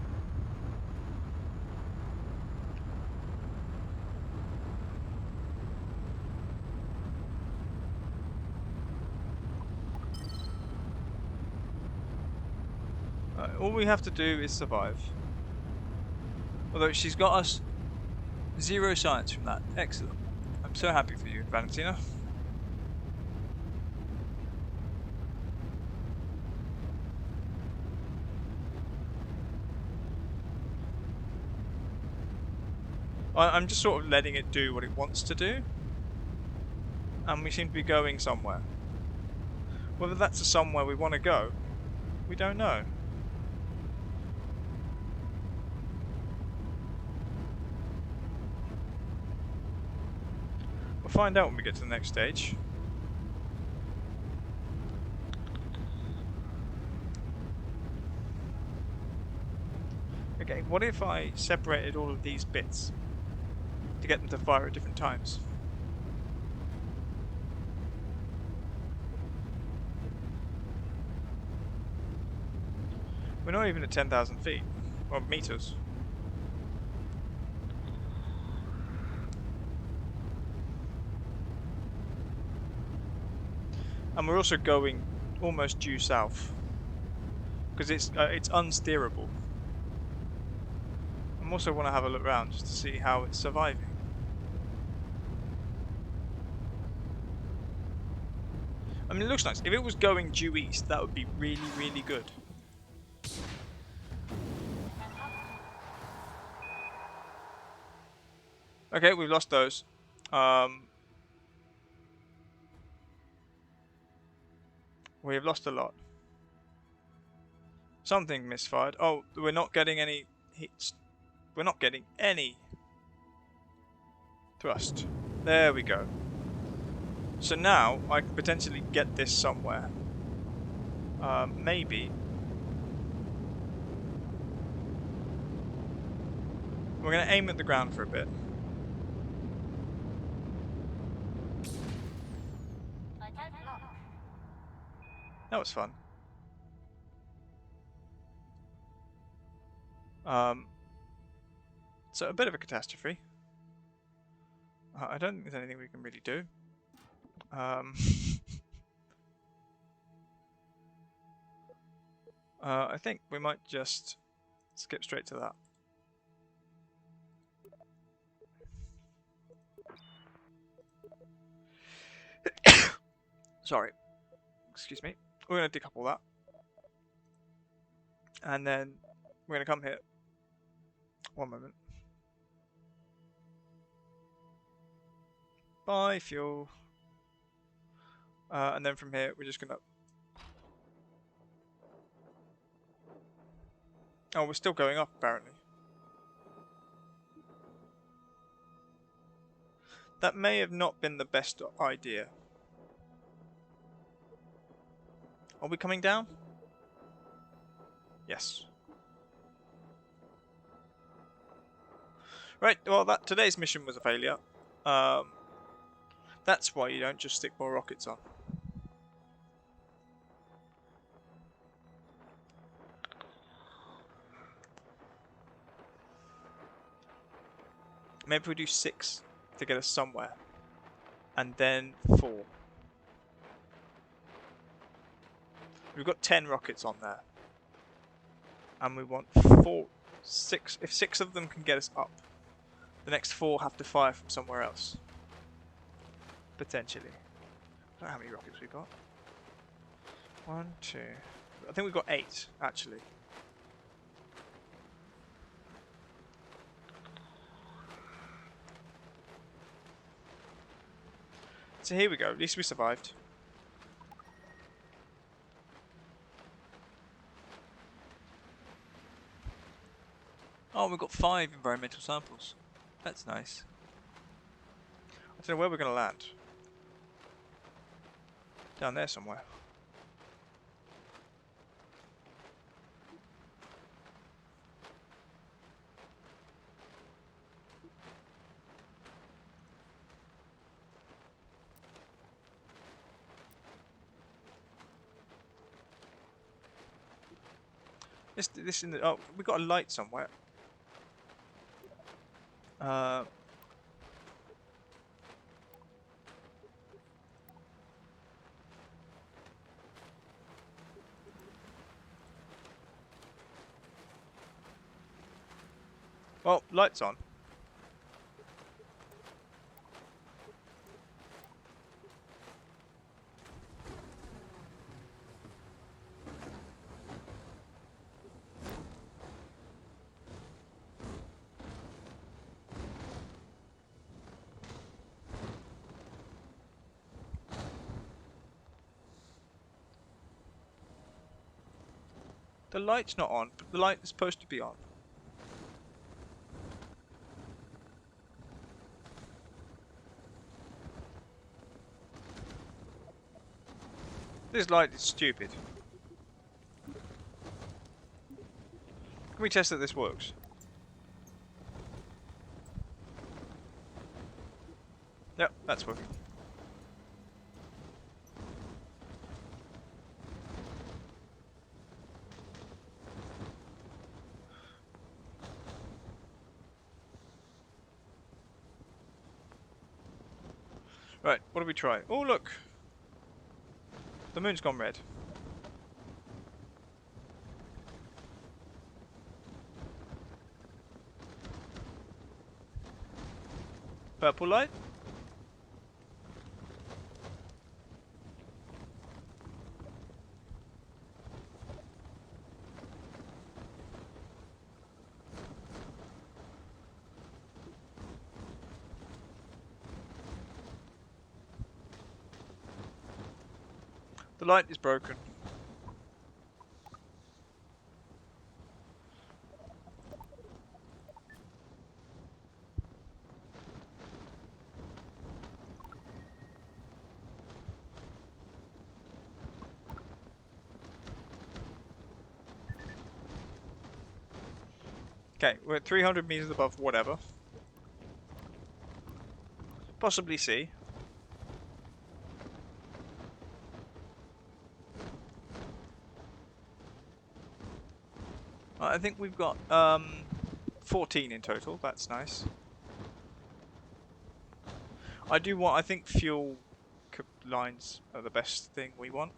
All we have to do is survive. Although she's got us 0 science from that. Excellent. I'm so happy for you, Valentina. I'm just sort of letting it do what it wants to do. And we seem to be going somewhere. Whether that's a somewhere we want to go, we don't know. We'll find out when we get to the next stage. Okay, what if I separated all of these bits to get them to fire at different times? We're not even at 10,000 feet, or meters. And we're also going almost due south, because it's unsteerable. I also want to have a look around just to see how it's surviving. I mean, it looks nice. If it was going due east, that would be really, really good. Okay, we've lost those. We've lost a lot. Something misfired. Oh, we're not getting any hits. We're not getting any thrust. There we go. So now I can potentially get this somewhere. Maybe. We're going to aim at the ground for a bit. That was fun. So a bit of a catastrophe. I don't think there's anything we can really do. I think we might just skip straight to that. Sorry. Excuse me. We're going to decouple that. And then we're going to come here. One moment. Buy fuel. And then from here, we're just going to... Oh, we're still going up, apparently. That may have not been the best idea. Are we coming down? Yes. Right, well, today's mission was a failure. That's why you don't just stick more rockets on. Maybe we do 6 to get us somewhere. And then 4. We've got 10 rockets on there. And we want 6. If 6 of them can get us up, the next 4 have to fire from somewhere else. Potentially. I don't know how many rockets we've got. 1, 2. I think we've got 8, actually. So here we go. At least we survived. Oh, we've got 5 environmental samples. That's nice. I don't know where we're going to land. Down there somewhere. This in the... Oh, we got a light somewhere. Well, light's on. The light's not on, but the light is supposed to be on. This light is stupid. Can we test that this works? Yep, that's working. Right, what do we try? Oh, look! The moon's gone red. Purple light? The light is broken. Okay, we're at 300 meters above whatever. Possibly C. I think we've got 14 in total. That's nice. I think fuel lines are the best thing we want.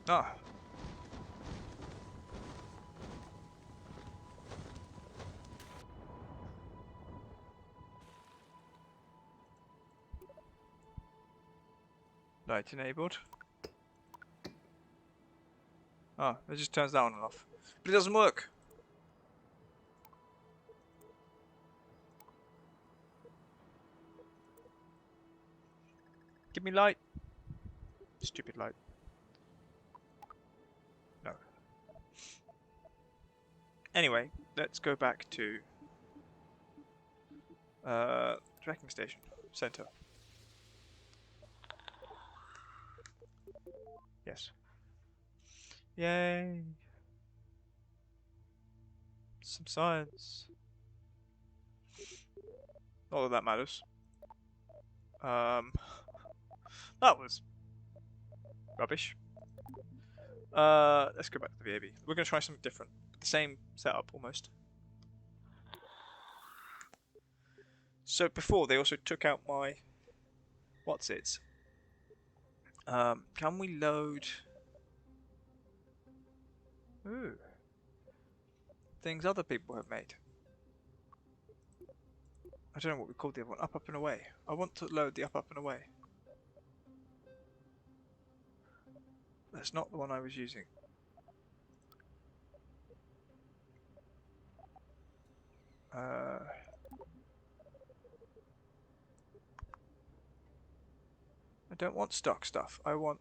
Ah. Light enabled. Ah, it just turns that on and off. But it doesn't work. Give me light. Stupid light. No. Anyway, let's go back to tracking station center. Yes. Yay! Some science. Not that that matters. That was rubbish. Let's go back to the VAB. We're going to try something different. The same setup, almost. So before, they also took out my... What's it? Can we load... Ooh. Things other people have made. I don't know what we called the other one. Up, up and away. I want to load the up, up and away. That's not the one I was using. I don't want stock stuff. I want...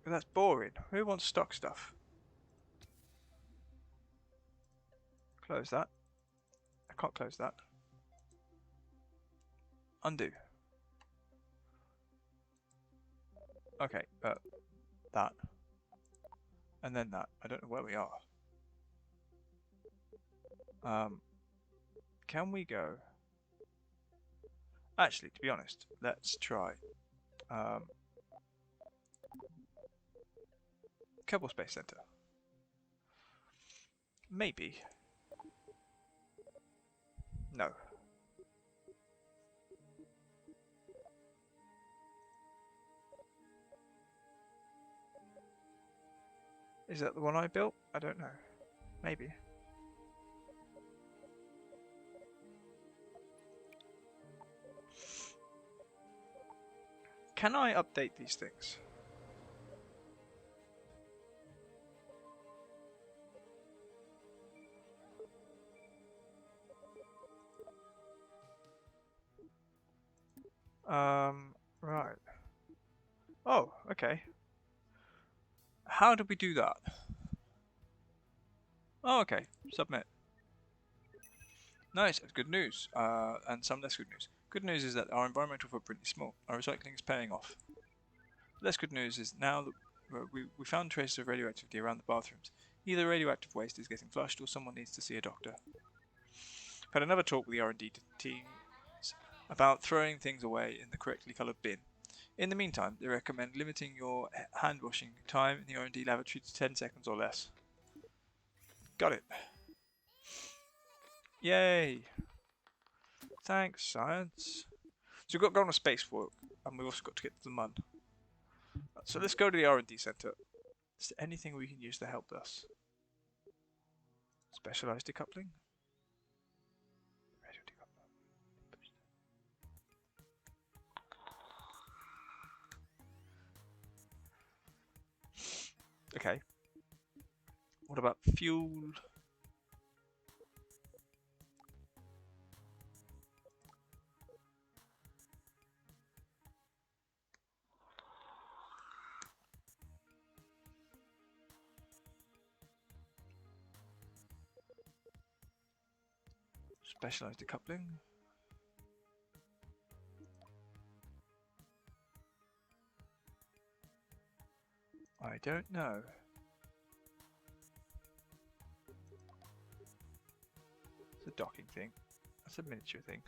That's boring. Who wants stock stuff? Close that. I can't close that. Undo. Okay, that. And then that. I don't know where we are. Can we go... Actually, to be honest, let's try... Kerbal Space Center. Maybe. No. Is that the one I built? I don't know. Maybe. Can I update these things? Right. Oh, okay. How do we do that? Oh, okay. Submit. Nice, that's good news. And some less good news. Good news is that our environmental footprint is small. Our recycling is paying off. Less good news is now that we found traces of radioactivity around the bathrooms. Either radioactive waste is getting flushed or someone needs to see a doctor. I've had another talk with the R&D teams about throwing things away in the correctly coloured bin. In the meantime, they recommend limiting your hand washing time in the R&D laboratory to 10 seconds or less. Got it. Yay! Thanks, science. So we've got to go on a spacewalk, and we've also got to get to the Mun. So let's go to the R&D centre. Is there anything we can use to help us? Specialised decoupling? Radio decoupling. Okay. What about fuel? Specialized decoupling. I don't know. It's a docking thing. That's a miniature thing.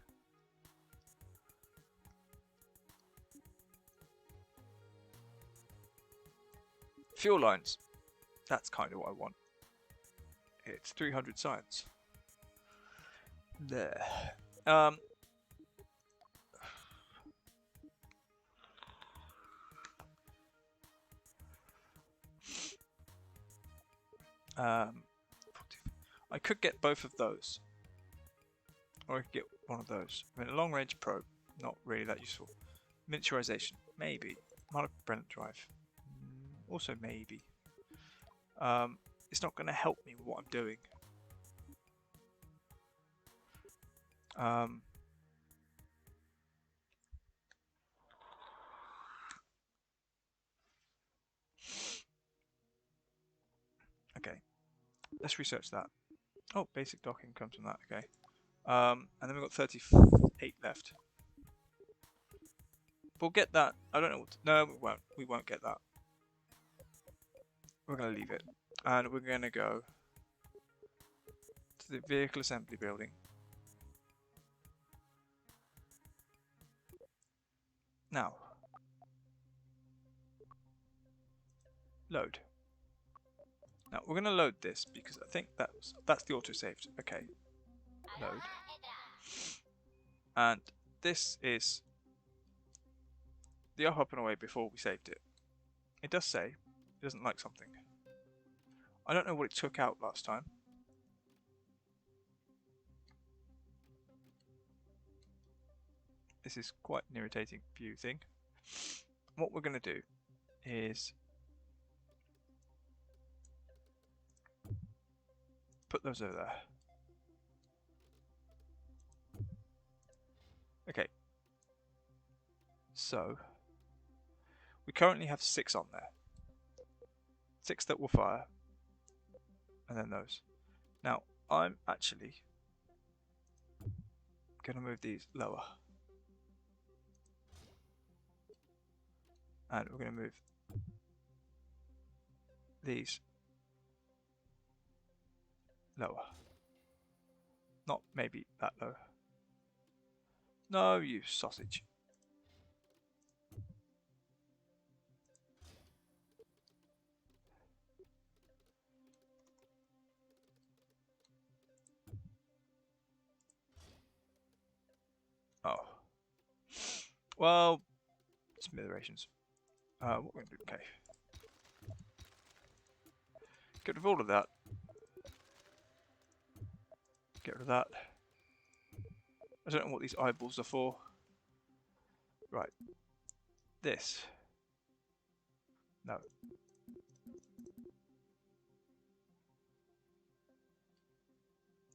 Fuel lines. That's kind of what I want. It's 300 science. There. I could get both of those. Or I could get one of those. I mean, a long-range probe, not really that useful. Miniaturization, maybe. Monopropellant drive, also maybe. It's not going to help me with what I'm doing. Okay, let's research that. Oh, basic docking comes from that, okay. And then we've got 38 left. We'll get that. I don't know what to, no, we won't. We won't get that. we're going to leave it. And we're going to go to the vehicle assembly building. Now, load. Now we're going to load this because I think that's the autosaved. Okay, load. And this is the up and away before we saved it. It does say it doesn't like something. I don't know what it took out last time. This is quite an irritating view thing. What we're going to do is put those over there. Okay. So we currently have 6 on there. 6 that will fire. And then those. Now I'm actually going to move these lower. And we're going to move these lower. Not maybe that low. No, you sausage. Oh. Well, smithereens. What we're going to do, okay. Get rid of all of that. Get rid of that. I don't know what these eyeballs are for. Right. This. No.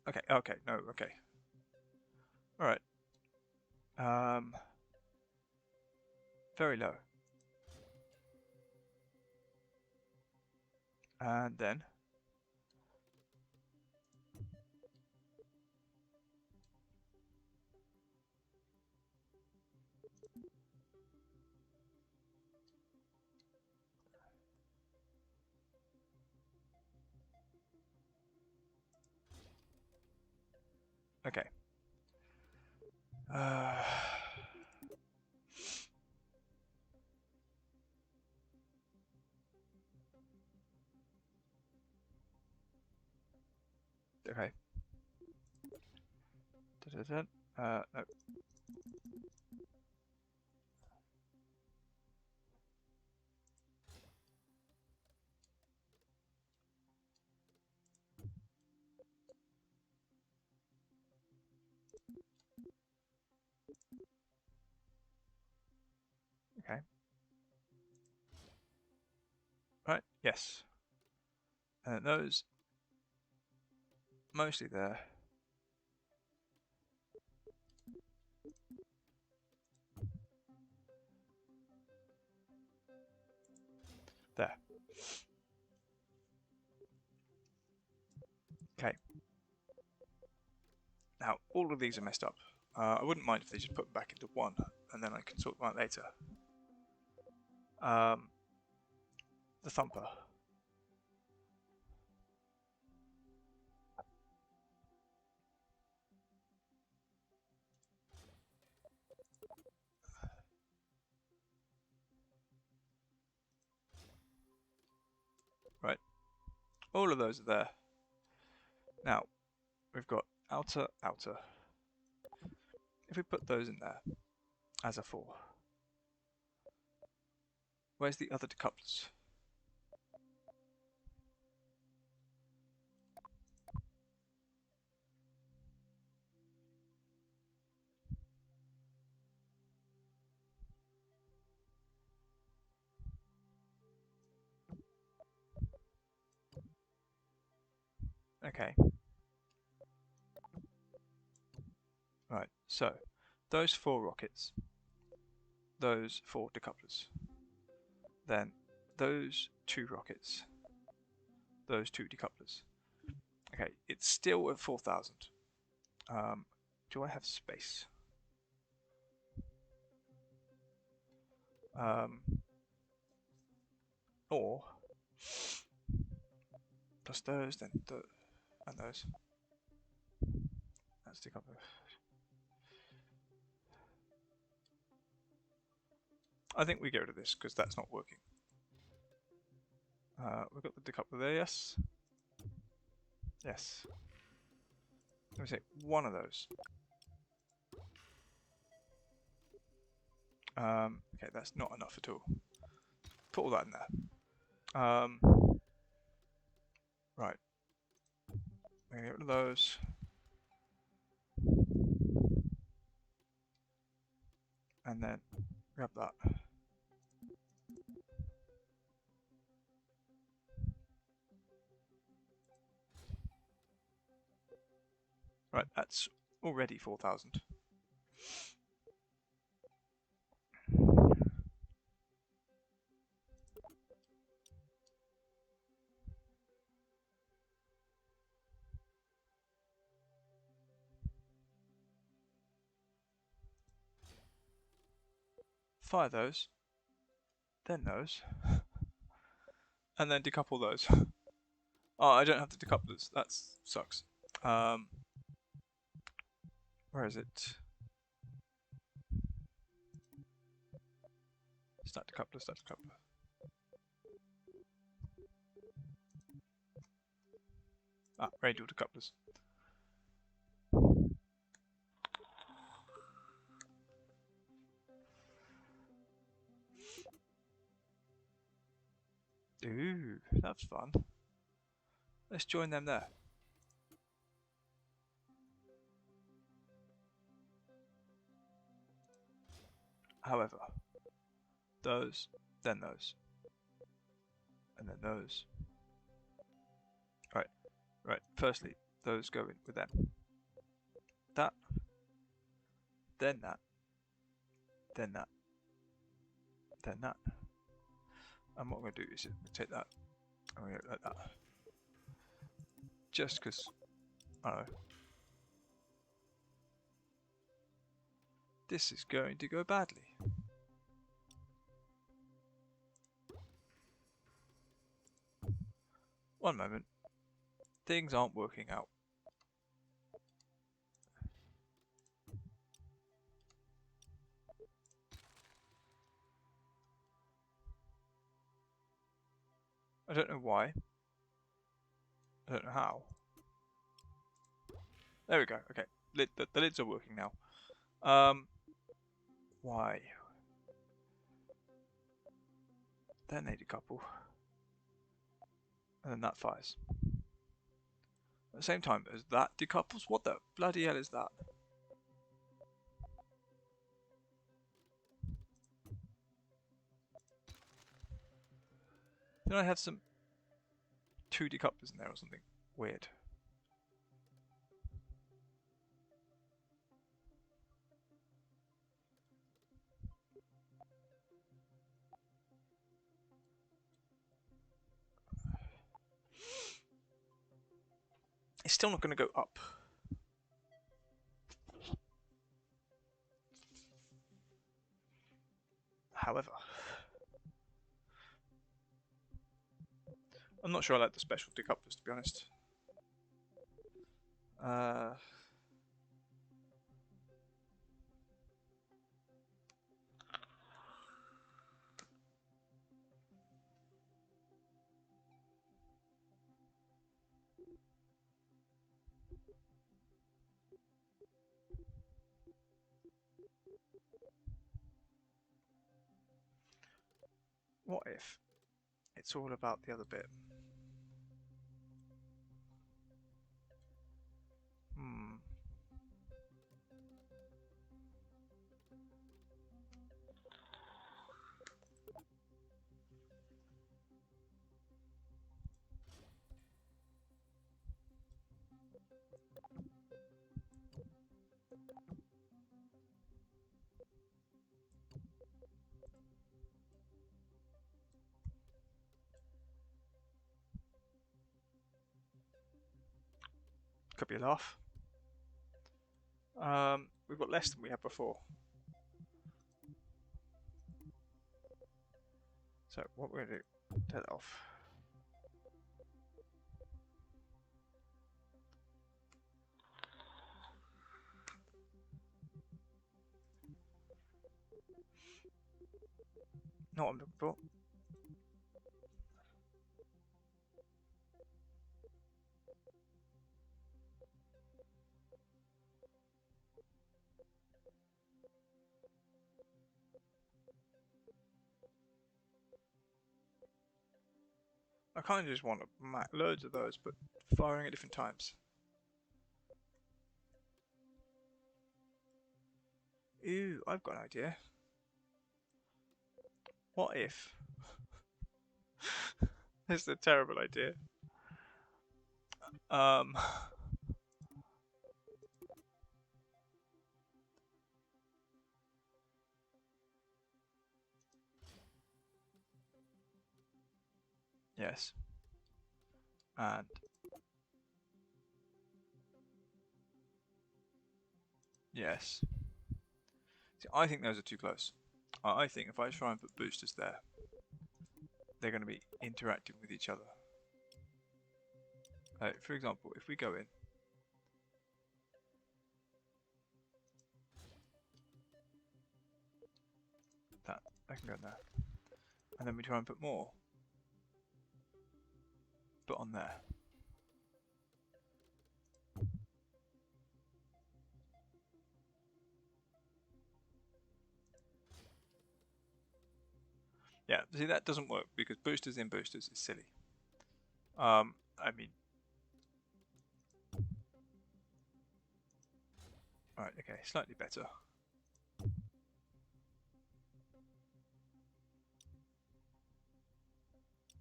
Okay, okay, no, okay. Alright. Very low. And then okay. Okay. No. Okay. Right, yes. And those mostly there. There. Okay. Now, all of these are messed up. I wouldn't mind if they just put them back into one, and then I can sort them out later. The thumper. Right. All of those are there. Now, we've got outer, outer. If we put those in there as a 4, where's the other decouplers? Okay. Right, so those 4 rockets, those 4 decouplers, then those 2 rockets, those 2 decouplers. Okay, it's still at 4,000. Do I have space? Or plus those, then and those. Let's dig up. I think we get rid of this because that's not working. We've got the decoupler there, yes. Yes. Let me say one of those. Okay, that's not enough at all. Put all that in there. Right. We're gonna get rid of those. And then grab that. Right, that's already 4,000. Fire those, then those, and then decouple those. Oh, I don't have the decouplers. That sucks. Where is it? Start decoupler, start decoupler. Ah, radial decouplers. Ooh, that's fun. Let's join them there. However, those, then those, and then those. Right, firstly, those go in with them. That, then that, then that, then that. And what I'm going to do is take that, and we're going to like that. Just because, I don't know. This is going to go badly. One moment. Things aren't working out. I don't know why. I don't know how. There we go. Okay, the lids are working now. Why? Then they decouple, and then that fires. At the same time as that decouples. What the bloody hell is that? Did I have some 2 decouplers in there or something weird? It's still not going to go up. However, I'm not sure I like the special decouplers, to be honest. What if it's all about the other bit? Could be a laugh. We've got less than we had before. So what we're going to do, turn that off. Not what I'm looking for. I kind of just want loads of those, but firing at different times. Ooh, I've got an idea. What if? This is a terrible idea. Um, yes. And yes. See, I think those are too close. I think if I try and put boosters there, they're going to be interacting with each other. For example, if we go in, that can go in there, and then we try and put more, but on there. Yeah, see that doesn't work because boosters in boosters is silly. I mean, alright, okay, slightly better.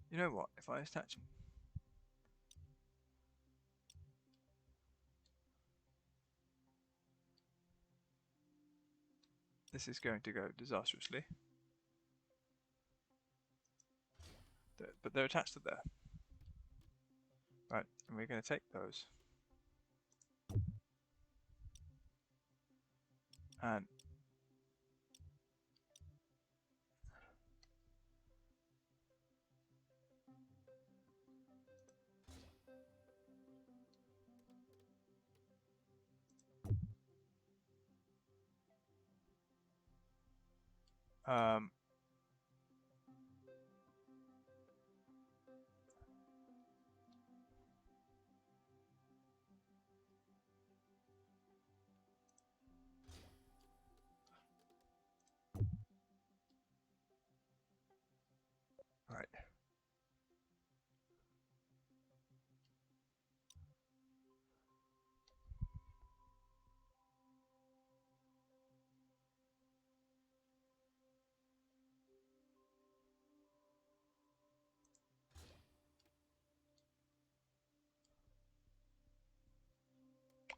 You know what? If I attach them, this is going to go disastrously. But they're attached to there. Right, and we're going to take those and um, right.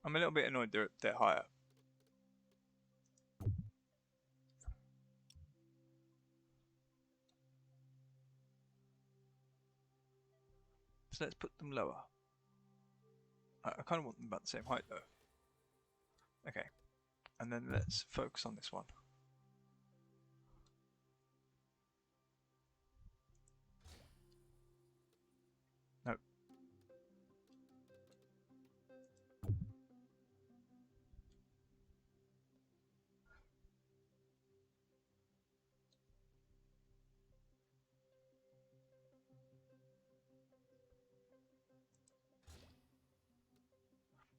I'm a little bit annoyed they're higher. So let's put them lower. I kind of want them about the same height though. Okay, and then let's focus on this one. No.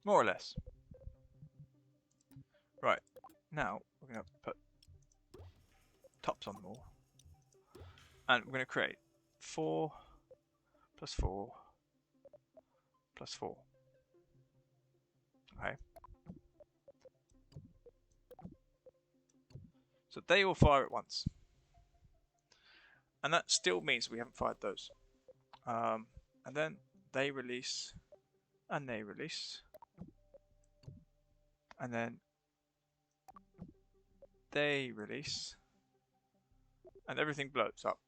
More or less. Right, now we're going to put tops on them all. And we're going to create 4 plus 4 plus 4. Okay. So they all fire at once. And that still means we haven't fired those. And then they release, and they release. And then they release. And everything blows up.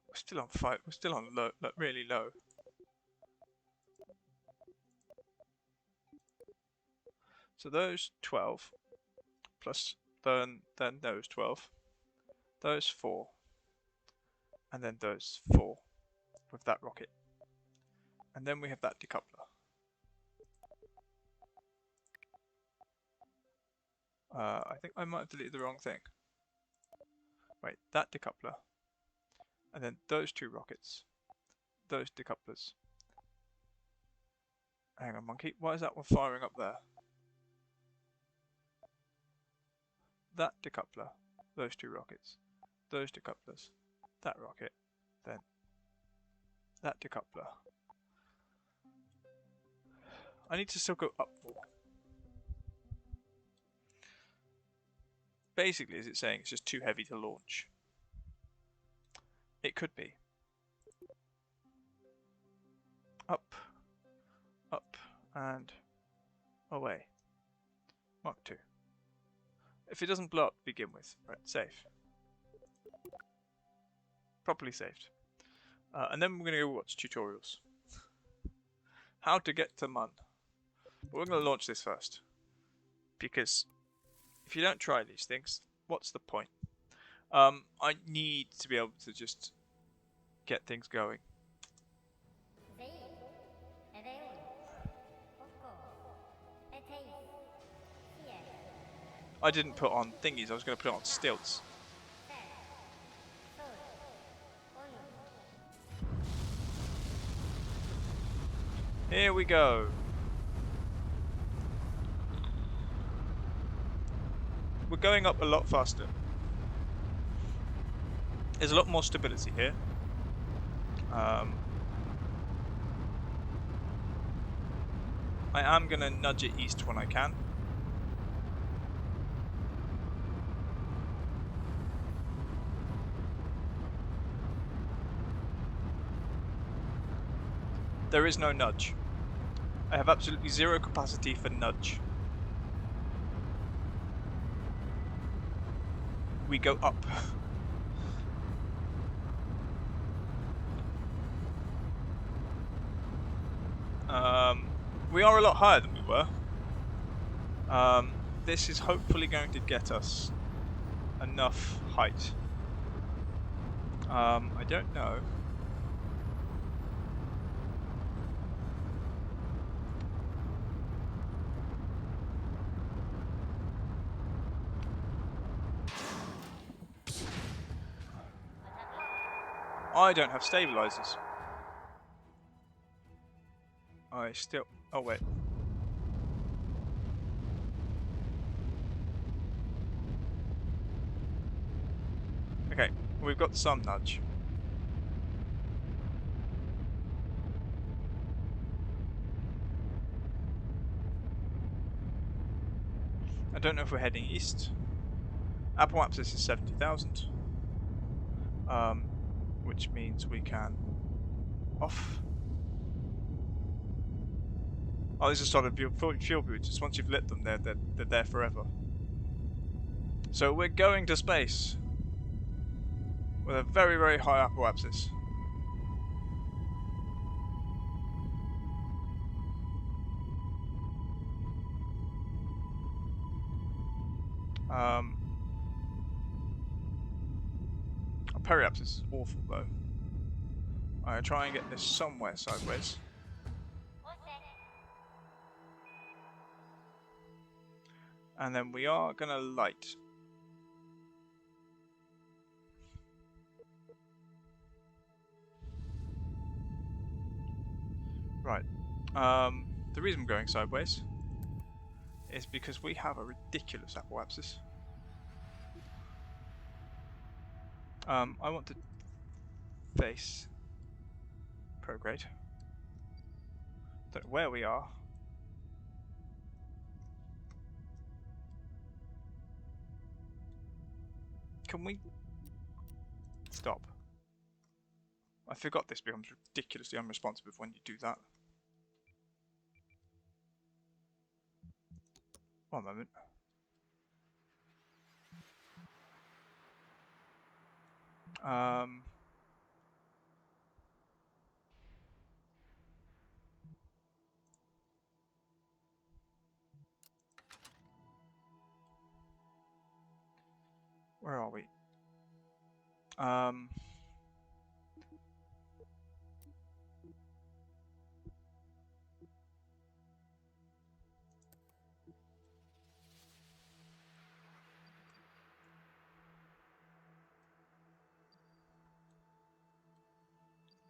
We're still on 5. We're still on low, really low. So those 12 plus then those 12, those 4, and then those 4 with that rocket. And then we have that decoupler. I think I might have deleted the wrong thing. Wait, that decoupler. And then those two rockets. Those decouplers. Hang on, monkey. Why is that one firing up there? That decoupler. Those two rockets. Those decouplers. That rocket. Then that decoupler. I need to still go up more. Basically, is it saying it's just too heavy to launch? It could be. Up, up, and away. Mark 2. If it doesn't blow up to begin with, right, safe. Properly saved. And then we're going to go watch tutorials. How to get to Mun. But we're going to launch this first. Because if you don't try these things, what's the point? I need to be able to just get things going. I didn't put on thingies, I was going to put it on stilts. Here we go. We're going up a lot faster. There's a lot more stability here. I am going to nudge it east when I can. There is no nudge. I have absolutely zero capacity for nudge. We go up. We are a lot higher than we were. This is hopefully going to get us enough height. I don't know. I don't have stabilizers. I still... Oh, wait. Okay, we've got some nudge. I don't know if we're heading east. Apoapsis is 70,000. Which means we can... Off. Oh, these are solid fuel boosters. Once you've lit them, they're there forever. So we're going to space with a very, very high apoapsis. Our periapsis is awful though. I try and get this somewhere sideways. And then we are gonna light. Right. The reason we're going sideways is because we have a ridiculous apoapsis. I want to face prograde. Don't know where we are. Can we stop? I forgot this becomes ridiculously unresponsive when you do that. One moment. Where are we?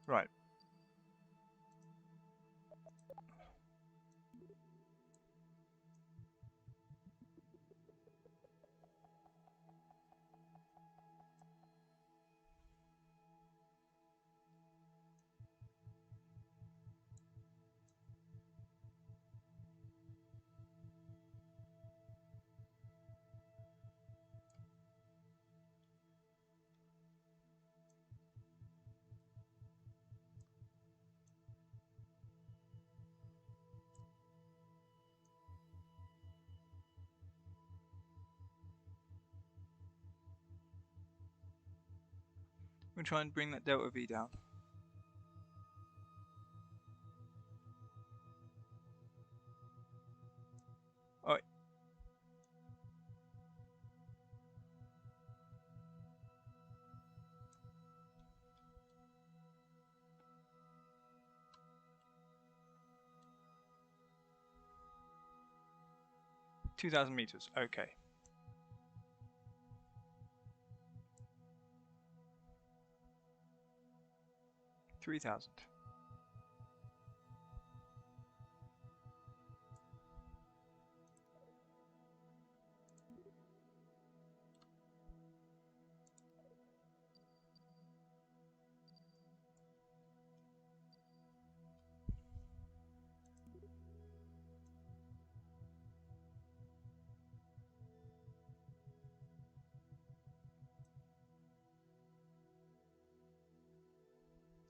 Right. We'll try and bring that delta V down. Oh, 2,000 meters. Okay. 3,000.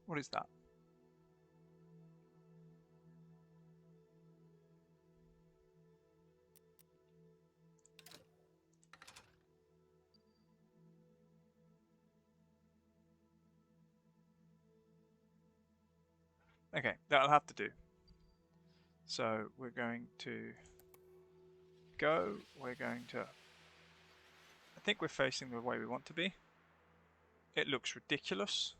What is that? Okay, that'll have to do. So we're going to go. We're going to... I think we're facing the way we want to be. It looks ridiculous.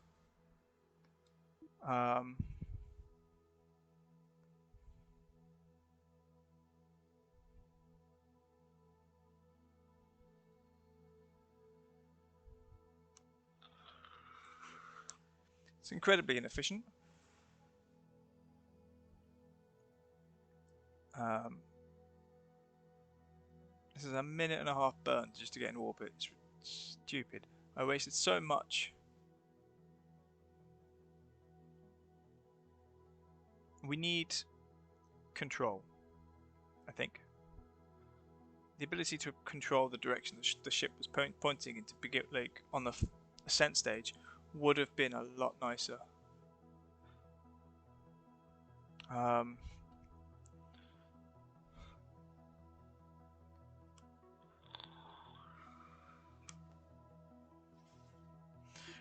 It's incredibly inefficient. This is a minute and a half burn just to get in orbit. It's stupid. I wasted so much. We need control, I think. The ability to control the direction the ship was pointing into, like on the ascent stage, would have been a lot nicer.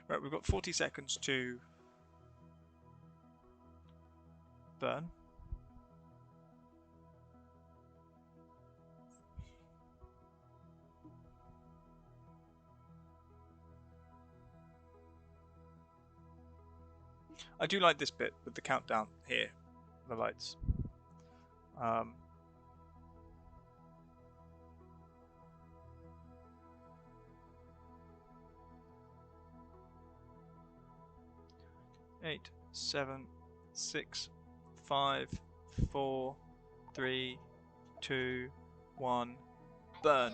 Right, we've got 40 seconds to burn. I do like this bit with the countdown here, the lights. 8, 7, 6, 5, 4, 3, 2, 1, burn.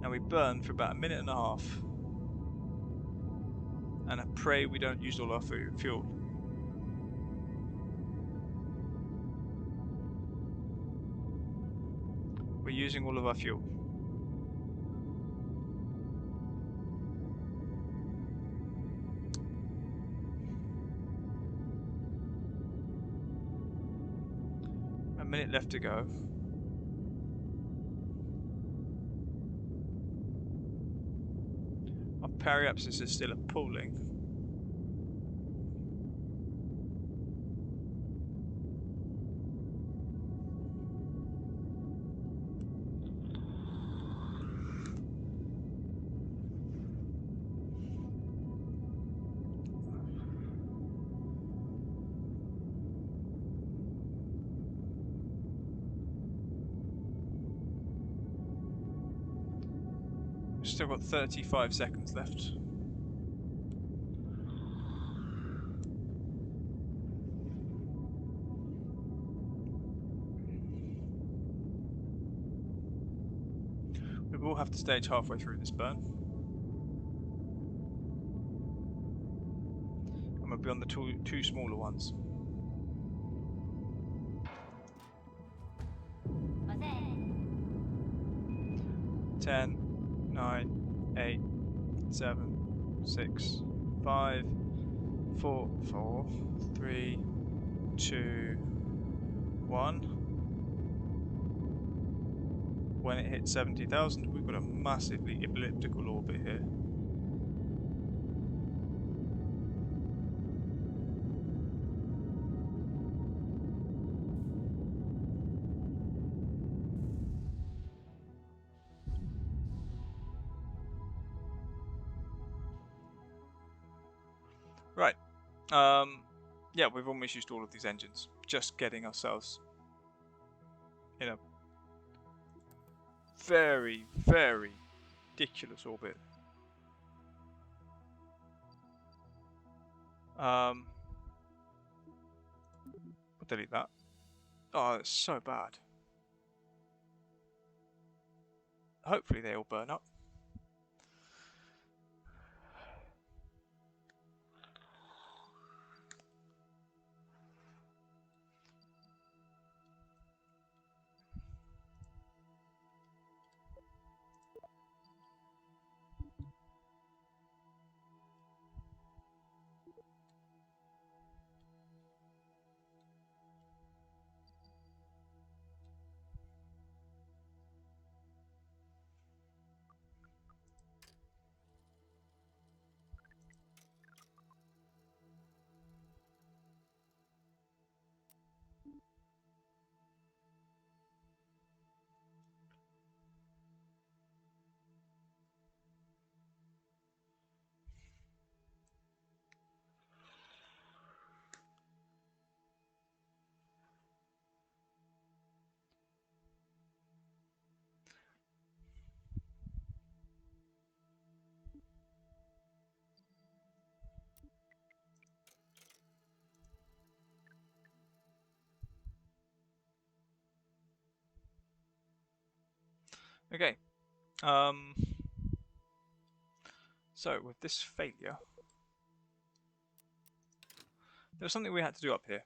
Now we burn for about a minute and a half. And I pray we don't use all our fuel. We're using all of our fuel. A minute left to go. Our periapsis is still appalling. We've still got 35 seconds left. will have to stage halfway through this burn. I'm going to be on the two smaller ones. What's that? 10, 9, 8, 7, 6, 5, 4, 3, 2, 1. When it hits 70,000, we've got a massively elliptical orbit here. Right. Yeah, we've almost used all of these engines. Just getting ourselves in a very, very ridiculous orbit. We'll delete that. Oh, it's so bad. Hopefully they all burn up. Okay. So with this failure, there's something we had to do up here.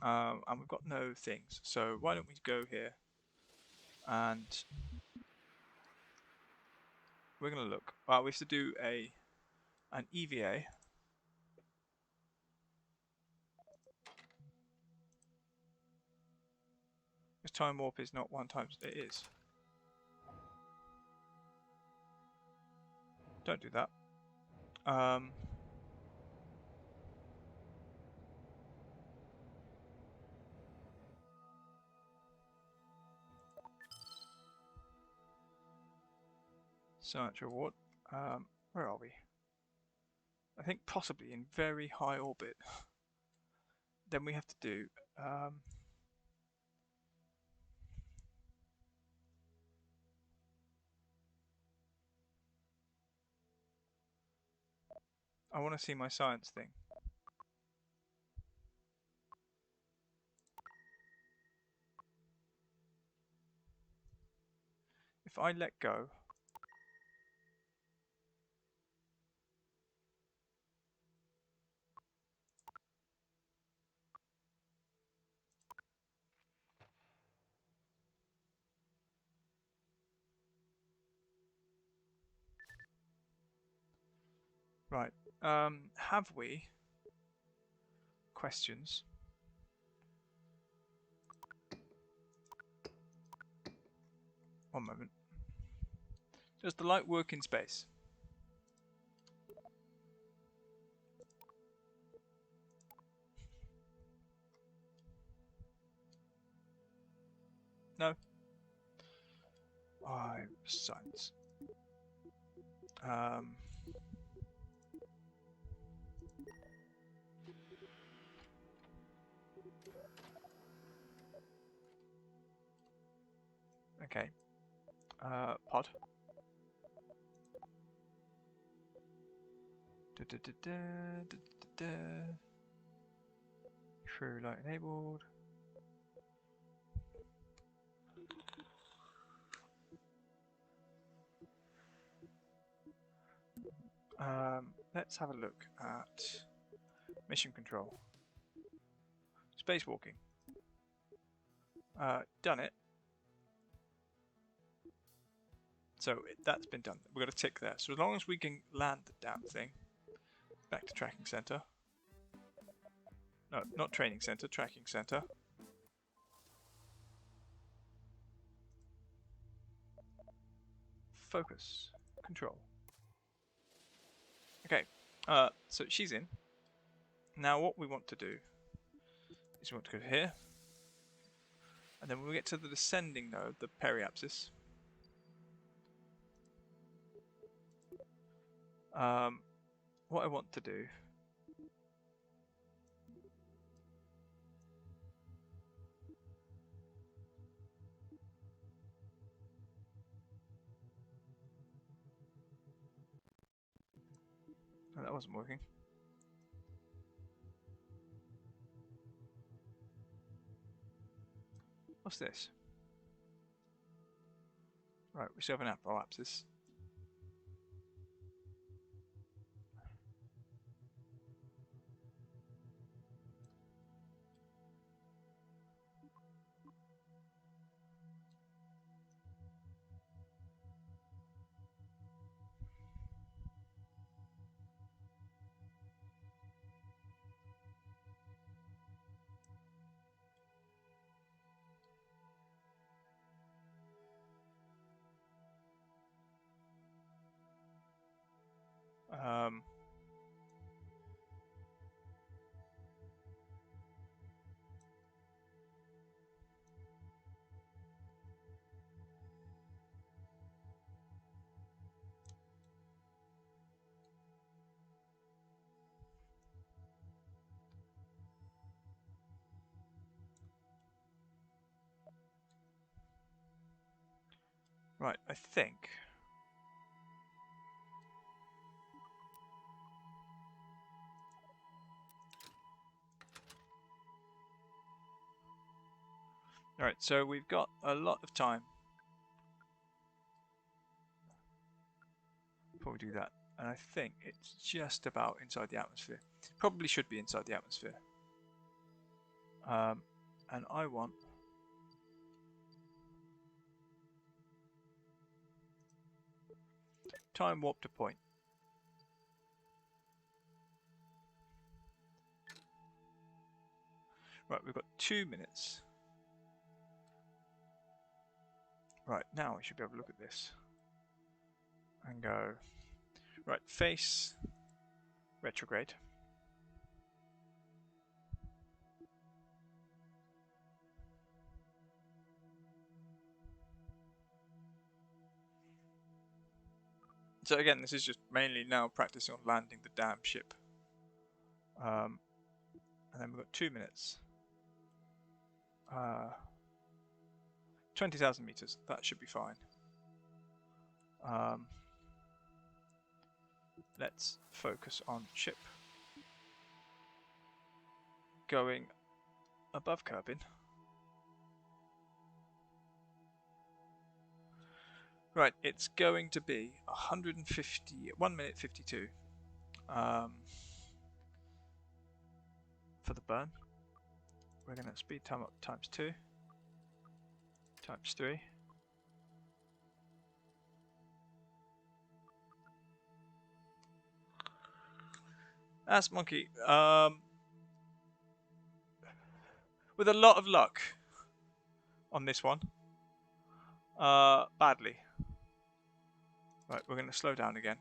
And we've got no things. So why don't we go here and we're going to look. We have to do an EVA. This time warp is not 1 times, it is. Don't do that. Search reward. Where are we? I think possibly in very high orbit. Then we have to do I want to see my science thing. If I let go, right, have we questions? One moment. Does the light work in space? No. Science. Okay. Pod. True light enabled. Let's have a look at mission control. Spacewalking. Done it. So that's been done. We've got a tick there. So as long as we can land the damn thing. Back to tracking center. No, not training center, tracking center. Focus. Control. Okay, so she's in. Now what we want to do is we want to go here. And then when we get to the descending node, the periapsis, what I want to do oh, that wasn't working. What's this? Right, we still have an apoapsis. Right, I think. Alright, so we've got a lot of time before we do that. And I think it's just about inside the atmosphere. Probably should be inside the atmosphere. And I want time warp to point. Right, we've got 2 minutes. Right, now we should be able to look at this and go, right, face retrograde. So again, this is just mainly now practicing on landing the damn ship. And then we've got 2 minutes. 20,000 meters, that should be fine. Let's focus on ship. Going above Kerbal. Right, it's going to be 1 minute 52 for the burn. We're going to speed time up times 2, times 3. Ass monkey. With a lot of luck on this one. Badly. Right, we're going to slow down again.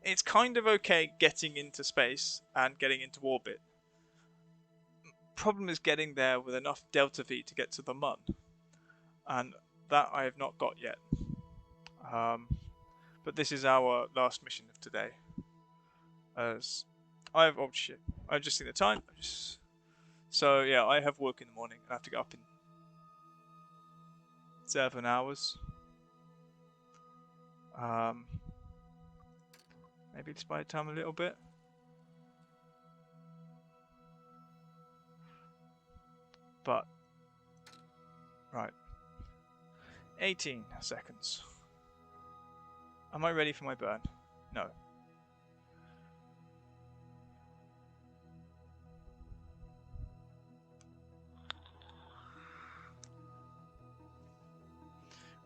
It's kind of okay getting into space and getting into orbit. Problem is getting there with enough delta V to get to the Mun. And that I have not got yet. But this is our last mission of today. As I've oh shit, I've just seen the time. So yeah, I have work in the morning. I have to get up in 7 hours. Maybe it's by time a little bit. But Right. 18 seconds. Am I ready for my burn? No.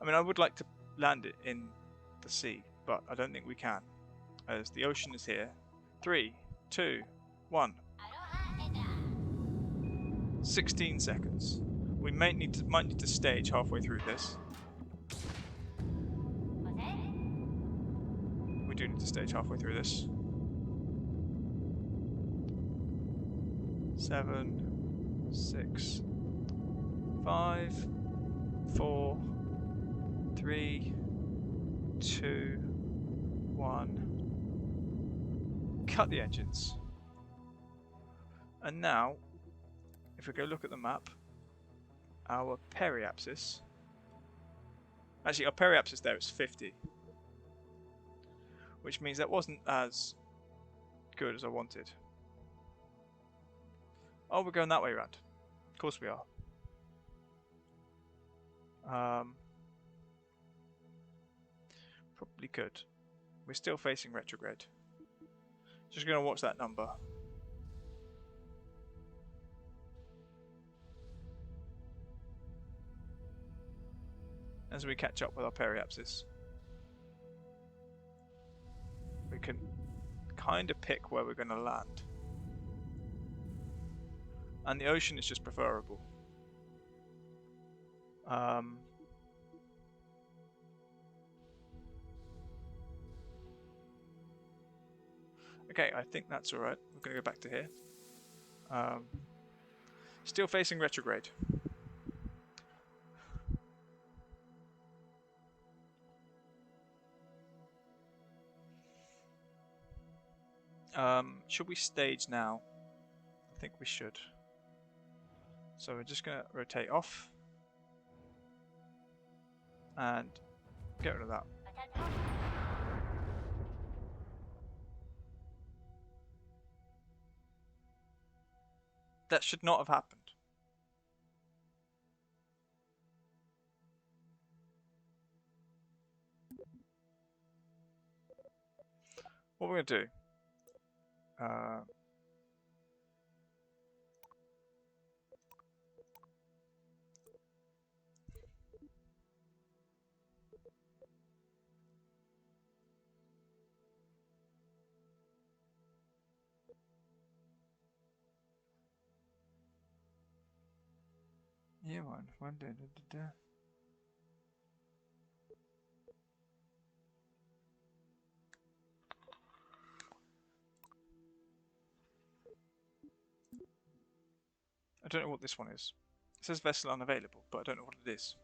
I mean, I would like to land it in the sea, but I don't think we can, as the ocean is here. 3, 2, 1. 16 seconds. We might need to stage halfway through this. We do need to stage halfway through this. 7, 6, 5, 4, 3, 2, 1. Cut the engines. And now, if we go look at the map, our periapsis. Actually, our periapsis there is 50. Which means that wasn't as good as I wanted. Oh, we're going that way around. Of course we are. Probably could. We're still facing retrograde. Just going to watch that number. As we catch up with our periapsis. We can kind of pick where we're going to land. And the ocean is just preferable. Okay, I think that's alright. We're going to go back to here. Still facing retrograde. Should we stage now? I think we should. So we're just going to rotate off. And get rid of that. That should not have happened. What we're going to do, yeah, one day, I don't know what this one is. It says vessel unavailable, but I don't know what it is.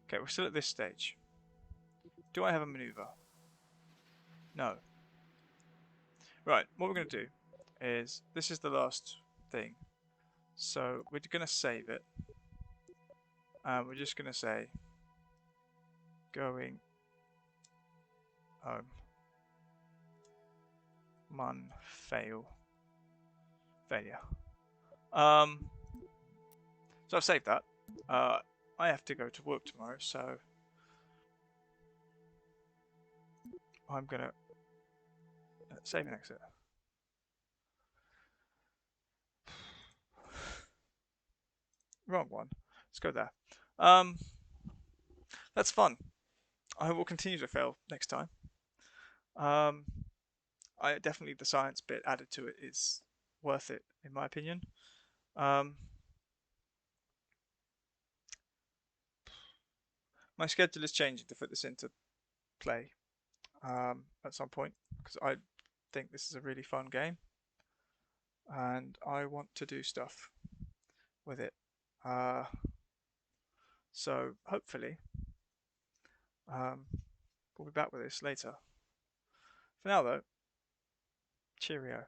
Okay, we're still at this stage. Do I have a maneuver? No. Right, what we're going to do is, this is the last thing. So we're going to save it. And we're just going to say, going home. Mun failure. So I've saved that. I have to go to work tomorrow, so I'm gonna save and exit. Wrong one. Let's go there. That's fun. I will continue to fail next time. I definitely, the science bit added to it is worth it, in my opinion. My schedule is changing to fit this into play at some point, because I think this is a really fun game and I want to do stuff with it. So hopefully we'll be back with this later. For now though, cheerio.